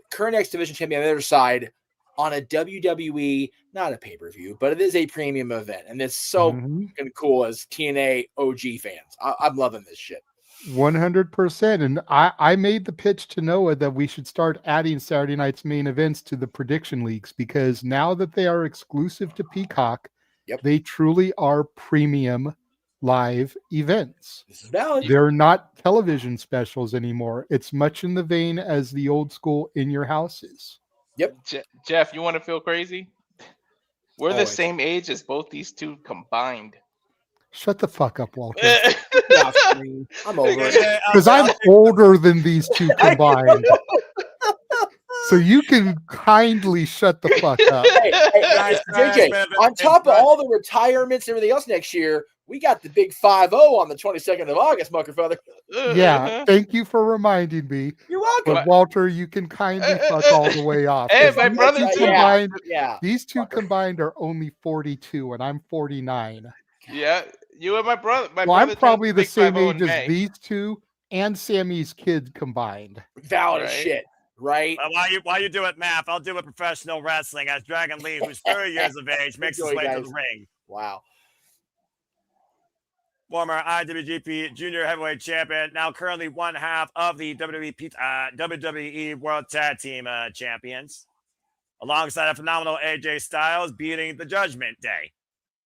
current X Division champion on the other side on a WWE, not a pay-per-view, but it is a premium event. And it's so Mhm. fucking cool as TNA OG fans. I'm loving this shit. 100%. And I made the pitch to Noah that we should start adding Saturday night's main events to the prediction leagues, because now that they are exclusive to Peacock, Yep. they truly are premium live events. This is valid. They're not television specials anymore. It's much in the vein as the old school in your houses. Jeff, you want to feel crazy? We're the Always. same age as both these two combined. Shut the fuck up, Walter. Get off screen. I'm over it. Because I'm older than these two combined. So you can kindly shut the fuck up. Hey, JJ, on top of all the retirements and everything else next year, we got the big 5-0 on the 22nd of August, Muckerfather. Yeah, thank you for reminding me. You're welcome. But Walter, you can kindly fuck all the way off. Hey, 'Cause my these brother two too. combined, Yeah. these two Fucker. combined are only 42, and I'm 49. Yeah, you and my brother. My Well, brother I'm probably the turns big same 50 age in as May. these two and Sammy's kid combined. Valid as Right. shit, right? While you do it, math, I'll do it professional wrestling as Dragon Lee, who's 30 years of age, makes his Enjoy, way to guys. the ring. Wow. Former IWGP Junior Heavyweight Champion, now currently one half of the WWE World Tag Team Champions, alongside a phenomenal AJ Styles beating the Judgment Day.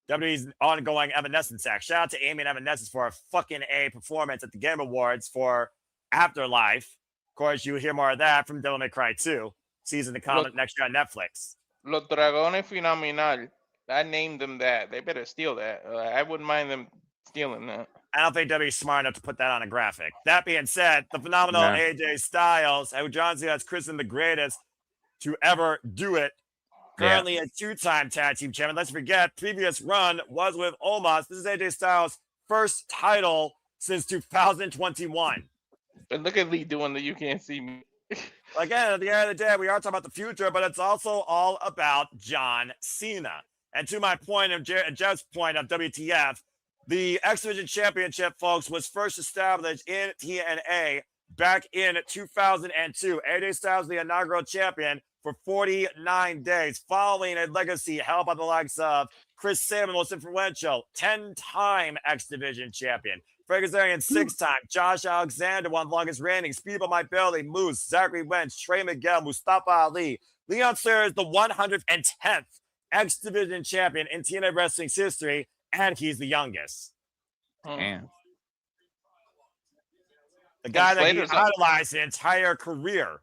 WWE's ongoing Evanescence act. Shout out to Amy and Evanescence for a fucking A performance at the Game Awards for Afterlife. Of course, you hear more of that from Devil May Cry 2, season to come next year on Netflix. Los Dragones Phenomenal. I named them that. They better steal that. I wouldn't mind them stealing that. I don't think WWE's smart enough to put that on a graphic. That being said, the phenomenal Nah. AJ Styles, who John Cena has christened the greatest to ever do it, Yeah. currently a two-time tag team champion. Let's forget, previous run was with Omos. This is AJ Styles' first title since 2021. And look at Lee doing the "You Can't See Me." Again, at the end of the day, we are talking about the future, but it's also all about John Cena. And to my point of Jeff's point of WTF, the X Division Championship, folks, was first established in TNA back in 2002. AJ Styles, the inaugural champion, for 49 days, following a legacy held by the likes of Chris Sabin, most influential, 10-time X Division champion. Frank Kazarian, 6-time. Josh Alexander, one of the longest reigning. Speedball Mike Bayley, Moose, Zachary Wentz, Trey Miguel, Mustafa Ali. Leon Slater is the 110th X Division champion in TNA Wrestling's history, and he's the youngest. Damn. The guy that he Slater's idolized his entire career.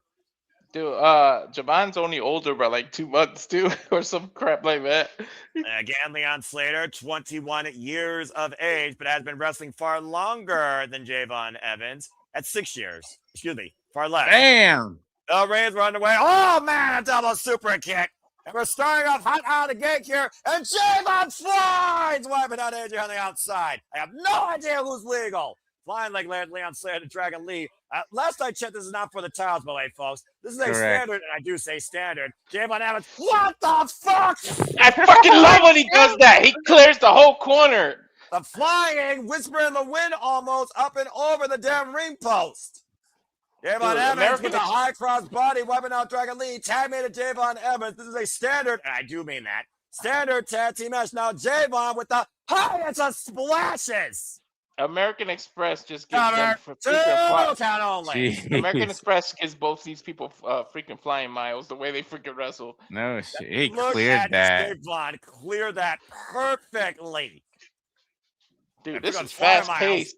Dude, Javon's only older by like 2 months too, or some crap like that. Again, Leon Slater, 21 years of age, but has been wrestling far longer than Javon Evans at 6 years. Excuse me, far less. Damn. The Reigns were underway. Oh man, a double super kick. And we're starting off hot out of the gate here, and Javon flies, wiping out AJ on the outside. I have no idea who's legal. Flying like Leon Slater to Dragon Lee. Last I checked, this is not for the titles, by the way, folks. This is a standard, and I do say standard. Javon Evans, what the fuck? I fucking love when he does that. He clears the whole corner. The flying, whisper in the wind almost up and over the damn ring post. Javon Evans with a high cross body, wiping out Dragon Lee. Tag made to Javon Evans. This is a standard, and I do mean that. Standard tag team match. Now Javon with the highest of splashes. American Express just gives them for Two count only. Jeez. American Express gives both these people freaking flying miles the way they freaking wrestle. No shit. He Look cleared at that. Javon clear that perfectly. Dude, this is fast paced.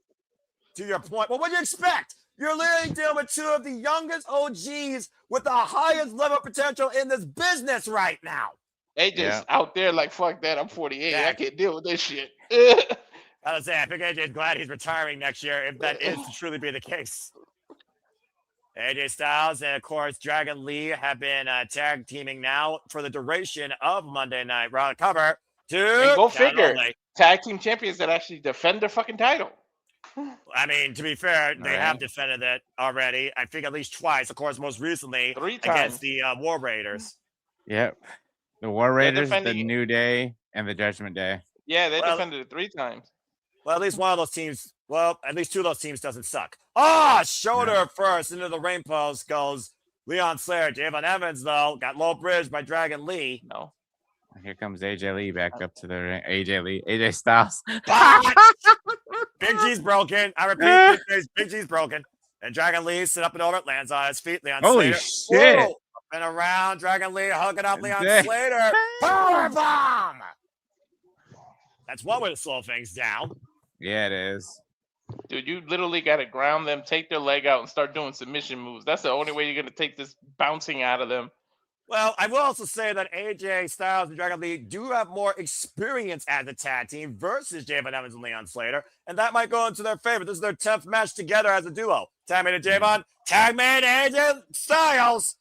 To your point, well, what do you expect? You're literally dealing with two of the youngest OGs with the highest level of potential in this business right now. AJ's out there like, fuck that, I'm 48. I can't deal with this shit. I was saying, I think AJ's glad he's retiring next year, if that is to truly be the case. AJ Styles and, of course, Dragon Lee have been tag teaming now for the duration of Monday Night Raw. Cover to and go figure. Tag team champions that actually defend their fucking title. I mean, to be fair, they have defended it already. I think at least twice. Of course, most recently 3 times against the War Raiders. Yep. The War Raiders, the defending New Day, and the Judgment Day. Yeah, they defended it 3 times. Well, at least one of those teams, at least 2 of those teams doesn't suck. Shoulder first into the ring post goes Leon Slater. Javon Evans, though, got low bridge by Dragon Lee. No. Here comes AJ Lee back up to the ring. AJ Styles. Big G's broken. I repeat, Big G's broken. And Dragon Lee sit up and over, lands on his feet. Leon Holy Slater. shit. Whoa. And around, Dragon Lee hugging up Leon Slater. Powerbomb! That's one way to slow things down. Yeah, it is. Dude, you literally got to ground them, take their leg out, and start doing submission moves. That's the only way you're going to take this bouncing out of them. Well, I will also say that AJ Styles and Dragon Lee do have more experience as a tag team versus Javon Evans and Leon Slater, and that might go into their favor. This is their 10th match together as a duo. Tag made to Javon, tag made AJ Styles.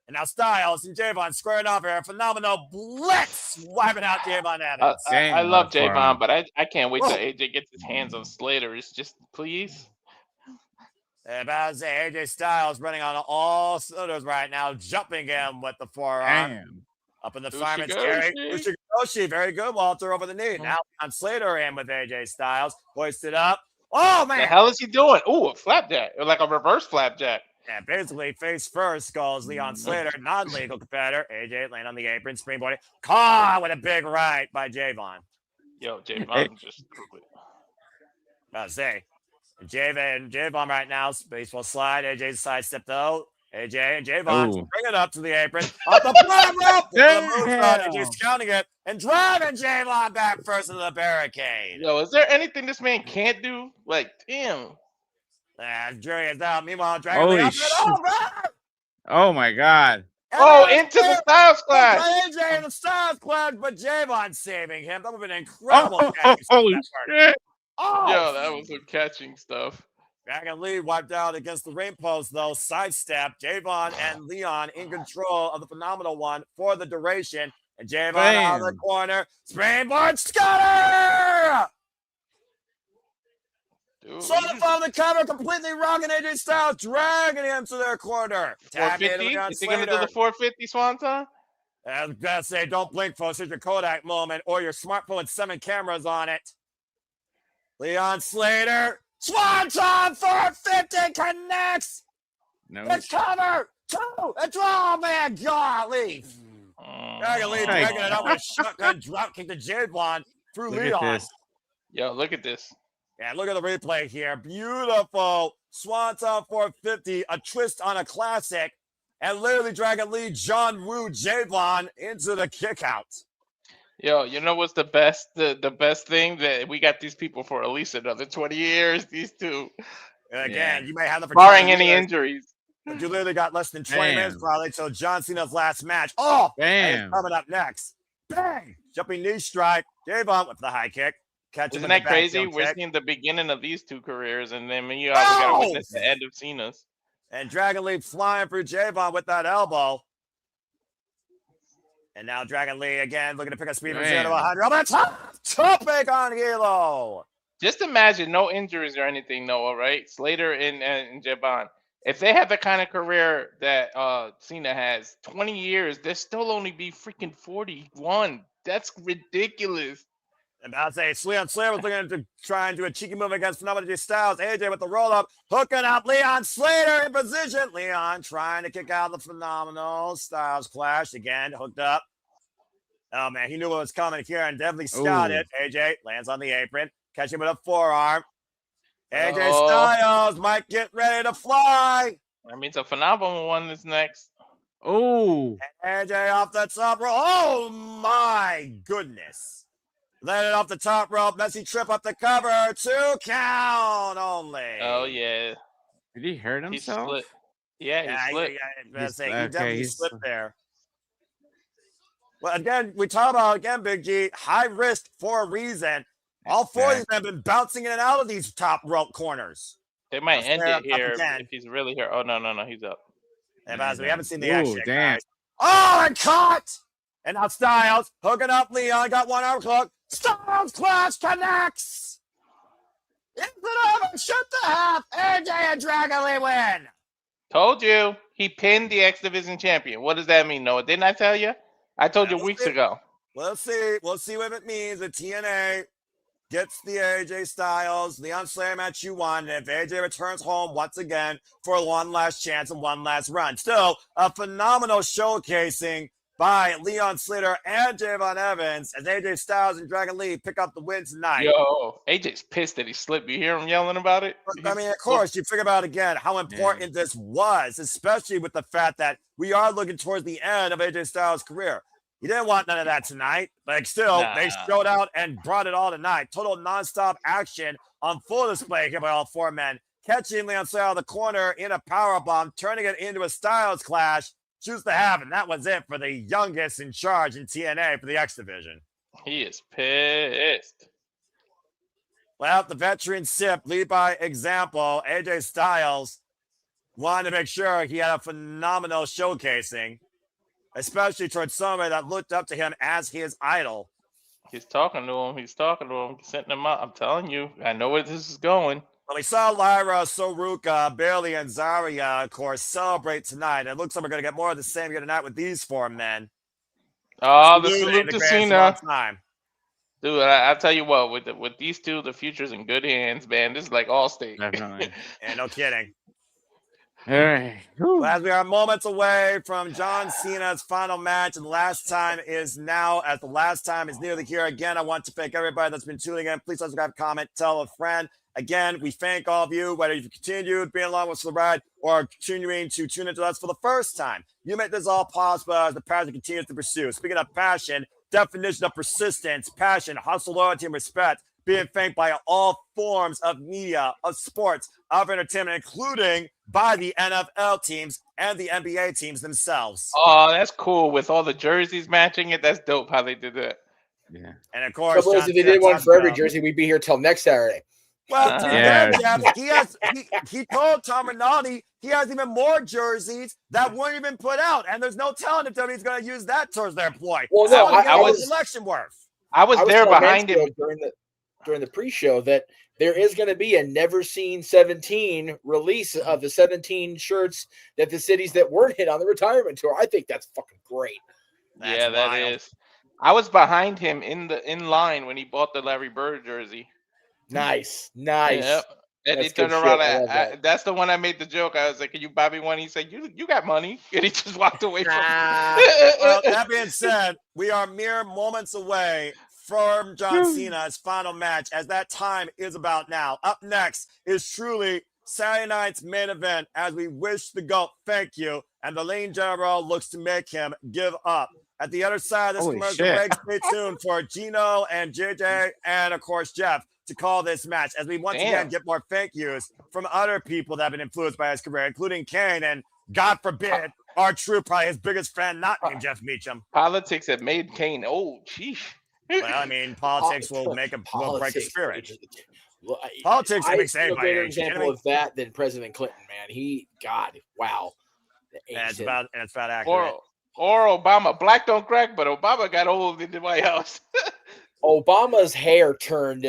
And now Styles and Javon squaring off here. Phenomenal blitz, wiping out Javon Evans. I love Javon, but I can't wait till AJ gets his hands on Slater. It's just, please. About to say, AJ Styles running on all cylinders right now, jumping him with the forearm. Damn. Up in the fireman's carry. Ushikoshi, very good, Walter, over the knee. Now on Slater in with AJ Styles. Hoisted up. Oh, man. The hell is he doing? Ooh, a flapjack. Like a reverse flapjack. And basically, face first goes Leon Slater, non-legal competitor. AJ laying on the apron, springboarding. Caught with a big right by Javon. Yo, Javon just threw it. I was say, Javon right now, baseball slide. AJ's sidestep though. AJ and Javon bring it up to the apron. Up the bottom rope. AJ's counting it and driving Javon back first into the barricade. Yo, is there anything this man can't do? Like, damn. Jury is out. Meanwhile, Dragon Lee up and Oh my God. Into the Styles Clash. AJ in the Styles Clash, but Javon saving him. That would have been incredible. Holy shit. Yo, that was some catching stuff. Dragon Lee wiped out against the ring post, though. Sidestep. Javon and Leon in control of the phenomenal one for the duration. And Javon out of the corner. Springboard Scudder! Ooh, Slater on the cover, completely rocking AJ Styles, dragging him to their corner. Tag made 450? on Is he gonna do Slater. the 450 Swanton? I was gonna say, don't blink, folks. Here's your Kodak moment, or your smartphone with 7 cameras on it. Leon Slater, Swanton 450 connects. No. It's cover. 2. It's oh man, golly. Dragon Lee dragging it up with a shotgun drop kick to J-Blonde through Look Leon. at this. Yo, look at this. Yeah, look at the replay here. Beautiful. Swanton 450, a twist on a classic. And literally Dragon Lee, John Woo, J-Blonde into the kick out. Yo, you know what's the best? The best thing that we got these people for at least another 20 years. These two, And again, you may have them for barring 20 any years, injuries. but you literally got less than 20 minutes Bam. probably till John Cena's last match. Oh, and it's Bam. coming up next. Bang! Jumping knee strike. J-Blonde with the high kick. Catch him Isn't with that the crazy? backfield We're kick. seeing the beginning of these two careers, and then we gotta Oh! witness the end of Cena's. And Dragon Lee flying through J-Blonde with that elbow. And now Dragon Lee again looking to pick up speed from 0 to Man. 100. Oh, that's topic on Hilo. Just imagine no injuries or anything, Noah, right? Slater and Jabon. If they have the kind of career that Cena has, 20 years, they'll still only be freaking 41. That's ridiculous. And I'll say Leon Slater was looking to try and do a cheeky move against Phenomenal Styles. AJ with the roll up, hooking up Leon Slater in position. Leon trying to kick out the Phenomenal Styles clash again, hooked up. Oh man, he knew what was coming here and definitely scouted. AJ lands on the apron, catching with a forearm. AJ Styles might get ready to fly. That means a phenomenal one is next. Oh, AJ off the top rope. Oh my goodness. Landed off the top rope. Messy trip up the cover. 2 count only. Oh yeah, did he hurt he himself? split. Yeah, he split. He He's- definitely he's- slipped there. Well, again, we talk about Big G, high risk for a reason. All 4 of these have been bouncing in and out of these top rope corners. They might end Slater it up here again. if he's really here. Oh no, he's up. And as we haven't seen the Ooh, action, damn. guys. Oh, and caught! And now Styles hooking up Leon, got 1 arm hook. Styles clash connects. Is it over? Shoot the half. AJ and Dragon Lee win. Told you he pinned the X Division champion. What does that mean, Noah? Didn't I tell you? I told you We'll weeks see. ago. We'll see. We'll see what it means. The TNA gets the AJ Styles, Leon Slater match you won. And if AJ returns home once again for one last chance and one last run. Still, a phenomenal showcasing by Leon Slater and Javon Evans as AJ Styles and Dragon Lee pick up the win tonight. Yo, AJ's pissed that he slipped. You hear him yelling about it? I mean, of course, you figure out again how important this was, especially with the fact that we are looking towards the end of AJ Styles' career. He didn't want none of that tonight, but still, they showed out and brought it all tonight. Total nonstop action on full display here by all 4 men. Catching Leon Slater out of the corner in a powerbomb, turning it into a Styles clash. Choose to have, and that was it for the youngest in charge in TNA for the X Division. He is pissed. Well, the veteran sip, lead by example. AJ Styles wanted to make sure he had a phenomenal showcasing, especially towards somebody that looked up to him as his idol. He's talking to him. He's setting him up. I'm telling you, I know where this is going. Well, we saw Lyra, Ruca, Bayley, and Zarya, of course, celebrate tonight. It looks like we're going to get more of the same here tonight with these 4 men. Oh, the Salute salute in the to grand Cena. slam time. Dude, I tell you what, with these two, the future's in good hands, man. This is like Allstate. Definitely. Yeah, no kidding. All right. Well, as we are moments away from John Cena's final match, and the last time is now, as the last time is nearly here. Again, I want to thank everybody that's been tuning in. Please subscribe, comment, tell a friend. Again, we thank all of you, whether you've continued being along with the ride or continuing to tune into us for the first time. You make this all possible as the passion continues to pursue. Speaking of passion, definition of persistence, passion, hustle, loyalty, and respect, being thanked by all forms of media, of sports, of entertainment, including by the NFL teams and the NBA teams themselves. Oh, that's cool. With all the jerseys matching it, that's dope how they did that. Yeah. And of course, Suppose John if they Cena did one talks for every about- jersey, we'd be here till next Saturday. Well, Yeah. Jeff, he told Tom Rinaldi he has even more jerseys that weren't even put out, and there's no telling if WWE's going to use that towards their ploy. Well, no, I I was was- election worth. I was there telling behind him. Mansfield during the during the pre-show that there is going to be a Never Seen 17 release of the 17 shirts that the cities that weren't hit on the retirement tour. I think that's fucking great. Yeah, that is. I was behind him in line when he bought the Larry Bird jersey. Nice. Yep. And That's he turned good around. shit. I love that. That's the one I made the joke. I was like, "Can you buy me one?" He said, "You got money," and he just walked away from. Well, that being said, we are mere moments away from John Cena's final match, as that time is about now. Up next is truly Saturday night's main event, as we wish the GOAT thank you, and the Lane General looks to make him give up. At the other side of this Holy commercial shit. break, stay tuned for Gino and JJ and, of course, Jeff to call this match, as we once again get more thank yous from other people that have been influenced by his career, including Kane and, God forbid, our true, probably his biggest fan, not named Jeff Meacham. Politics have made Kane old. Sheesh. Well, I mean, politics will break a spirit. Well, Politics I makes see a anybody greater age, you know example what of that than President Clinton, man. Wow. And it's about accurate. Or Obama. Black don't crack, but Obama got old in the White House. Obama's hair turned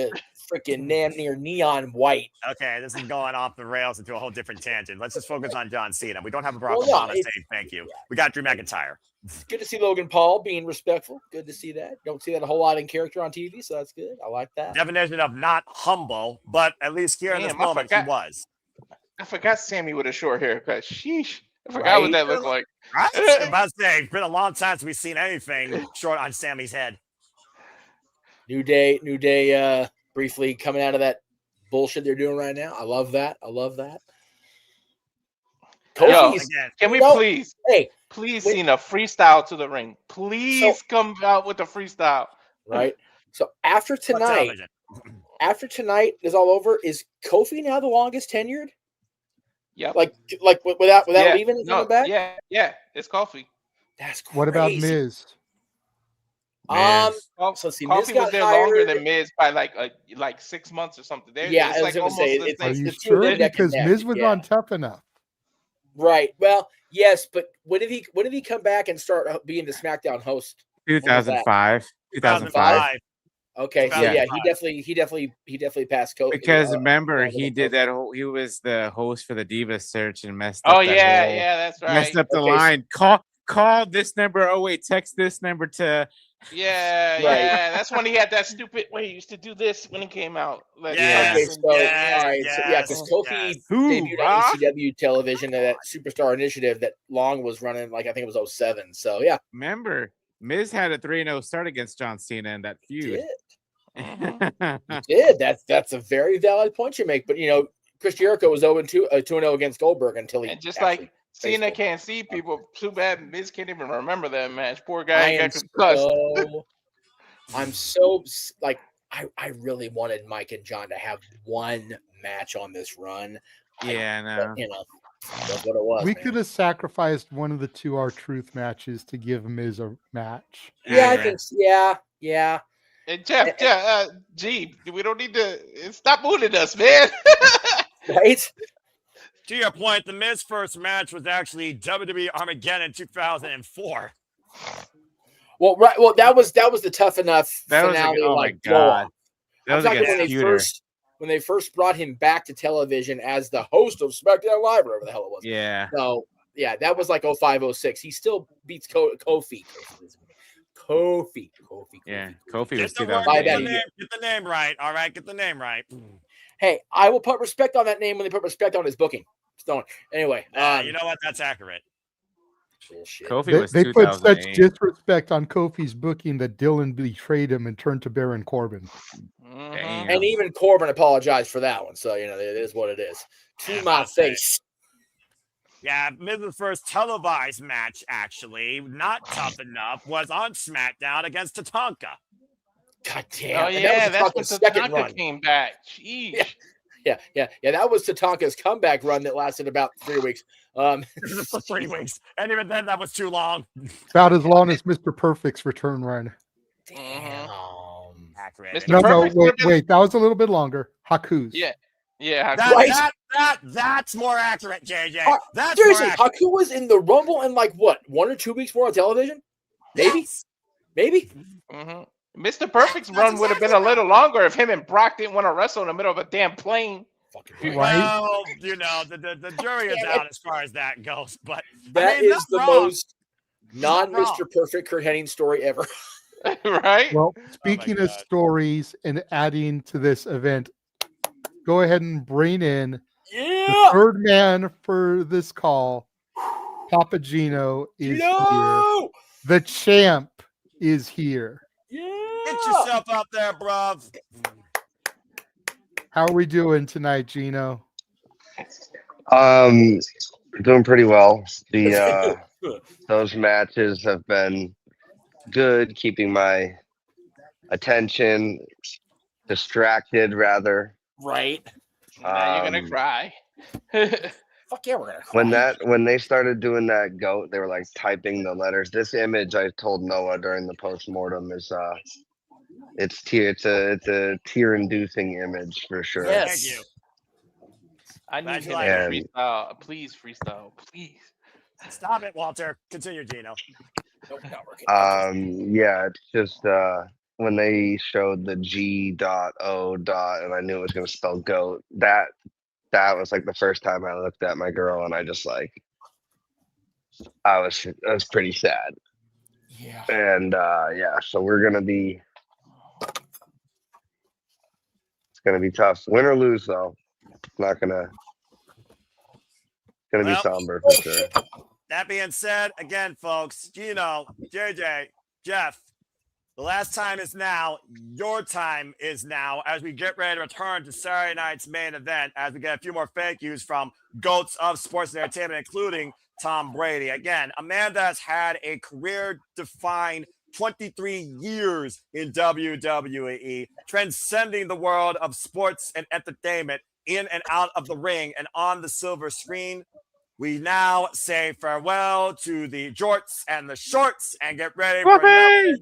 freaking damn near neon white. Okay, this is going off the rails into a whole different tangent. Let's just focus on John Cena. We don't have a Barack Obama saying thank you. We got Drew McIntyre. Good to see Logan Paul being respectful. Good to see that. Don't see that a whole lot in character on TV, so that's good. I like that. Definition of not humble, but at least here in this moment, he was. I forgot Sammy with a short haircut. Sheesh. I forgot what that looked like. Right? I'm about to say, it's been a long time since we've seen anything short on Sammy's head. New day, briefly coming out of that bullshit they're doing right now. I love that. Yo, Kofi's, can we please Cena freestyle to the ring? Please come out with a freestyle. Right. So after tonight is all over, is Kofi now the longest tenured? Yeah. Like without leaving and coming back? Yeah. It's Kofi. That's crazy. What about Miz? So see, Miz Kofi got was there hired longer than Miz by like 6 months or something. I was going to say, are you sure? Because Miz was on Tough Enough. Right. Well, yes, but when did he come back and start being the SmackDown host? 2005. 2005. Okay, so yeah, he definitely passed Cody. Because remember, he did that whole. He was the host for the Diva search and messed up. Oh yeah, that's right. Messed up the line. Call this number. Oh wait, text this number to. Yeah. That's when he had that stupid. Wait, he used to do this when he came out. Because Kofi debuted on ECW television at that Superstar Initiative that Long was running. Like I think it was 07. So yeah, remember. Miz had a 3-0 start against John Cena in that feud. He did. That's a very valid point you make. But Chris Jericho was 2-0 against Goldberg until he. And just like Cena can't see people, too bad Miz can't even remember that match. Poor guy got concussed. I'm so like I really wanted Mike and John to have one match on this run. Yeah, no. That's what it was. We could have sacrificed one of the two R-Truth matches to give Miz a match. Yeah, I think. Yeah. And Jeff, we don't need to stop mooning us, man. Right. To your point, the Miz first match was actually WWE Armageddon 2004. Well, right. Well, that was the Tough Enough finale. Oh my god, that was when they first brought him back to television as the host of SmackDown Live, or whatever the hell it was. Yeah. So yeah, that was like 05, 06. He still beats Kofi. Yeah, Kofi was 2008. Get the name right. All right, get the name right. Hey, I will put respect on that name when they put respect on his booking. Stone. Anyway, you know what? That's accurate. Bullshit. Kofi was they put such disrespect on Kofi's booking that Dylan betrayed him and turned to Baron Corbin. And even Corbin apologized for that one. So it is what it is. To my face. Yeah, Miz's first televised match, actually, not tough enough, was on SmackDown against Tatanka. God damn. Oh, yeah, that's when Tatanka came back. Jeez. Yeah. That was Tatanka's comeback run that lasted about 3 weeks. 3 weeks. And even then, that was too long. About as long as Mr. Perfect's return run. Damn. Accurate. No, wait. That was a little bit longer. Haku's. Yeah. That's more accurate, JJ. That's seriously, more accurate. Haku was in the Rumble in 1 or 2 weeks more on television? Maybe. Yes. Maybe. Mm-hmm. Mr. Perfect's run would have been a little longer if him and Brock didn't want to wrestle in the middle of a damn plane. Fucking Right? Well, you know, the jury is out as far as that goes. But That I mean, is the not wrong. most Not wrong. non-Mr. Perfect Kurt Hennig story ever. Right? Well, speaking of God. stories and adding to this event, go ahead and bring in the Yeah. third man for this call. Papa Gino is here. No. The champ is here. Yeah. Get yourself up there, bruv. How are we doing tonight, Gino? Doing pretty well. The those matches have been good, keeping my attention distracted rather. Right. Now you're gonna cry. Fuck yeah, we're gonna cry. When they started doing that goat, they were like typing the letters. This image I told Noah during the postmortem is it's a tear inducing image for sure. Yes. Thank you. I need Glad you him like to it. freestyle. Please freestyle. Please. Stop it, Walter. Continue, Gino. Nope, not working. Yeah, it's just when they showed the G.O. and I knew it was gonna spell goat, that was like the first time I looked at my girl and I just like I was pretty sad. Yeah. And yeah, so it's gonna be tough. Win or lose though. It's not gonna be Well, somber for sure. That being said, again, folks, Gino, JJ, Jeff, the last time is now. Your time is now as we get ready to return to Saturday night's main event as we get a few more thank yous from GOATs of sports and entertainment, including Tom Brady. Again, a man that has had a career-defined 23 years in WWE, transcending the world of sports and entertainment in and out of the ring and on the silver screen. We now say farewell to the jorts and the shorts and get ready for nothing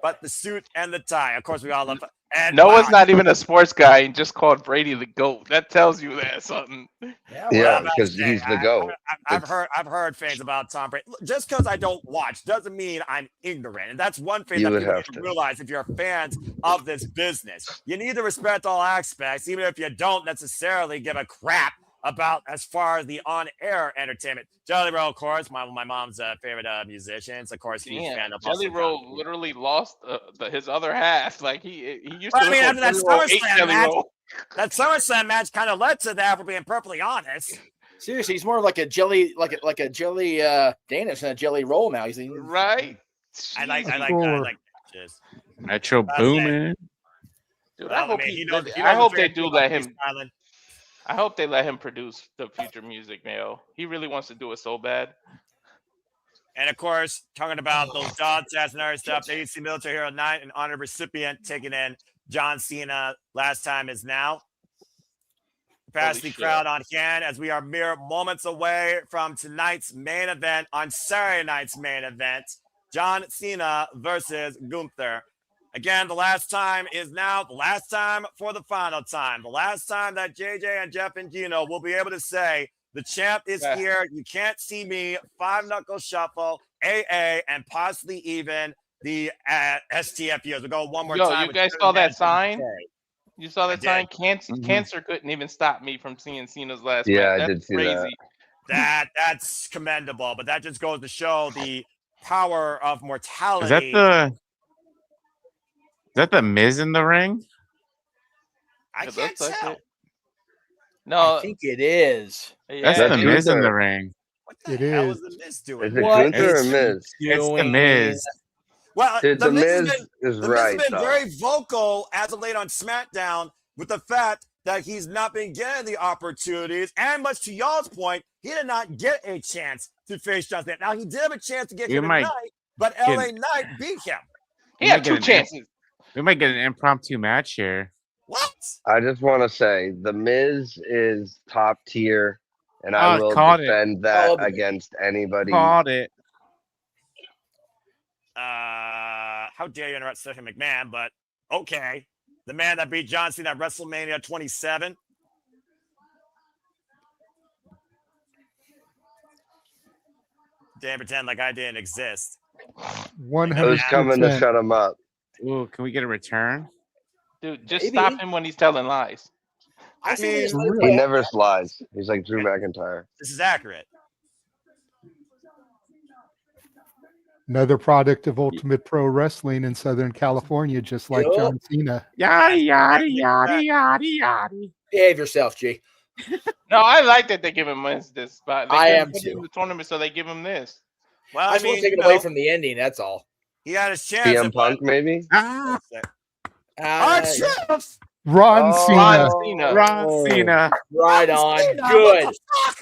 but the suit and the tie. Of course, we all love it. And Noah's not even a sports guy and just called Brady the GOAT. That tells you that something. Yeah, because he's the GOAT. I've heard things about Tom Brady. Just because I don't watch doesn't mean I'm ignorant. And that's one thing You that would people have need to to. realize if you're fans of this business. You need to respect all aspects, even if you don't necessarily give a crap about as far as the on-air entertainment. Jelly Roll, of course, my mom's favorite musicians. Of course, huge fan of Jelly Hustle Roll Company. literally lost his other half. Like he used Well, to. I mean, look after like that Jelly Roll ate SummerSlam Jelly match, Roll. that SummerSlam match kind of led to that. For being perfectly honest, Seriously, he's more like a jelly, like a jelly Danish than a jelly roll now. He's right. I like Sure. just Metro That's Boomin. Dude, well, I hope I mean, he. he knows I hope a they fair do deal let about him. Peace Island. I hope they let him produce the future music, Mayo. He really wants to do it so bad. And of course, talking about those dog stats and other stuff, the ADC Military Hero 9, an honored recipient, taking in John Cena. Last time is now. Capacity shit. crowd on hand as we are mere moments away from tonight's main event on Saturday night's main event. John Cena versus Gunther. Again, the last time is now. The last time for the final time. The last time that JJ and Jeff and Gino will be able to say, the champ is Yeah. here. You can't see me. 5-knuckle shuffle, AA, and possibly even the STFUs. We'll go one more Yo, time. you with guys Kevin saw that Nash and sign? Jay. You saw that I sign? Cancer couldn't even stop me from seeing Cena's last Yeah, match. I That's did see crazy. That's commendable, but that just goes to show the power of mortality. Is that the Miz in the ring? I It can't looks like tell. it. No, I think it is. That's yeah, the That's Miz in Gunther. the ring. What the It hell is. is the Miz Is doing? it What Gunther or is he Miz? It's the Miz. Well, Dude, the the Miz has Miz been, is the Miz has right been though. very vocal as of late on SmackDown with the fact that he's not been getting the opportunities. And much to y'all's point, he did not get a chance to face John Cena. Now, he did have a chance to get We him might tonight, but get- LA Knight beat him. he We had might two get chances. We might get an impromptu match here. What? I just want to say the Miz is top tier, and I will called it. defend that Called it. against anybody. Called it. How dare you interrupt Stephanie McMahon, but okay. The man that beat John Cena at WrestleMania 27. Damn, pretend like I didn't exist. 100%. Who's coming to shut him up? Ooh, can we get a return? Dude, just Maybe. stop him when he's telling lies. I say they just For let it real. play He out. never slides. He's like Drew McIntyre. This is accurate. Another product of Ultimate Pro Wrestling in Southern California, just like Yup. John Cena. Yada yada yada yada yada. Behave yourself, G. No, I like that they give him this spot. They I couldn't am put him in too. the tournament, so they give him this. Well, I I just want mean, to take you it away know, from the ending. That's all. he had his chance. CM at Punk, maybe? Ah, Our truth. Ron Oh. Cena. Ron Cena. Ron Cena. Right on. Cena, Good. what the fuck?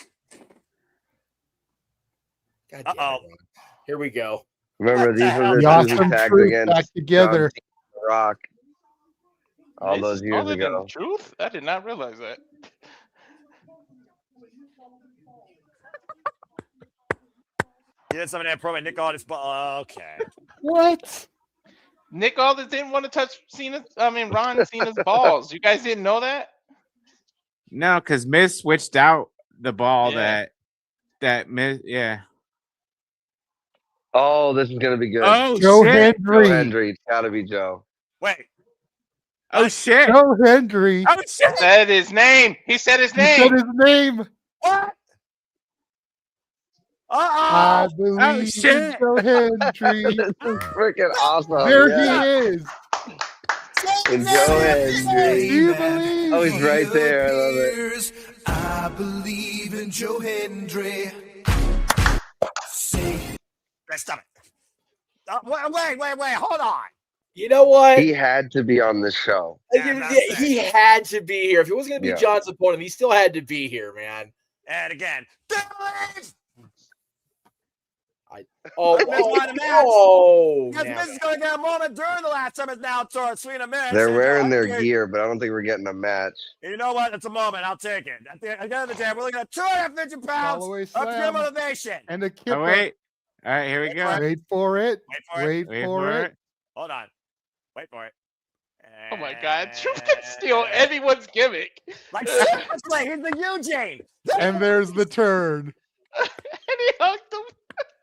God damn it, Uh-oh. Ron. Here we go. Remember, What the these hell? were The the two Awesome who tagged Truth back against together. John Cena, The Rock all This those is years older than ago. Truth? I did not realize that. He did something that probably Nick Aldis, but okay. What? Nick Aldis didn't want to touch Ron Cena's balls. You guys didn't know that? No, because Miz switched out the ball Yeah. that Miz. Yeah. Oh, this is gonna be good. Oh Joe shit. Joe Hendry. Hendry. It's gotta be Joe. Wait. Oh shit. Joe Hendry. Oh shit. Said his name. He said his He said name. his name. What? I Uh-oh. believe in shit. Joe Hendry. This is freaking awesome. There yeah. he is. And Joe Do Hendry. you believe? Oh, he's right there. I love it. I believe in Joe Hendry. Say Let's stop it. Wait. Hold on. You know what? He had to be on this show. He had to be here. If it was going to be Yeah. John's opponent, he still had to be here, man. And again. Oh, Miz won the match. Because man. Miz is going to get a moment during the last time it's now towards Serena Miz. They're and wearing their Hendry. gear, but I don't think we're getting a match. You know what? It's a moment. I'll take it. At the end of the day, we're looking at 250 pounds Follow-away of slam. pure motivation. And a kipper. Oh wait. All right, here we go. Wait for it. Wait for it. Wait Wait for it. Hold on. Wait for it. Oh my God. Truth can steal anyone's gimmick. Like seriously, he's the Eugene. And there's the turn. And he hugged him.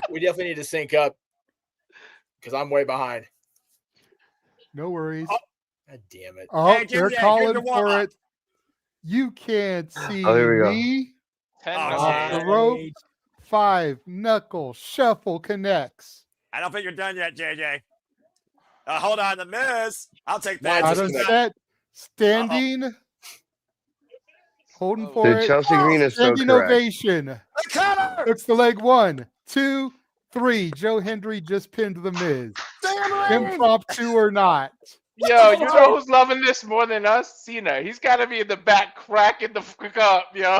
We definitely need to sync up because I'm way behind. No worries. God damn it. Oh, Hey, Jim, they're here's calling the for warm-up. it. You can't see Oh, here we go. me. 10 Oh, Off the man. rope. 5 knuckle shuffle connects. I don't think you're done yet, JJ. Hold on, the Miz. I'll take that. Mine's Out of just set. Standing. Holding for Dude, it. Chelsea Green is so Standing correct. ovation. The cutter. Hooks the leg. 1, 2, 3. Joe Hendry just pinned the Miz. Damn it. Impromptu or not. Yo, you know who's loving this more than us? Cena. He's got to be in the back cracking the fuck up, yo.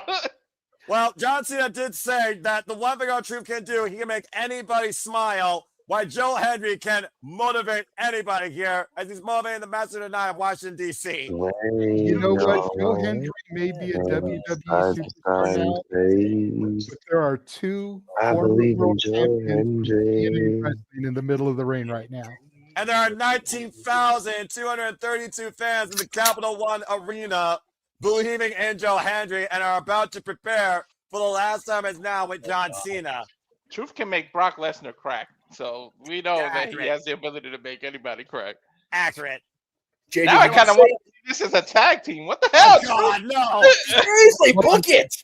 Well, John Cena did say that the one thing our Truth can do, he can make anybody smile, while Joe Hendry can motivate anybody here as he's motivating the Master tonight of Washington, D.C. You know what? Joe Hendry may be a WWE superstar now, but there are 2 I former believe in world Joe champions Hendry. in wrestling in the middle of the ring right now. And there are 19,232 fans in the Capital One Arena believing in Joe Hendry and are about to prepare for the last time it's now with John Cena. Truth can make Brock Lesnar crack. So we know that Accurate. he has the ability to make anybody crack. Accurate. JJ, Now I you kind of wanna want to see this as a tag team. What the hell? Oh, God, no. say- seriously book it.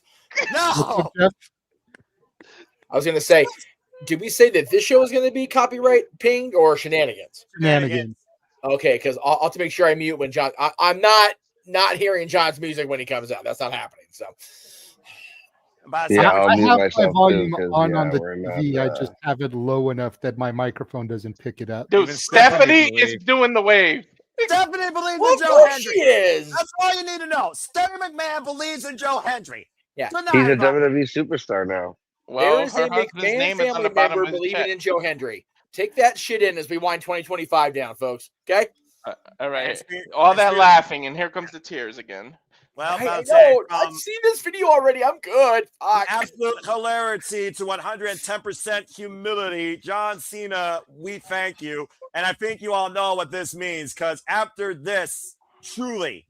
No. I was going to say, did we say that this show is going to be copyright pinged or shenanigans? Shenanigans. Okay, because I'll have to make sure I mute when John. I'm not hearing John's music when he comes out. That's not happening. So Yeah, I I'll mute have my myself volume too, 'cause, on yeah, the we're not, TV. I just have it low enough that my microphone doesn't pick it up. Dude, Even Stephanie Stephanie is doing the wave. Stephanie believes well, in of Joe course Hendry. she is. That's all you need to know. Stephanie McMahon believes in Joe Hendry. Yeah. Good night, He's a everybody. WWE superstar now. Well, there is her a husband's McMahon name is on family the bottom member of his believing check. in Joe Hendry. Take that shit in as we wind 2025 down, folks. Okay. All right. It's be- All it's that be- laughing, and here comes the tears again. Well, I I'll say, know. I've seen this video already. I'm good. Fuck. absolute hilarity to 110% humility. John Cena, we thank you. And I think you all know what this means because after this, truly,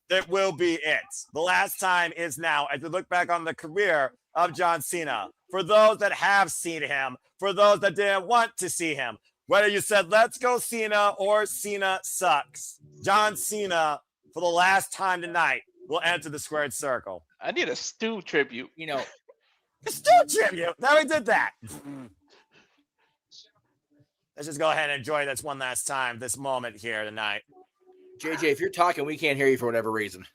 that will be it. The last time is now as we look back on the career of John Cena. For those that have seen him, for those that didn't want to see him, Whether you said let's go Cena or Cena sucks, John Cena, for the last time tonight, will enter the squared circle. I need a Stu tribute. You know, Still tribute. Now we did that. Let's just go ahead and enjoy this one last time, this moment here tonight. JJ, if you're talking, we can't hear you for whatever reason.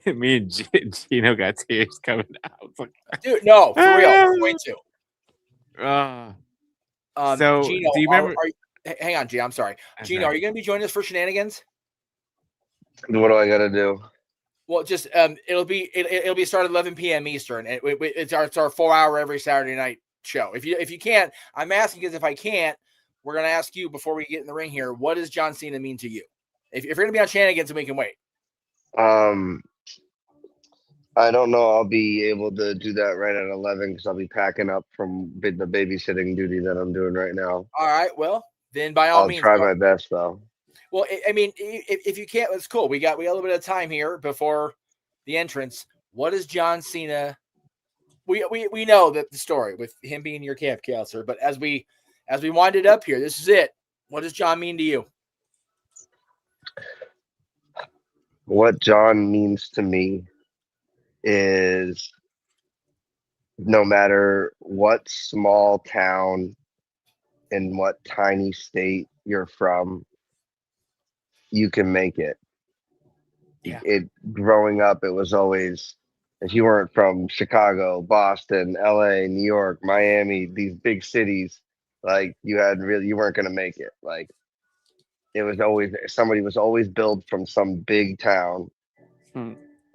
Me and Gino got tears coming out. Dude, no, for real. I'm going to. So, Gino, do you remember? Hang on, G. I'm sorry. I'm Gino, sorry. are you going to be joining us for shenanigans? What do I got to do? Well, just it'll be started 11 p.m. Eastern. It's our 4-hour every Saturday night show. If you can't, I'm asking because if I can't, we're gonna ask you before we get in the ring here. What does John Cena mean to you? If you're gonna be on shenanigans, and we can wait. I don't know. I'll be able to do that right at 11 because I'll be packing up from the babysitting duty that I'm doing right now. All right. Well, then by all I'll means, try my best though. Well, I mean, if you can't, it's cool. We got a little bit of time here before the entrance. What is John Cena? We know that the story with him being your camp counselor, but as we wind it up here, this is it. What does John mean to you? What John means to me is no matter what small town in what tiny state you're from, you can make it. Yeah. Growing up, it was always, if you weren't from Chicago, Boston, LA, New York, Miami, these big cities, like you weren't going to make it. Like it was always, somebody was always billed from some big town.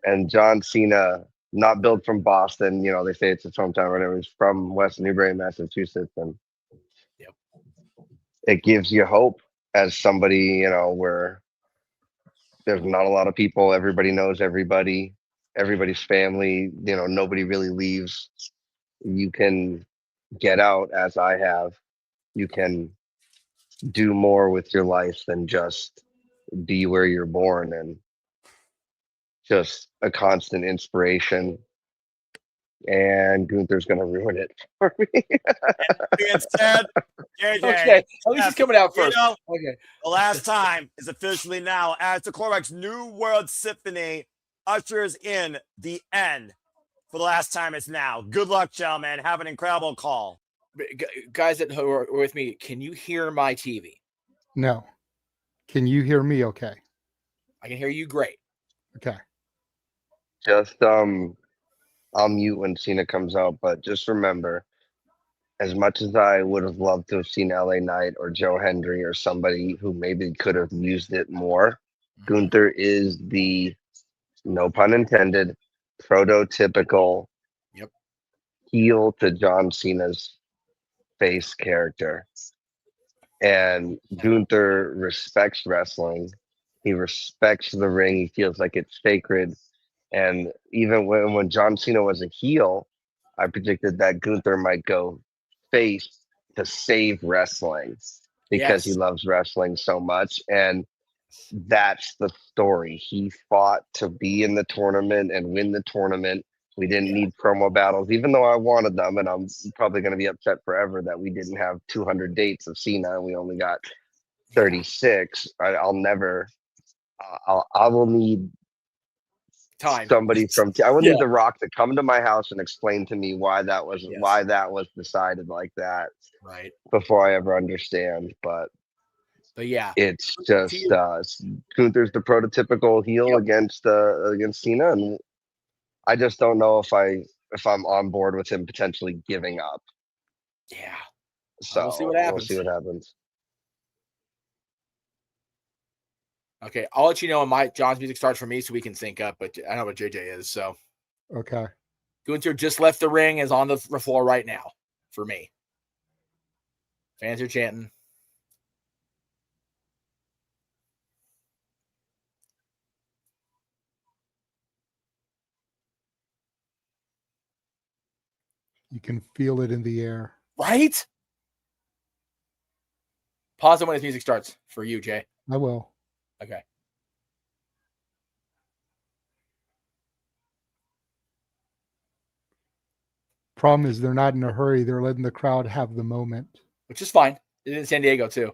And John Cena, not billed from Boston, you know, they say it's his hometown or whatever. He's from West Newbury, Massachusetts. And it gives you hope as somebody, you know, where there's not a lot of people. Everybody knows everybody, everybody's family, you know, nobody really leaves. You can get out as I have. You can do more with your life than just be where you're born, and just a constant inspiration. And Gunther's going to ruin it for me. Being said, JJ, Okay, at least he's coming out first. You know, Okay. the last time is officially now as the Corvex New World Symphony ushers in the end. For the last time, it's now. Good luck, gentlemen. Have an incredible call. Guys that are with me, can you hear my TV? No. Can you hear me okay? I can hear you great. Okay. Just I'll mute when Cena comes out, but just remember, as much as I would have loved to have seen LA Knight or Joe Hendry or somebody who maybe could have used it more, Gunther is the, no pun intended, prototypical heel to John Cena's face character. And Gunther respects wrestling. He respects the ring. He feels like it's sacred. And even when John Cena was a heel, I predicted that Gunther might go face to save wrestling because he loves wrestling so much. And that's the story. He fought to be in the tournament and win the tournament. We didn't need promo battles, even though I wanted them. And I'm probably going to be upset forever that we didn't have 200 dates of Cena and we only got 36. I will need somebody from I would need The Rock to come to my house and explain to me why that was decided like that, right, before I ever understand. But yeah, it's just Gunther's the prototypical heel against Cena, and I just don't know if I'm on board with him potentially giving up. Yeah, so we'll see what happens. Okay, I'll let you know when John's music starts for me so we can sync up, but I know what JJ is, so. Okay. Gunther just left the ring, is on the floor right now for me. Fans are chanting. You can feel it in the air. Right? Pause it when his music starts for you, Jay. I will. Okay. Problem is, they're not in a hurry. They're letting the crowd have the moment. which is fine. It is in San Diego too.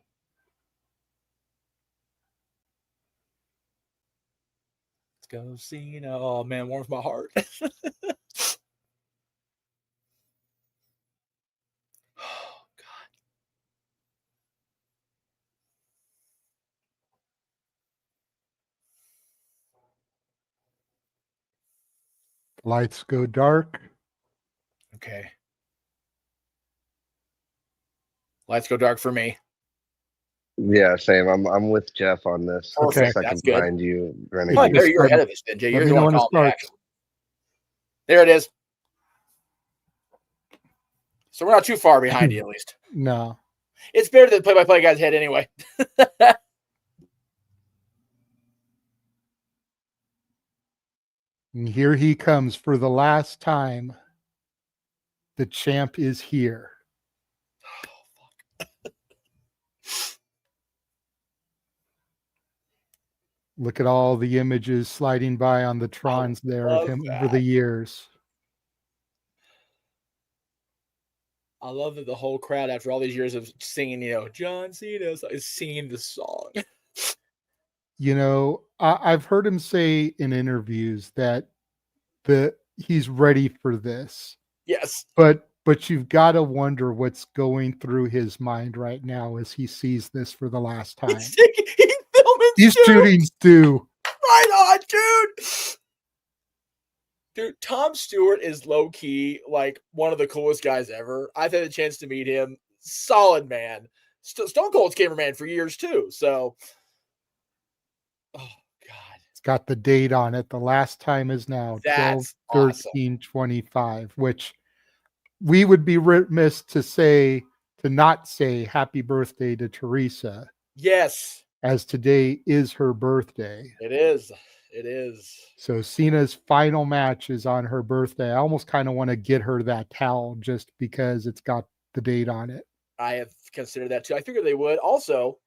Let's go Cena. Oh man, warms my heart. Lights go dark. Okay. Lights go dark for me. Yeah, same. I'm with Jeff on this. Okay. Second That's good. behind you, Oh, Renegade. there you're ahead of us, then, Jay. You're Let the me know one when it calling the starts. action. There it is. So we're not too far behind you, at least. No. It's better than the play-by-play guy's head anyway. And here he comes for the last time. The champ is here. Look at all the images sliding by on the Trons there of love him that. over the years. I love that the whole crowd, after all these years of singing, John Cena is singing the song. I've heard him say in interviews that he's ready for this. Yes. But you've got to wonder what's going through his mind right now as he sees this for the last time. He's filming He's shooting Stu. Right on, dude. Dude, Tom Stewart is low-key like one of the coolest guys ever. I've had a chance to meet him. Solid man. Stone Cold's cameraman for years too. So, oh God. It's got the date on it. The last time is now That's 12/13/25, which we would be remiss to not say happy birthday to Teresa, Yes, as today is her birthday. it is. It is. So Cena's final match is on her birthday. I almost kind of want to get her that towel just because it's got the date on it. I have considered that too. I figured they would. Also,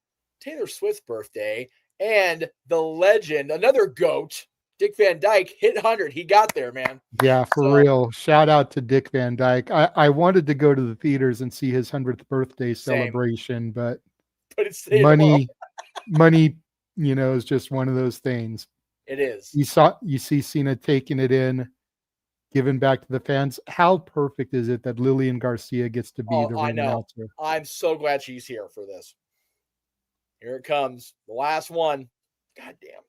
Taylor Swift's birthday and the legend, another GOAT, Dick Van Dyke, hit 100. He got there, man. Yeah, for real. Shout out to Dick Van Dyke. I wanted to go to the theaters and see his 100th birthday celebration, but it's money, is just one of those things. It is. You see Cena taking it in, giving back to the fans. How perfect is it that Lillian Garcia gets to be the I ring know. announcer? I'm so glad she's here for this. Here it comes. The last one. God damn.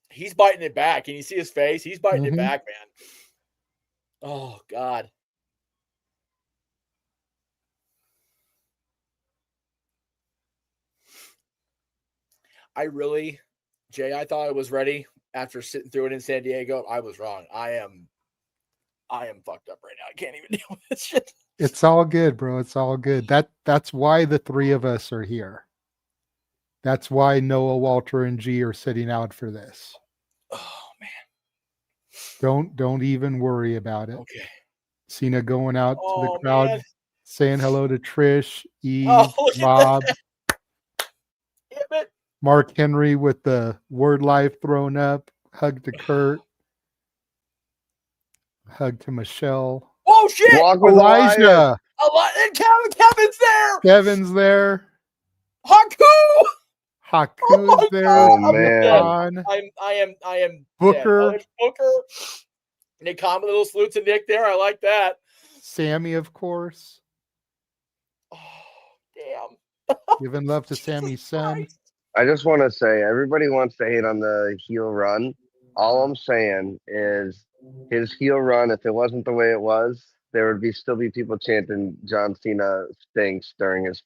He's biting it back. Can you see his face? He's biting it back, man. Oh, God. Jay, I thought I was ready after sitting through it in San Diego. I was wrong. I am fucked up right now. I can't even deal with this shit. It's all good, bro. It's all good. That's why the three of us are here. That's why Noah, Walter, and G are sitting out for this. Oh man. Don't even worry about it. Okay. Cena going out to the crowd, man. saying hello to Trish, Eve, look at Bob, Damn it. Mark Henry with the word life thrown up, hug to Kurt, hug to Michelle. Oh shit! Walk with Elijah. And Kevin's there. Kevin's there. Haku. Haku's there. Oh man. I am Booker. dead. Booker. Nick Khan, little salute to Nick there. I like that. Sammy, of course. Oh, damn. Giving love to Sammy's son. I just want to say, everybody wants to hate on the heel run. All I'm saying is his heel run, if it wasn't the way it was, there would still be people chanting John Cena stinks during his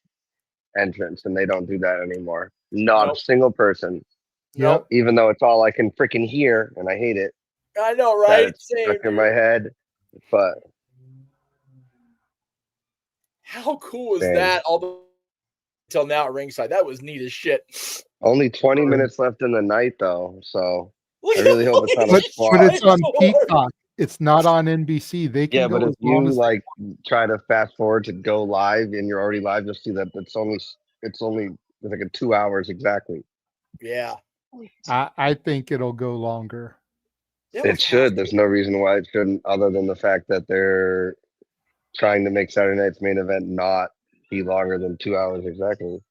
entrance, and they don't do that anymore. Not a single person. Yep. Even though it's all I can freaking hear, and I hate it. I know, right? It's stuck in my head. But how cool is Dang. that? Although until now at ringside, that was neat as shit. Only 20 minutes left in the night, though. So I really hope it's not a But squad. it's on Peacock. It's not on NBC. They can Yeah, go but as if long you as like try to fast forward to go live and you're already live, you'll see that it's only like a 2 hours exactly. Yeah. I think it'll go longer. Yeah, It should. There's no reason why it shouldn't, other than the fact that they're trying to make Saturday night's main event not be longer than 2 hours exactly.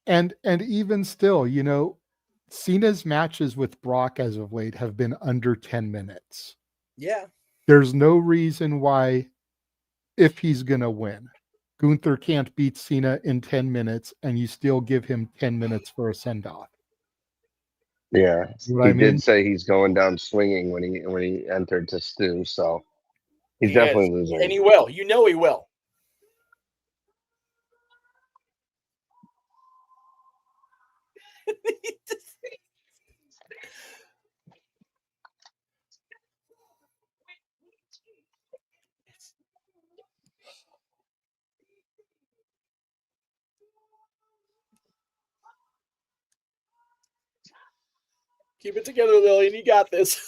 And even still, you know, Cena's matches with Brock as of late have been under 10 minutes. Yeah. There's no reason why, if he's going to win, Gunther can't beat Cena in 10 minutes and you still give him 10 minutes for a send-off. Yeah, You know what he I mean? did say he's going down swinging when he entered to Stu, so he's He definitely is. losing. And he will. You know he will. Keep it together, Lillian. You got this.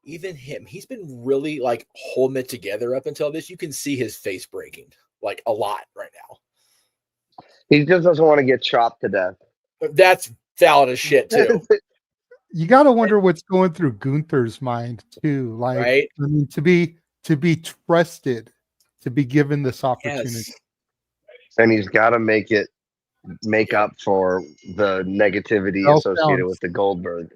Even him, he's been really like holding it together up until this. You can see his face breaking like a lot right now. He just doesn't want to get chopped to death. That's valid as shit too. You got to wonder what's going through Gunther's mind too. Like, Right? I mean, to be trusted, to be given this opportunity. Yes. And he's got to make up for the negativity Well associated found. with the Goldberg.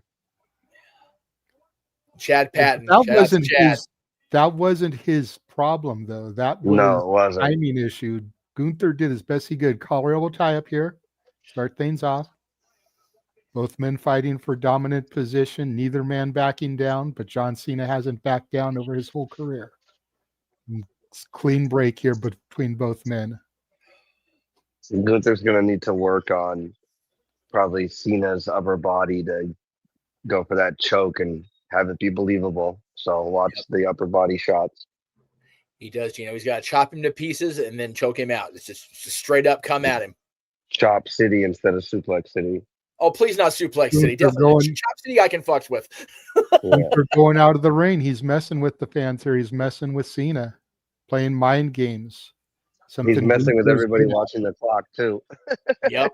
Chad Patton. That Shout out to wasn't Chad. his. That wasn't his problem though. That was No, it wasn't. timing issue. Gunther did as best he could. Collar elbow tie up here. Start things off. Both men fighting for dominant position. Neither man backing down, but John Cena hasn't backed down over his whole career. It's clean break here between both men. Gunther's going to need to work on probably Cena's upper body to go for that choke and have it be believable. So watch the upper body shots. He does, you know, he's got to chop him to pieces and then choke him out. It's just straight up come at him. Chop City instead of Suplex City. Oh, please not Suplex City. Gunther Definitely. Chop City I can fucks with. Gunther going out of the ring. He's messing with the fans here. He's messing with Cena, playing mind games. He's messing with Gunther's everybody good at. watching the clock too. Yep.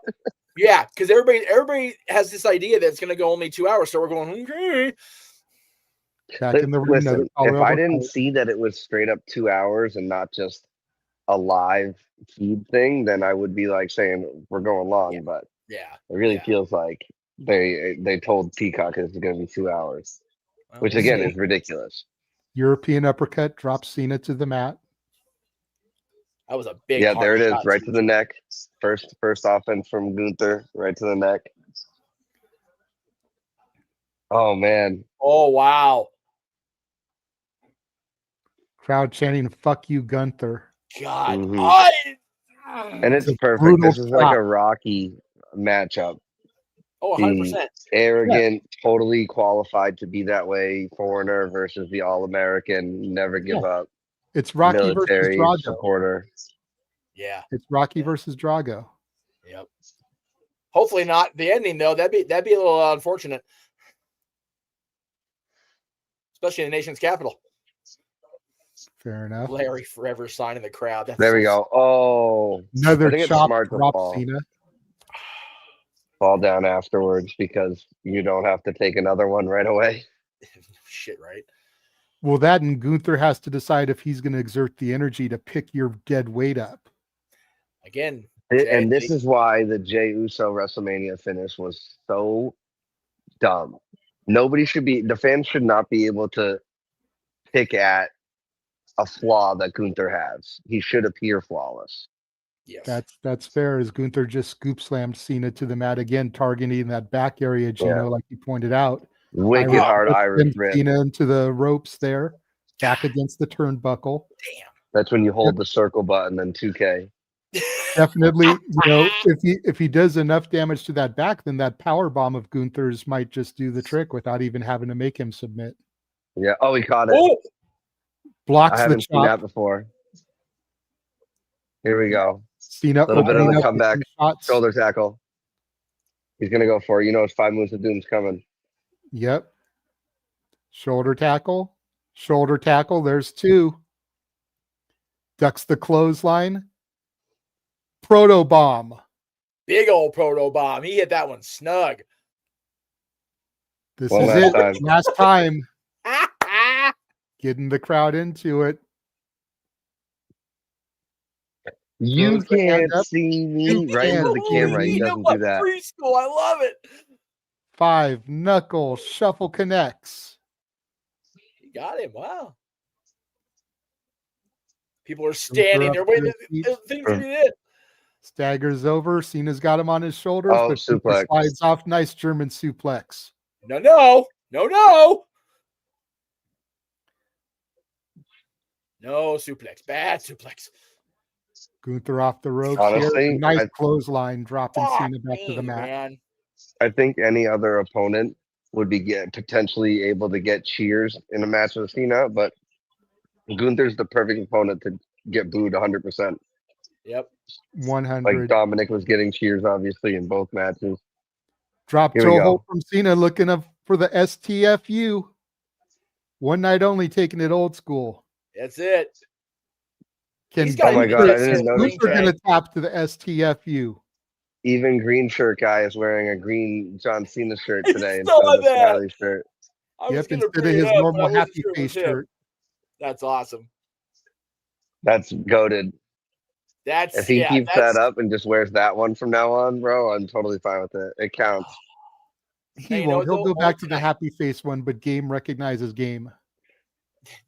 Yeah, because everybody has this idea that it's going to go only 2 hours. So we're going, okay. Back in the ring. Listen, if I didn't see that it was straight up 2 hours and not just a live feed thing, then I would be like saying we're going long. But yeah, it really feels like they told Peacock it's going to be 2 hours, which we'll again see. is ridiculous. European uppercut drops Cena to the mat. That was a big. Yeah, there it is, shot, right too. to the neck. First offense from Gunther, right to the neck. Oh man. Oh wow. Crowd chanting "Fuck you, Gunther." God. And it's It's a perfect. brutal This is like chop. a Rocky matchup. Oh, The 100%. arrogant, totally qualified to be that way foreigner versus the all-American, never give up. It's Rocky versus Military Drago. supporter. Yeah. It's Rocky versus Drago. Yep. Hopefully not the ending though. That'd be a little unfortunate, especially in the nation's capital. Fair enough. Larry forever signing the crowd. That's There we so go. Oh, Another I think it's chop smart to drops fall. Cena. Fall down afterwards because you don't have to take another one right away. shit, right? Well, that and Gunther has to decide if he's going to exert the energy to pick your dead weight up. Again, And this is why the Jey Uso WrestleMania finish was so dumb. The fans should not be able to pick at a flaw that Gunther has. He should appear flawless. Yes. That's fair, as Gunther just scoop slammed Cena to the mat again, targeting that back area, Gino, like you pointed out. Wicked hard Irish rip. Cena into the ropes there, back against the turnbuckle. Damn. That's when you hold the circle button, then 2K. Definitely, if he does enough damage to that back, then that power bomb of Gunther's might just do the trick without even having to make him submit. Yeah. Oh, he caught it. Oh! Blocks I the haven't seen that chop. before. Here we go. Cena A little bit of opening the up comeback. with some shots. Shoulder tackle. He's gonna go for it. You know, it's 5 moves of doom's coming. Yep. Shoulder tackle. Shoulder tackle. There's two. Ducks the clothesline. Proto bomb. Big old proto bomb. He hit that one snug. This One is last it. time. Last time. Getting the crowd into it. You Throws the hand can't up. see me You right into can't the see camera. He me. doesn't do that. Preschool. I love it. 5 knuckle shuffle connects. You got him. Wow. People are standing there waiting. The thing's gonna be it. Staggers over. Cena's got him on his shoulders, Oh, but Gunther suplex. slides off. Nice German suplex. No, no, no, no. No suplex. Bad suplex. Gunther off the ropes Honestly, here. Nice I- clothesline, dropping Fuck Cena back to me, the mat. man. I think any other opponent would be potentially able to get cheers in a match with Cena, but Gunther's the perfect opponent to get booed 100%. Yep. 100. Like Dominic was getting cheers, obviously, in both matches. Drop Here we toe go. hold from Cena, looking up for the STFU. One night only, taking it old school. That's it. Can He's got Oh my God, I didn't notice Gunther that. going to tap to the STFU? Even green shirt guy is wearing a green John Cena shirt today instead saw of the that. smiley shirt. I was Yep, gonna instead of bring his it up, but normal I wasn't happy sure it face was him. shirt. That's awesome. That's goated. That's If he yeah, keeps that's that up and just wears that one from now on, bro, I'm totally fine with it. It counts. He you know won't. what, He'll though? go back to the Tonight. happy face one, but game recognizes game.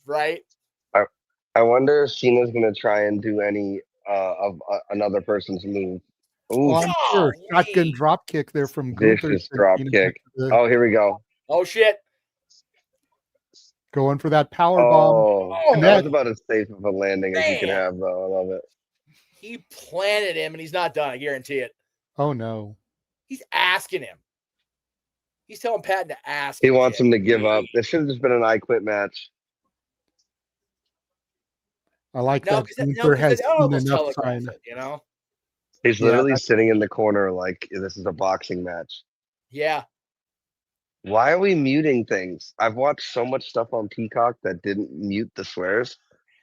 right. I wonder if Cena's gonna try and do any of another person's move. Ooh, Oh, I'm sure. Shotgun Golly. drop kick there from Gunther. vicious sends drop Cena kick. back to the- Oh, here we go. Oh shit. Going for that power bomb. Oh, that Connect. was about as safe of a landing as you can Man. have, though. I love it. He planted him and he's not done, I guarantee it. Oh no. He's asking him. He's telling Patton to ask He him. wants again. him to give up. This should have just been an I Quit match. I like No, that because Gunther has that almost seen enough telegraphs sign. it, you know? He's Yeah, literally that's- sitting in the corner like this is a boxing match. Yeah. Why are we muting things? I've watched so much stuff on Peacock that didn't mute the swears.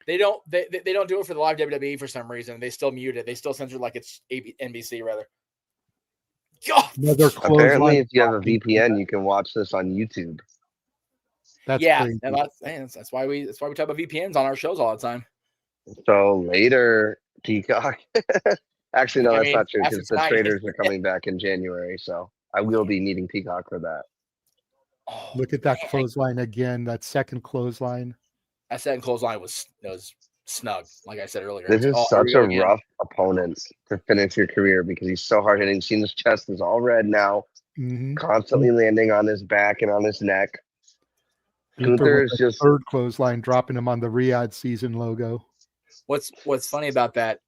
They don't do it for the live WWE for some reason. They still mute it. They still censor like it's NBC rather. God. Another Apparently, clothesline if you have a blocking. VPN, you can watch this on YouTube. That's Yeah, crazy. that's why we talk about VPNs on our shows all the time. So later, Peacock. Actually, no, I that's mean, not true after because the tonight- traders are coming back in January. So I will be needing Peacock for that. Oh, Look at that man, clothesline again. That second clothesline. that second clothesline was snug, like I said earlier. This is Oh, such here a we go again. rough opponent to finish your career because he's so hard hitting. Cena's chest is all red now, Mm-hmm. constantly landing on his back and on his neck. Gunther is just third clothesline, dropping him on the Riyadh season logo. What's funny about that,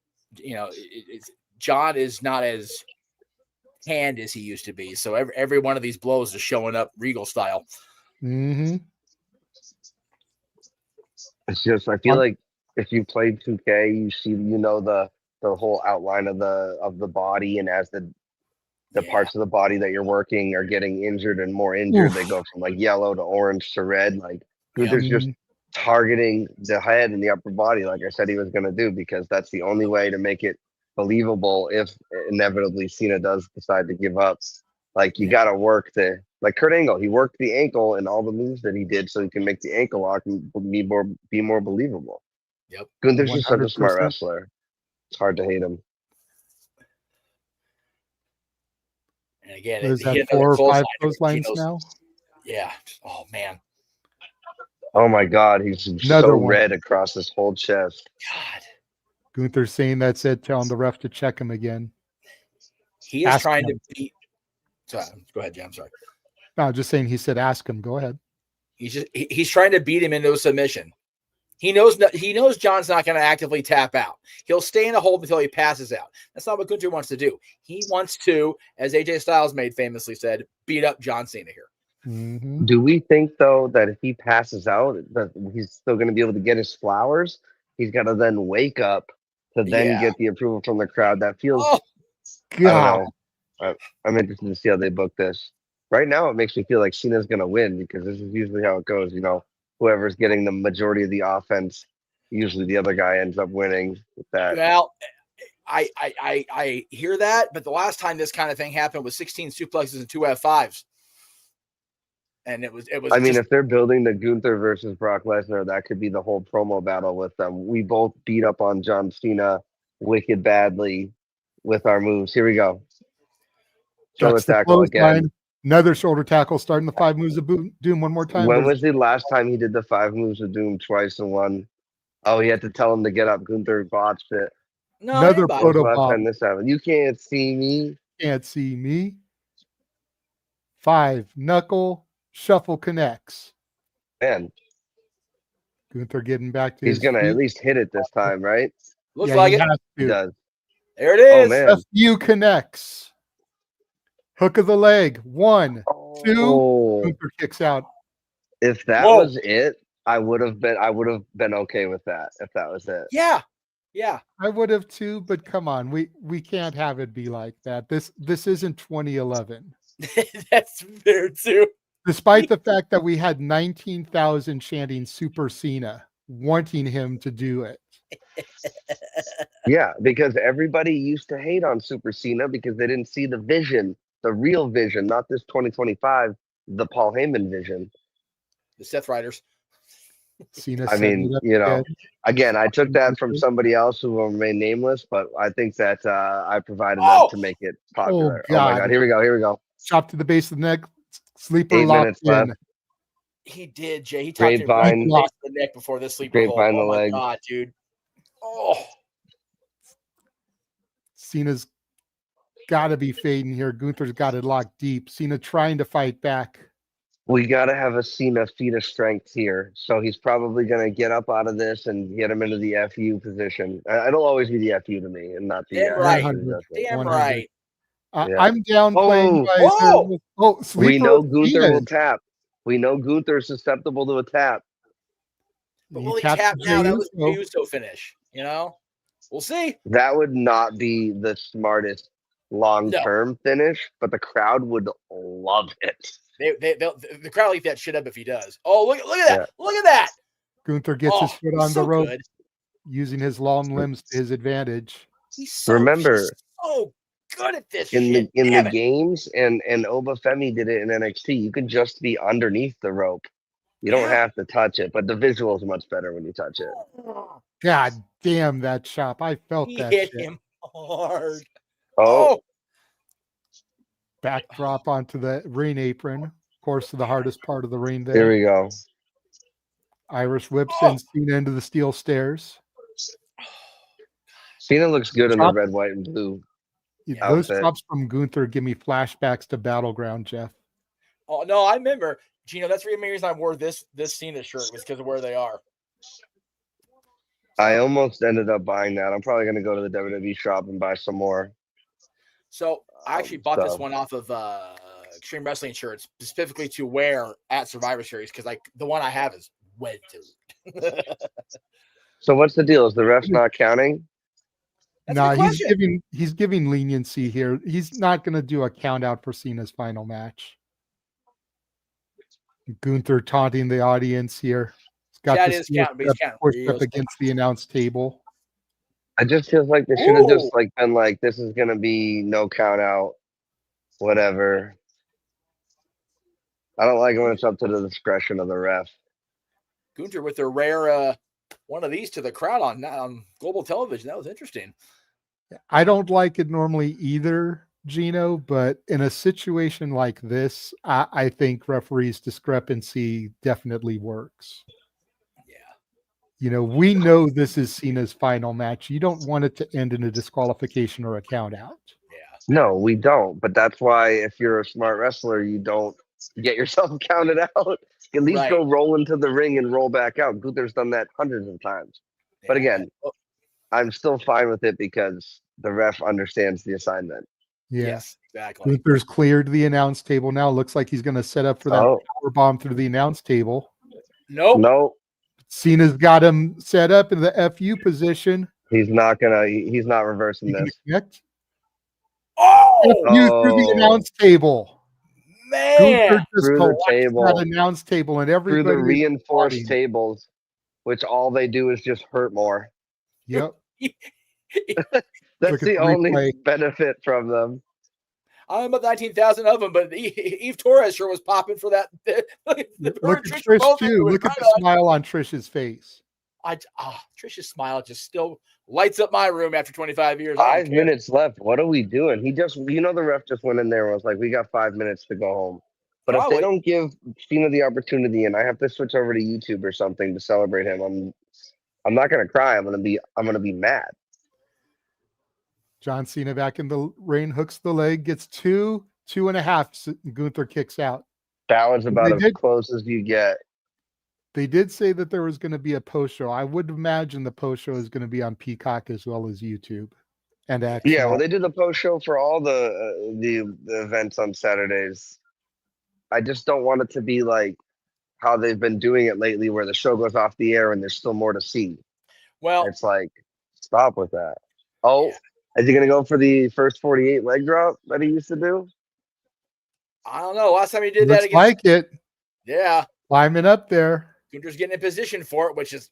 John is not as hand as he used to be. So every one of these blows is showing up Regal style. Mm-hmm. It's just I feel like if you played 2K, you see the whole outline of the body, and as the parts of the body that you're working are getting injured and more injured, they go from like yellow to orange to red. Like Gunther's just targeting the head and the upper body, like I said he was going to do, because that's the only way to make it believable if inevitably Cena does decide to give up. Like you got to work like Kurt Angle, he worked the ankle and all the moves that he did so he can make the ankle lock and be more believable. Yep. Gunther's just such a 100%. smart wrestler. It's hard to hate him. And again, There's he that hit 4 or another 5 clothesline. clotheslines now. Yeah. Oh man. Oh my God, he's Another so one. red across his whole chest. God. Gunther saying that's it, telling the ref to check him again. He is Ask trying him. to beat. Sorry, go ahead, Jim. I'm sorry. No, just saying he said ask him. Go ahead. He's trying to beat him into a submission. He knows John's not going to actively tap out. He'll stay in a hold until he passes out. That's not what Gunther wants to do. He wants to, as AJ Styles famously said, beat up John Cena here. Mm-hmm. Do we think though that if he passes out, that he's still going to be able to get his flowers? He's got to then wake up to then get the approval from the crowd. That feels. Oh, I don't know. I'm interested to see how they book this. Right now, it makes me feel like Cena's gonna win because this is usually how it goes. You know, whoever's getting the majority of the offense, usually the other guy ends up winning with that. Well, I hear that, but the last time this kind of thing happened was 16 suplexes and 2 F5s. And it was I mean, just, if they're building the Gunther versus Brock Lesnar, that could be the whole promo battle with them. We both beat up on John Cena wicked badly with our moves. Here we go. Shoulder That's the tackle again. clothesline. Another shoulder tackle, starting the 5 moves of doom one more time. When was the last time he did the 5 moves of doom twice in one? Oh, he had to tell him to get up. Gunther botched it. no, Another anybody. photo Last bomb. time this happened. You can't see me. Can't see me. 5 knuckle shuffle connects. Man, Gunther getting back to he's his gonna feet. at least hit it this time, right? Looks Yeah, like he it. has He to. does. There it Oh is. man. FU connects. Hook of the leg. 1, 2. Oh, Gunther kicks out. if that Whoa. was it, I would have been okay with that if that was it. Yeah. Yeah. I would have too, but come on, we can't have it be like that. This isn't 2011. That's fair too. Despite the fact that we had 19,000 chanting Super Cena, wanting him to do it. Yeah, because everybody used to hate on Super Cena because they didn't see the vision, the real vision, not this 2025, the Paul Heyman vision. The Seth Riders. Cena I setting mean, it up you know, again. again, I took that from somebody else who will remain nameless, but I think that I provided Oh! that to make it popular. Oh, my God. God, here we go, here we go. Chop to the base of the neck. Sleeper 8 locked minutes in. left. He did, Jay. He talked to him right in Grapevine. the base of the neck before this sleeper hold. Grapevine the Oh my leg. God, dude. Oh, Cena's got to be fading here. Gunther's got it locked deep. Cena trying to fight back. We got to have a Cena feat of strength here. So he's probably going to get up out of this and get him into the FU position. It'll always be the FU to me and not the damn right. 100. Damn 100. right. Yeah. I'm downplaying. Whoa! Sleeper. We know Gunther Cena. will tap. We know Gunther's susceptible to a tap. But will he tapped tap Jey now? That was Uso. the Uso finish. You know, we'll see. That would not be the smartest long-term finish, but the crowd would love it. The crowd will eat that shit up if he does. Oh, look at that! Yeah. Look at that! Gunther gets his foot on so the rope, good. using his long limbs to his advantage. He's so, Remember, he's so good at this in shit. the Damn it. games, and Oba Femi did it in NXT. You can just be underneath the rope. You don't have to touch it, but the visual is much better when you touch it. God damn that chop! I felt He that hit shit. him hard. Oh, Backdrop onto the ring apron. Of course, the hardest part of the ring there. here we go. Irish whip sends Cena into the steel stairs. Cena looks good in the Chop. red, white, and blue. Those outfit. chops from Gunther give me flashbacks to Battleground, Jeff. Oh no, I remember, Gino. That's the reason I wore this Cena shirt was because of where they are. I almost ended up buying that. I'm probably going to go to the WWE shop and buy some more. So I actually bought this so- one off of Extreme Wrestling shirts specifically to wear at Survivor Series because like the one I have is wet too. So what's the deal? Is the ref not counting? That's a No, good he's question. giving leniency here. He's not going to do a count out for Cena's final match. Gunther taunting the audience here. He's got Chad the is steel counting, but he's step counting pushed real up against the announce table. I just feel like they should have just Ooh. like been like, this is going to be no count out, whatever. I don't like when it's up to the discretion of the ref. Gunther with a rare one of these to the crowd on global television. That was interesting. I don't like it normally either, Gino, but in a situation like this, I think referees' discrepancy definitely works. Yeah. You know, we know this is Cena's final match. You don't want it to end in a disqualification or a count out. Yeah. No, we don't. But that's why if you're a smart wrestler, you don't get yourself counted out. At least Right. go roll into the ring and roll back out. Gunther's done that hundreds of times. But again, I'm still fine with it because the ref understands the assignment. Yeah. Yes, exactly. Gunther's cleared the announce table now. Looks like he's going to set up for that power bomb through the announce table. Nope. No, Cena's got him set up in the FU position. he's not reversing He can this. connect. Oh, FU through the announce table. Gunther just Through the collapsed table. that announce table, and Through everybody the is reinforced applauding. tables, which all they do is just hurt more. Yep. That's Look at the the only replay. benefit from them. I'm about 19,000 of them, but Eve Torres sure was popping for that. Look at Trish too. Look at the smile on Trish's face. Trish's smile just still lights up my room after 25 years. 5 minutes left. What are we doing? The ref just went in there and was like, "We got 5 minutes to go home." But if they don't give Cena the opportunity, and I have to switch over to YouTube or something to celebrate him, I'm not gonna cry. I'm gonna be mad. John Cena back in the ring, hooks the leg, gets 2.5. Gunther kicks out. That was about as close as you get. They did say that there was going to be a post show. I would imagine the post show is going to be on Peacock as well as YouTube and X. Yeah, well, they do the post show for all the events on Saturdays. I just don't want it to be like how they've been doing it lately, where the show goes off the air and there's still more to see. Well, it's like, stop with that. Oh, is he going to go for the first 48 leg drop that he used to do? I don't know. Last time he did Looks that against, like it. Yeah, climbing up there. Gunther's getting in position for it, which is.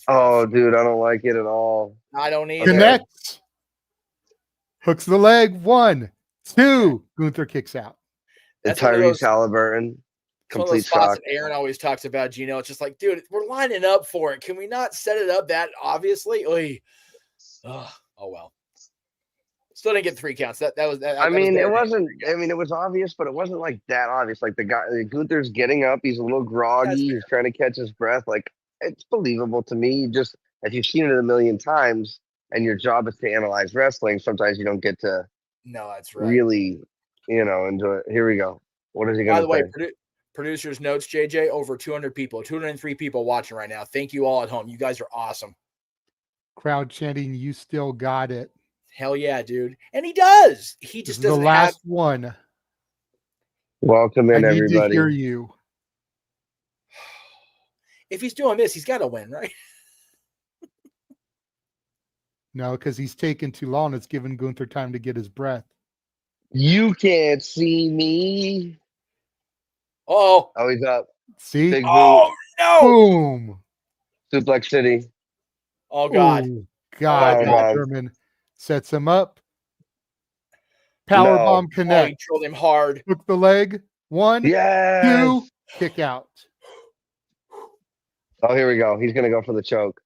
Oh, dude, I don't like it at all. I don't either. Connects. Hooks the leg. 1, 2. Gunther kicks out. And Tyrese Halliburton. It's one of those spots that Aaron always talks about, Gino. It's just like, dude, we're lining up for it. Can we not set it up that obviously? Oh well. Still didn't get 3 counts. That was. It wasn't. It was obvious, but it wasn't like that obvious. Like the guy, Gunther's getting up. He's a little groggy. He's trying to catch his breath. Like, it's believable to me. Just if you've seen it a million times, and your job is to analyze wrestling, sometimes you don't get to. No, that's right. Really, enjoy it. Here we go. What is he going to say? By the way, producers notes, JJ, over 200 people, 203 people watching right now. Thank you all at home. You guys are awesome. Crowd chanting, "You still got it." Hell yeah, dude. And he does. He just doesn't the last one. Welcome in, I need everybody. to hear you. If he's doing this, he's got to win, right? No, because he's taken too long. It's given Gunther time to get his breath. You can't see me. Oh, he's up. See? Big no! Boom! Suplex City. Oh God! Ooh, God! German sets him up. Powerbomb connect. He drilled him hard. Hook the leg. 1, yes. 2, kick out. Oh, here we go. He's gonna go for the choke.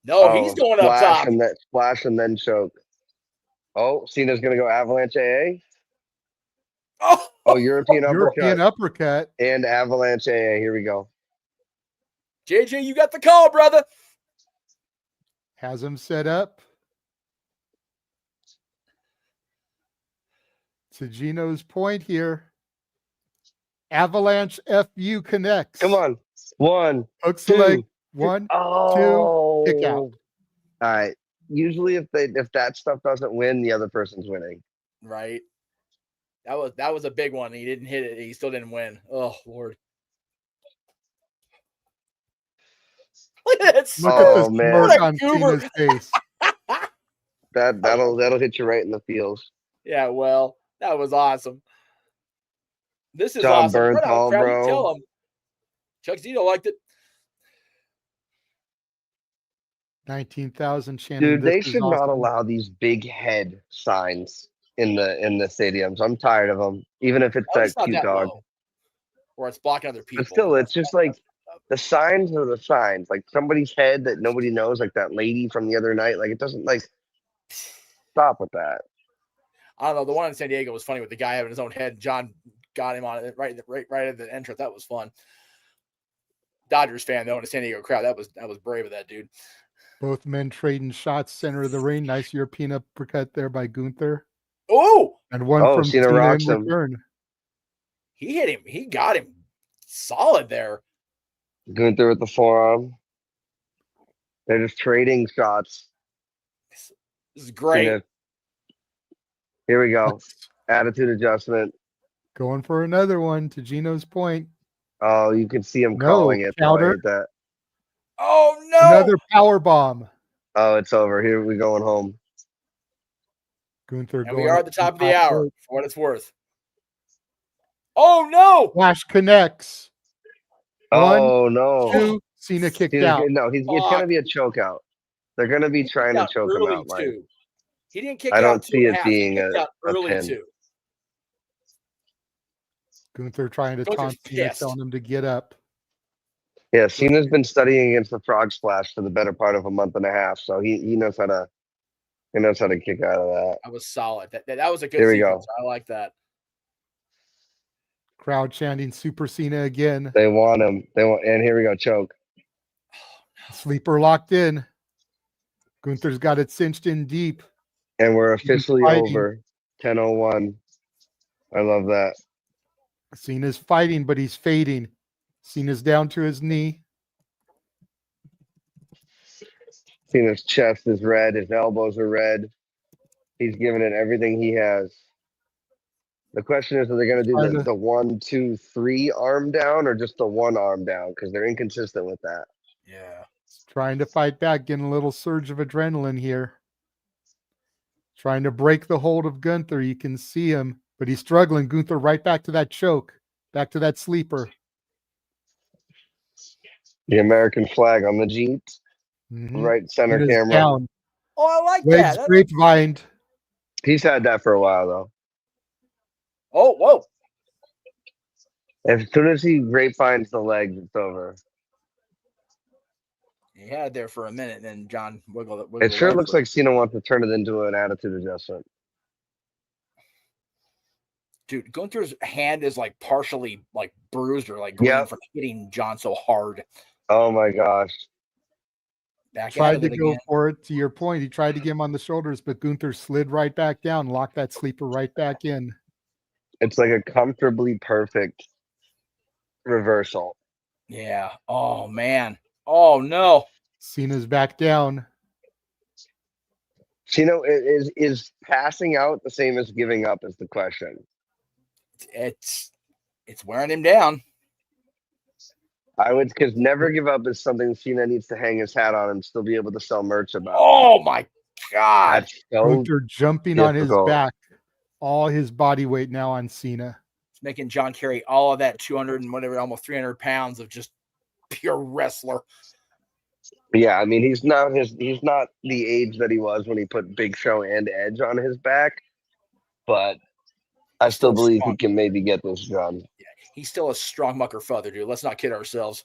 No, he's going up top. And then splash and then choke. Oh, Cena's gonna go avalanche AA. Oh, European uppercut. And avalanche AA. Here we go. JJ, you got the call, brother. Has him set up. To Gino's point here. Avalanche FU connects. Come on. 1, hooks 2. The leg. 1, 2, kick out. All right. Usually if that stuff doesn't win, the other person's winning. Right. That was a big one. He didn't hit it. He still didn't win. Oh Lord. Look at this. Look at this smirk on Cena's face. That'll hit you right in the feels. Yeah, well, that was awesome. This is John awesome. Bernthal, bro. Tell him. Chuck Zito liked it. 19,000 chanting. Dude, they should not allow these big head signs in the stadiums. I'm tired of them. Even if it's that cute dog. Low. Or it's blocking other people. But still, it's just like the signs are the signs. Like somebody's head that nobody knows, like that lady from the other night. Like it doesn't stop with that. I don't know. The one in San Diego was funny with the guy having his own head. John got him on it right at the entrance. That was fun. Dodgers fan though in the San Diego crowd. That was brave of that dude. Both men trading shots center of the ring. Nice European uppercut there by Gunther. Oh, and one from Cena in return. He hit him. He got him solid there. Gunther with the forearm. They're just trading shots. This is great. Here we go. Attitude adjustment. Going for another one to Gino's point. Oh, you can see him calling it. Counter. That. Oh no! Another power bomb. Oh, it's over. Here we going home. Gunther And going we are up at the to top of the hour, rope. for what it's worth. Oh, no! Flash connects. One, Oh no. two. Cena kicked Cena's out. no, it's Fuck. gonna be a choke out. They're gonna be He kicked trying to out choke him early, out. Like, too. He didn't kick I out don't two see and it a half. He being kicked out a early, pin. too. Gunther trying to Gunther's taunt Cena, pissed. telling him to get up. Yeah, Cena's been studying against the frog splash for the better part of a month and a half, so he knows how to kick out of that. That was solid. That was a good Here we sequence. go. I like that. Crowd chanting Super Cena again. They want him. And here we go, choke. Sleeper locked in. Gunther's got it cinched in deep. And we're officially fighting. over. 10:01. I love that. Cena's fighting, but he's fading. Cena's down to his knee. Cena's chest is red. His elbows are red. He's giving it everything he has. The question is, are they going to do the 1, 2, 3 arm down or just the one arm down? Because they're inconsistent with that. Yeah. He's trying to fight back, getting a little surge of adrenaline here. Trying to break the hold of Gunther. You can see him, but he's struggling. Gunther right back to that choke, back to that sleeper. The American flag on the Jeep. Mhm. Right center Cena's camera. down. Oh, I like Legs that. grapevine. He's had that for a while, though. Oh, whoa. As soon as he grapevines the legs, it's over. He had it there for a minute, and then John wiggled It sure over. looks like Cena wants to turn it into an attitude adjustment. Dude, Gunther's hand is like partially like bruised or like green from hitting John so hard. Oh my gosh. Back Tried out to of it go again. for it. To your point, he tried to get him on the shoulders, but Gunther slid right back down, locked that sleeper right back in. It's like a comfortably perfect reversal. Yeah. Oh, man. Oh, no. Cena's back down. Cena, is passing out the same as giving up is the question. It's wearing him down. I would, because never give up is something Cena needs to hang his hat on and still be able to sell merch about. Oh my God. That's so Gunther jumping on his difficult. back. All his body weight now on Cena. It's making John carry all of that 200 and whatever, almost 300 pounds of just pure wrestler. Yeah, I mean he's not the age that he was when he put Big Show and Edge on his back, but I still believe he can maybe get this done. Yeah, he's still a strong mucker father, dude. Let's not kid ourselves.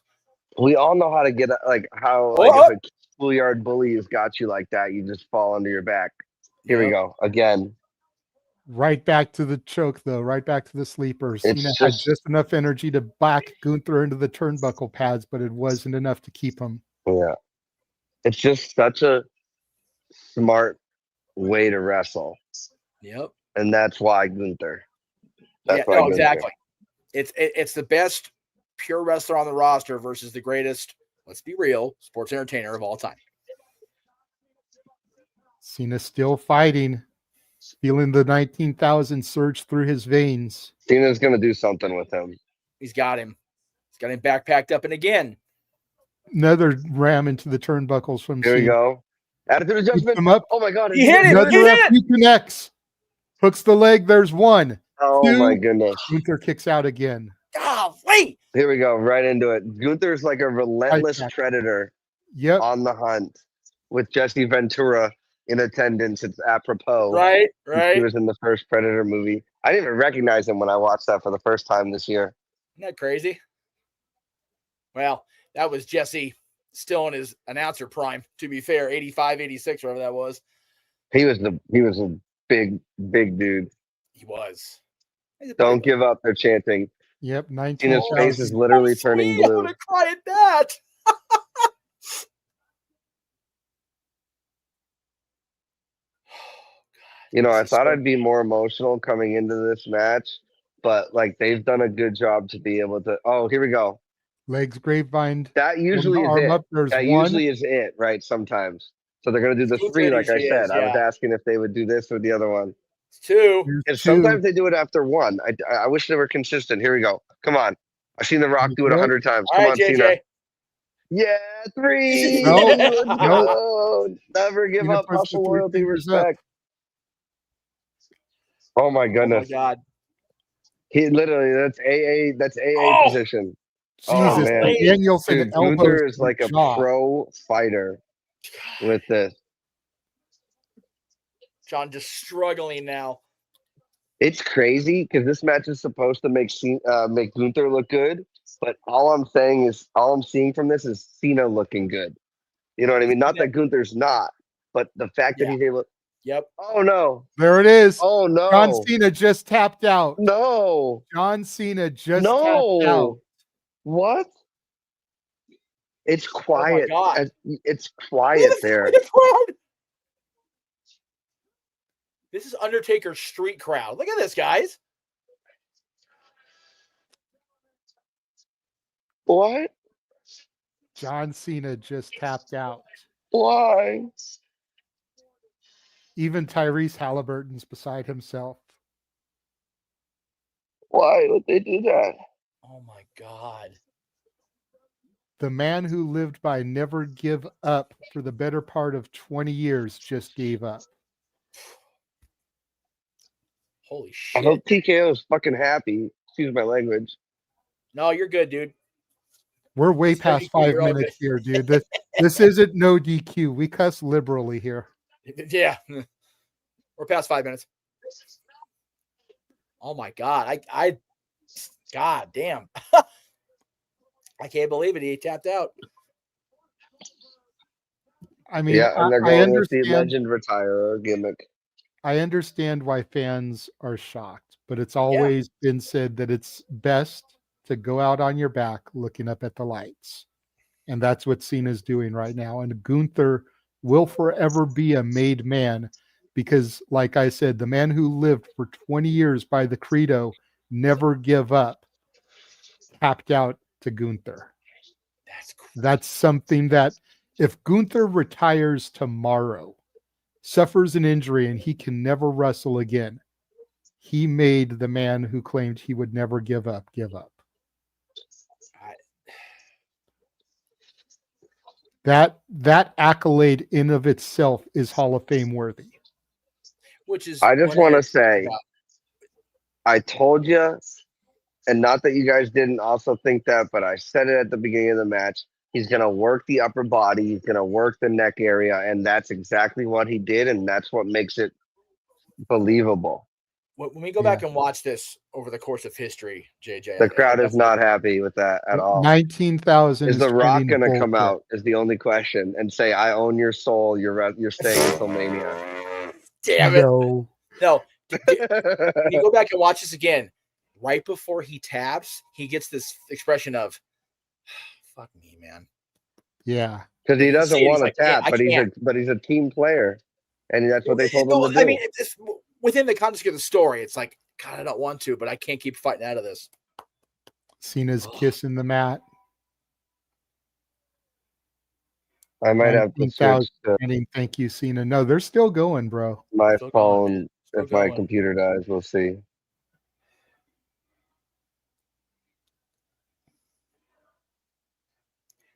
We all know how to get like if a schoolyard bully has got you like that, you just fall under your back. Here we go again. Right back to the choke, though. Right back to the sleeper. It's Cena had just enough energy to back Gunther into the turnbuckle pads, but it wasn't enough to keep him. Yeah. It's just such a smart way to wrestle. Yep. And that's why Gunther. Exactly. It's the best pure wrestler on the roster versus the greatest, let's be real, sports entertainer of all time. Cena still fighting, feeling the 19,000 surge through his veins. Cena's going to do something with him. He's got him. He's got him backpacked up and again. Another ram into the turnbuckles from Here Cena. we go. Attitude adjustment. Him up. Oh my God. He hit it. Another ref connects. Hooks the leg. There's one. Oh Two. my goodness. Gunther kicks out again. Golly. Here we go. Right into it. Gunther's like a relentless predator on the hunt with Jesse Ventura in attendance. It's apropos. Right. He was in the first Predator movie. I didn't even recognize him when I watched that for the first time this year. Isn't that crazy? Well, that was Jesse still in his announcer prime, to be fair, 85, 86, whatever that was. He was a big dude. He was. Don't give up, they're chanting. Yep, 19. His face is literally turning blue. I would have cried at that. You know, I thought I'd be more emotional coming into this match, but like they've done a good job to be able to. Oh, here we go. Legs grapevine. That usually is it. Up, there's that one. usually is it, right? Sometimes. So they're going to do the three, like I said. I was asking if they would do this or the other one. It's two. And sometimes they do it after one. I wish they were consistent. Here we go. Come on. I've seen The Rock do it 100 times. Come on, JJ. Cena. Yeah, three. No. Never give up. Hustle, loyalty, respect. Oh my Oh my goodness. God. He literally that's AA. That's AA Oh! position. Jesus, man. Danielson Dude, elbows Gunther to is the like a jaw. pro fighter with this. John just struggling now. It's crazy because this match is supposed to make Gunther look good, but all I'm seeing from this is Cena looking good. You know what I mean? Not that Gunther's not, but the fact that he's able. Yep. Oh no! There it is. Oh no! John Cena just tapped out. No! John Cena just tapped out. No! What? It's quiet. God. It's quiet there. This is Undertaker's street crowd. Look at this, guys. What? John Cena just tapped out. Why? Even Tyrese Halliburton's beside himself. Why would they do that? Oh my God. The man who lived by never give up for the better part of 20 years just gave up. Holy I shit. hope TKO is fucking happy. Excuse my language. No, you're good, dude. We're way It's no past DQ, 5 you're all minutes here, dude. This isn't no DQ. We cuss liberally here. Yeah. We're past 5 minutes. Oh my God. God damn. I can't believe it. He tapped out. I mean, Yeah, and they're I going with the understand. legend retire gimmick. I understand why fans are shocked, but it's always been said that it's best to go out on your back looking up at the lights. And that's what Cena's doing right now. And Gunther will forever be a made man because, like I said, the man who lived for 20 years by the credo, never give up, tapped out to Gunther. That's cool. That's something that if Gunther retires tomorrow, suffers an injury, and he can never wrestle again, he made the man who claimed he would never give up, give up. That accolade in of itself is Hall of Fame worthy. Which is I just what want to say, I told you, and not that you guys didn't also think that, but I said it at the beginning of the match. He's going to work the upper body. He's going to work the neck area. And that's exactly what he did. And that's what makes it believable. When we go back and watch this over the course of history, JJ, The crowd is not happy with that at all. 19,000 Is The Rock chanting going to come bullshit. out is the only question and say, I own your soul. You're staying until Mania. Damn it. No. When you go back and watch this again, right before he taps, he gets this expression of, fuck me, man. Yeah. Because he doesn't want to like, tap, "Yeah, but he's a team player. And that's what they told him to do. I mean, it's, within the context of the story, it's like, God, I don't want to, but I can't keep fighting out of this. Cena's kissing the mat. I might have to switch to Thank you, Cena. No, they're still going, bro. my Still phone going, Still if my going. computer dies. We'll see.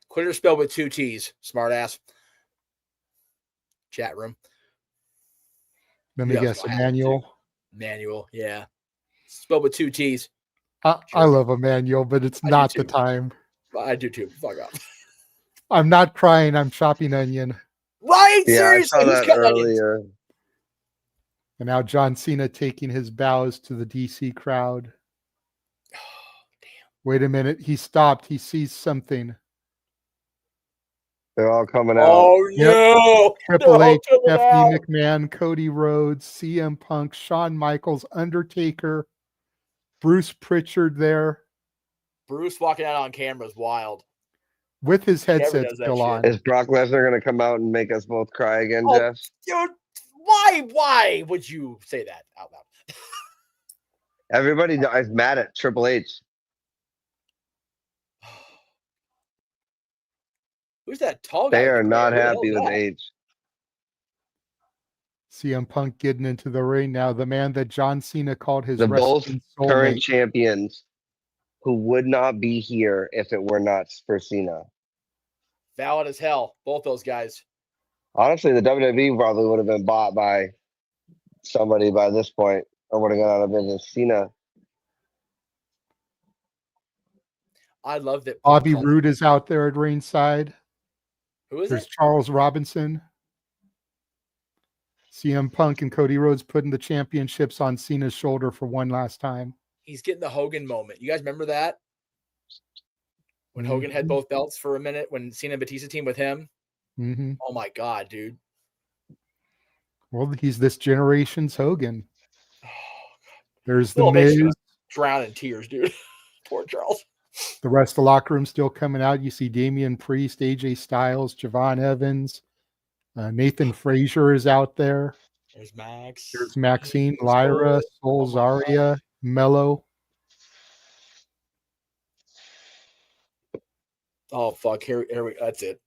Quitter spelled with 2 T's. Smart ass. Chat room. Let me Yeah, guess, I had to. Emmanuel. Manual, yeah. Spelled with 2 T's. I love Emmanuel, but it's not the too. time. I do too. Fuck off. I'm not crying. I'm chopping onion. Right? Yeah, Seriously? I saw Who's that cutting onions? earlier. And now John Cena taking his bows to the DC crowd. Wait a minute. He stopped. He sees something. They're all coming out. Oh, no. Triple They're all H, coming Stephanie out. McMahon, Cody Rhodes, CM Punk, Shawn Michaels, Undertaker, Bruce Pritchard there Bruce walking out on camera is wild. with his Never headset does that still shit. on. Is Brock Lesnar going to come out and make us both cry again, Oh, Jeff? dude, why would you say that out loud? Everybody is mad at Triple H. Who's that tall guy? They with are the not gray hair? Who happy the with hell is that? H. CM Punk getting into the ring now. The man that John Cena called his The both wrestling current soulmate. champions who would not be here if it were not for Cena. Valid as hell. Both those guys. Honestly, the WWE probably would have been bought by somebody by this point. I would have gone out of business. Cena. I love that. Bobby Roode is out there at ringside. Who is There's it? Charles Robinson. CM Punk and Cody Rhodes putting the championships on Cena's shoulder for one last time. He's getting the Hogan moment. You guys remember that? When Hogan had both belts for a minute, when Cena and Batista teamed with him. Mm-hmm. Oh my God, dude. Well, he's this generation's Hogan. There's the Still makes Miz. you drown in tears, dude. Poor Charles. The rest of the locker room still coming out. You see Damian Priest, AJ Styles, Javon Evans, Nathan Frazier is out there. There's Max. There's Maxine, Lyra, Soul, Zarya, Mello. Oh fuck! Here we. That's it.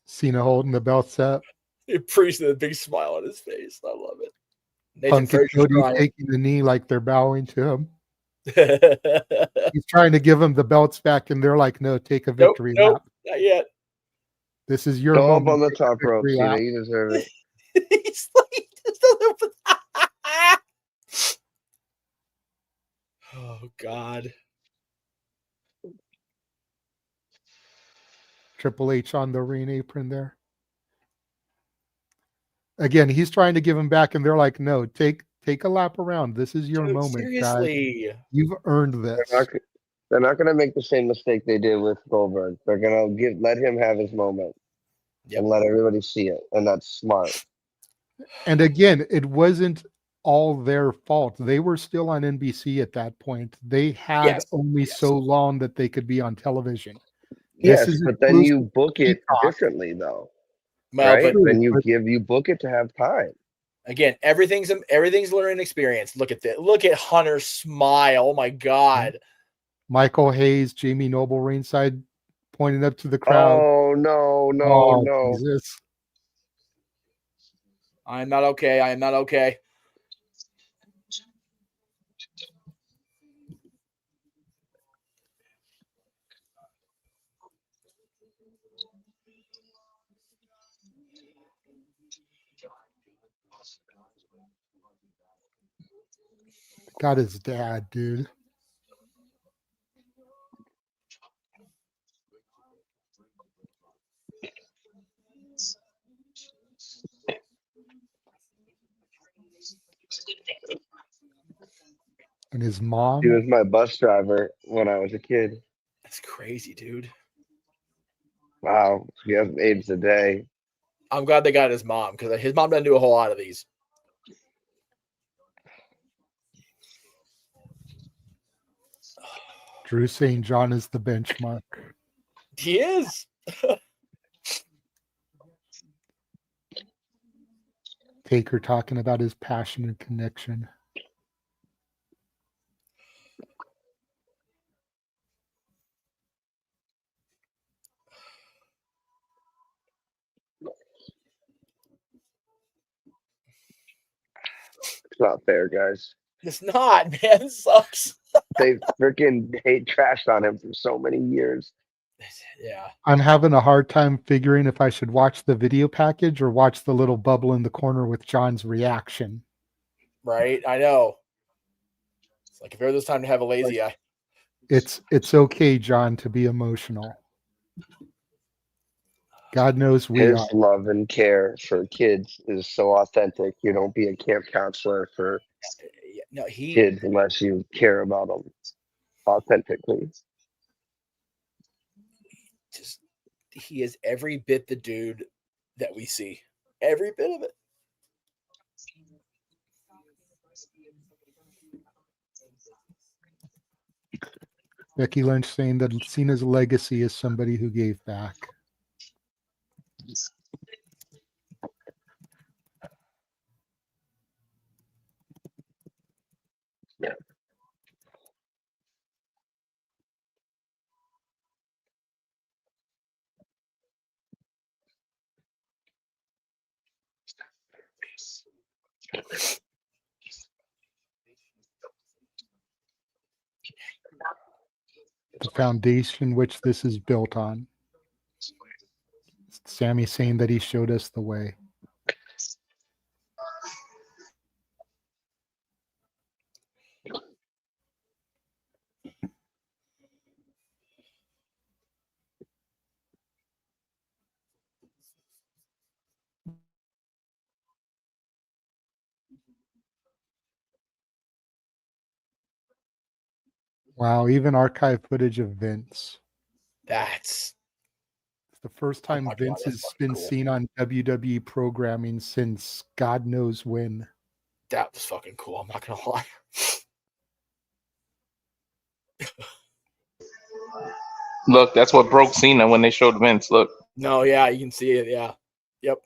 Cena holding the belts up. Priest with a big smile on his face. I love it. Punk and Cody taking the knee like they're bowing to him. He's trying to give them the belts back, and they're like, "No, take a victory lap. Not yet. This is your Go up moment. on the Take a top rope, victory Cena. lap." You deserve it. He's like, oh God. Triple H on the ring apron there. Again, he's trying to give him back, and they're like, "No, take a lap around. This is your moment, seriously. guys. You've earned this." They're not going to make the same mistake they did with Goldberg. They're going to let him have his moment and let everybody see it, and that's smart. And again, it wasn't all their fault. They were still on NBC at that point. They had only so long that they could be on television. Yes, This is but then you exclusive book it Peacock. differently, though. Well, right? but- Then you book it to have time. Again, everything's learning experience. Look at that. Look at Hunter smile. Oh my God. Michael Hayes, Jamie Noble ringside, pointing up to the crowd. Oh no, Jesus. I am not okay. I am not okay. Got his dad, dude. And his mom. He was my bus driver when I was a kid. That's crazy, dude. Wow, he has AIDS a day. I'm glad they got his mom because his mom doesn't do a whole lot of these. Drew St. John is the benchmark. He is. Taker talking about his passion and connection. It's not fair, guys. It's not, man. It sucks. They freaking trashed on him for so many years. Yeah. I'm having a hard time figuring if I should watch the video package or watch the little bubble in the corner with John's reaction. Right. I know. It's like if ever there's time to have a lazy eye. It's okay, John, to be emotional. God knows we His are. love and care for kids is so authentic. You don't be a camp counselor for No, kids unless you care about them authentically. Just he is every bit the dude that we see. Every bit of it. Becky Lynch saying that Cena's legacy is somebody who gave back. Yeah. The foundation which this is built on. Sammy saying that he showed us the way. Wow, even archive footage of Vince. That's It's the first time my God, Vince that's has fucking been cool. seen on WWE programming since God knows when. That was fucking cool. I'm not gonna lie. Look, that's what broke Cena when they showed Vince. Look. No, yeah, you can see it. Yeah. Yep.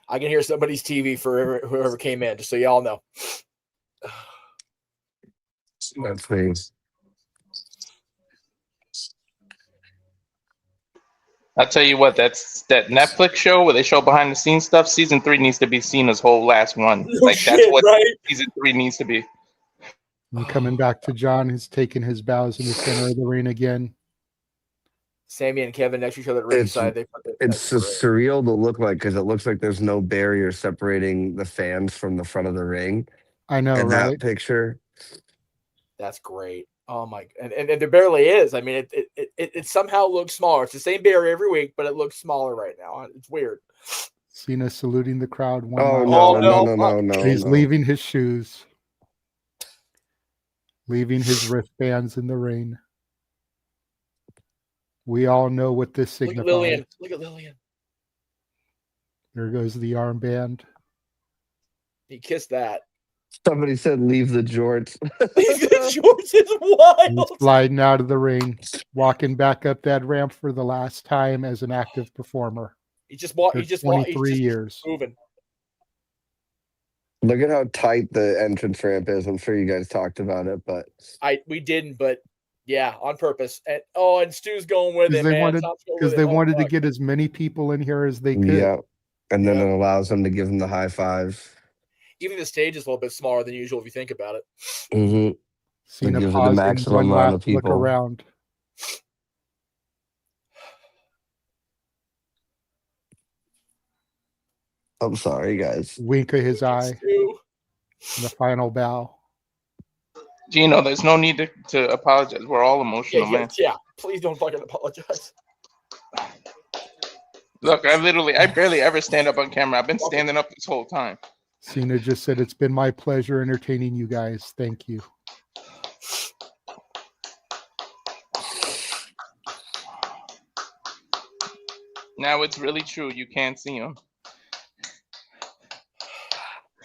I can hear somebody's TV for whoever came in, just so y'all know. That's me. I'll tell you what, that Netflix show where they show behind the scenes stuff, season 3 needs to be Cena's whole last run. Like that's what season 3 needs to be. And coming back to John, who's taking his bows in the center of the ring again. Sammy and Kevin next to each other at ringside. It's surreal to look like because it looks like there's no barrier separating the fans from the front of the ring. I know, in right? that picture. That's great. Oh my! And there barely is. I mean, it somehow looks smaller. It's the same barrier every week, but it looks smaller right now. It's weird. Cena saluting the crowd. Oh no! He's leaving his shoes, leaving his wristbands in the rain. We all know what this signifies. Look at Lillian. Look at Lillian. There goes the armband. He kissed that. Somebody said, "Leave the jorts." Leave the jorts is wild. He's sliding out of the ring, walking back up that ramp for the last time as an active performer. He just walked. For He just 23 years. Moving. Look at how tight the entrance ramp is. I'm sure you guys talked about it, but We didn't, but yeah, on purpose. And Stu's going with it, man. Because they wanted to get as many people in here as they could. yeah, and then it allows them to give them the high five. Even the stage is a little bit smaller than usual if you think about it. Mm-hmm. Cena gives it the pausing, maximum one amount of last look people. around. I'm sorry, guys. Wink of his eye. And the final bow. Gino, there's no need to apologize. We're all emotional, man. Yeah, please don't fucking apologize. Look, I barely ever stand up on camera. I've been standing up this whole time. Cena just said, "It's been my pleasure entertaining you guys. Thank you." Now it's really true. You can't see him.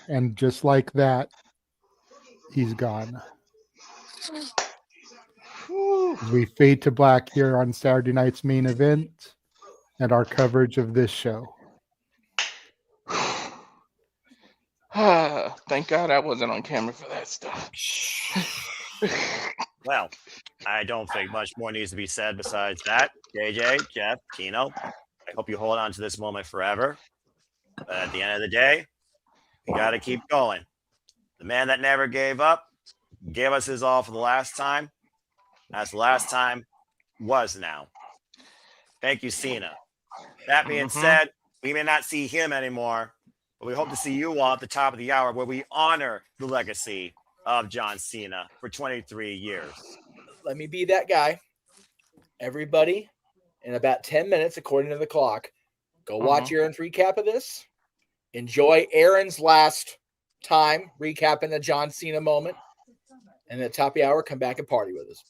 And just like that, he's gone. As we fade to black here on Saturday night's main event and our coverage of this show. Thank God I wasn't on camera for that stuff. Well, I don't think much more needs to be said besides that. JJ, Jeff, Kino, I hope you hold on to this moment forever. But at the end of the day, we got to keep going. The man that never gave up gave us his all for the last time. As the last time was now. Thank you, Cena. That being said, we may not see him anymore, but we hope to see you all at the top of the hour where we honor the legacy of John Cena for 23 years. Let me be that guy. Everybody, in about 10 minutes, according to the clock, go watch Aaron's recap of this. Enjoy Aaron's last time recapping the John Cena moment. And at the top of the hour, come back and party with us.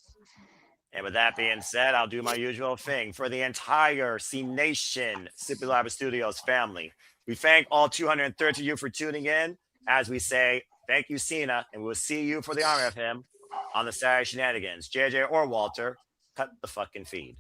And with that being said, I'll do my usual thing for the entire C Nation Simply Live Studios family. We thank all 230 of you for tuning in. As we say, thank you, Cena, and we'll see you for the honor of him on the Saturday Shenanigans. JJ or Walter, cut the fucking feed.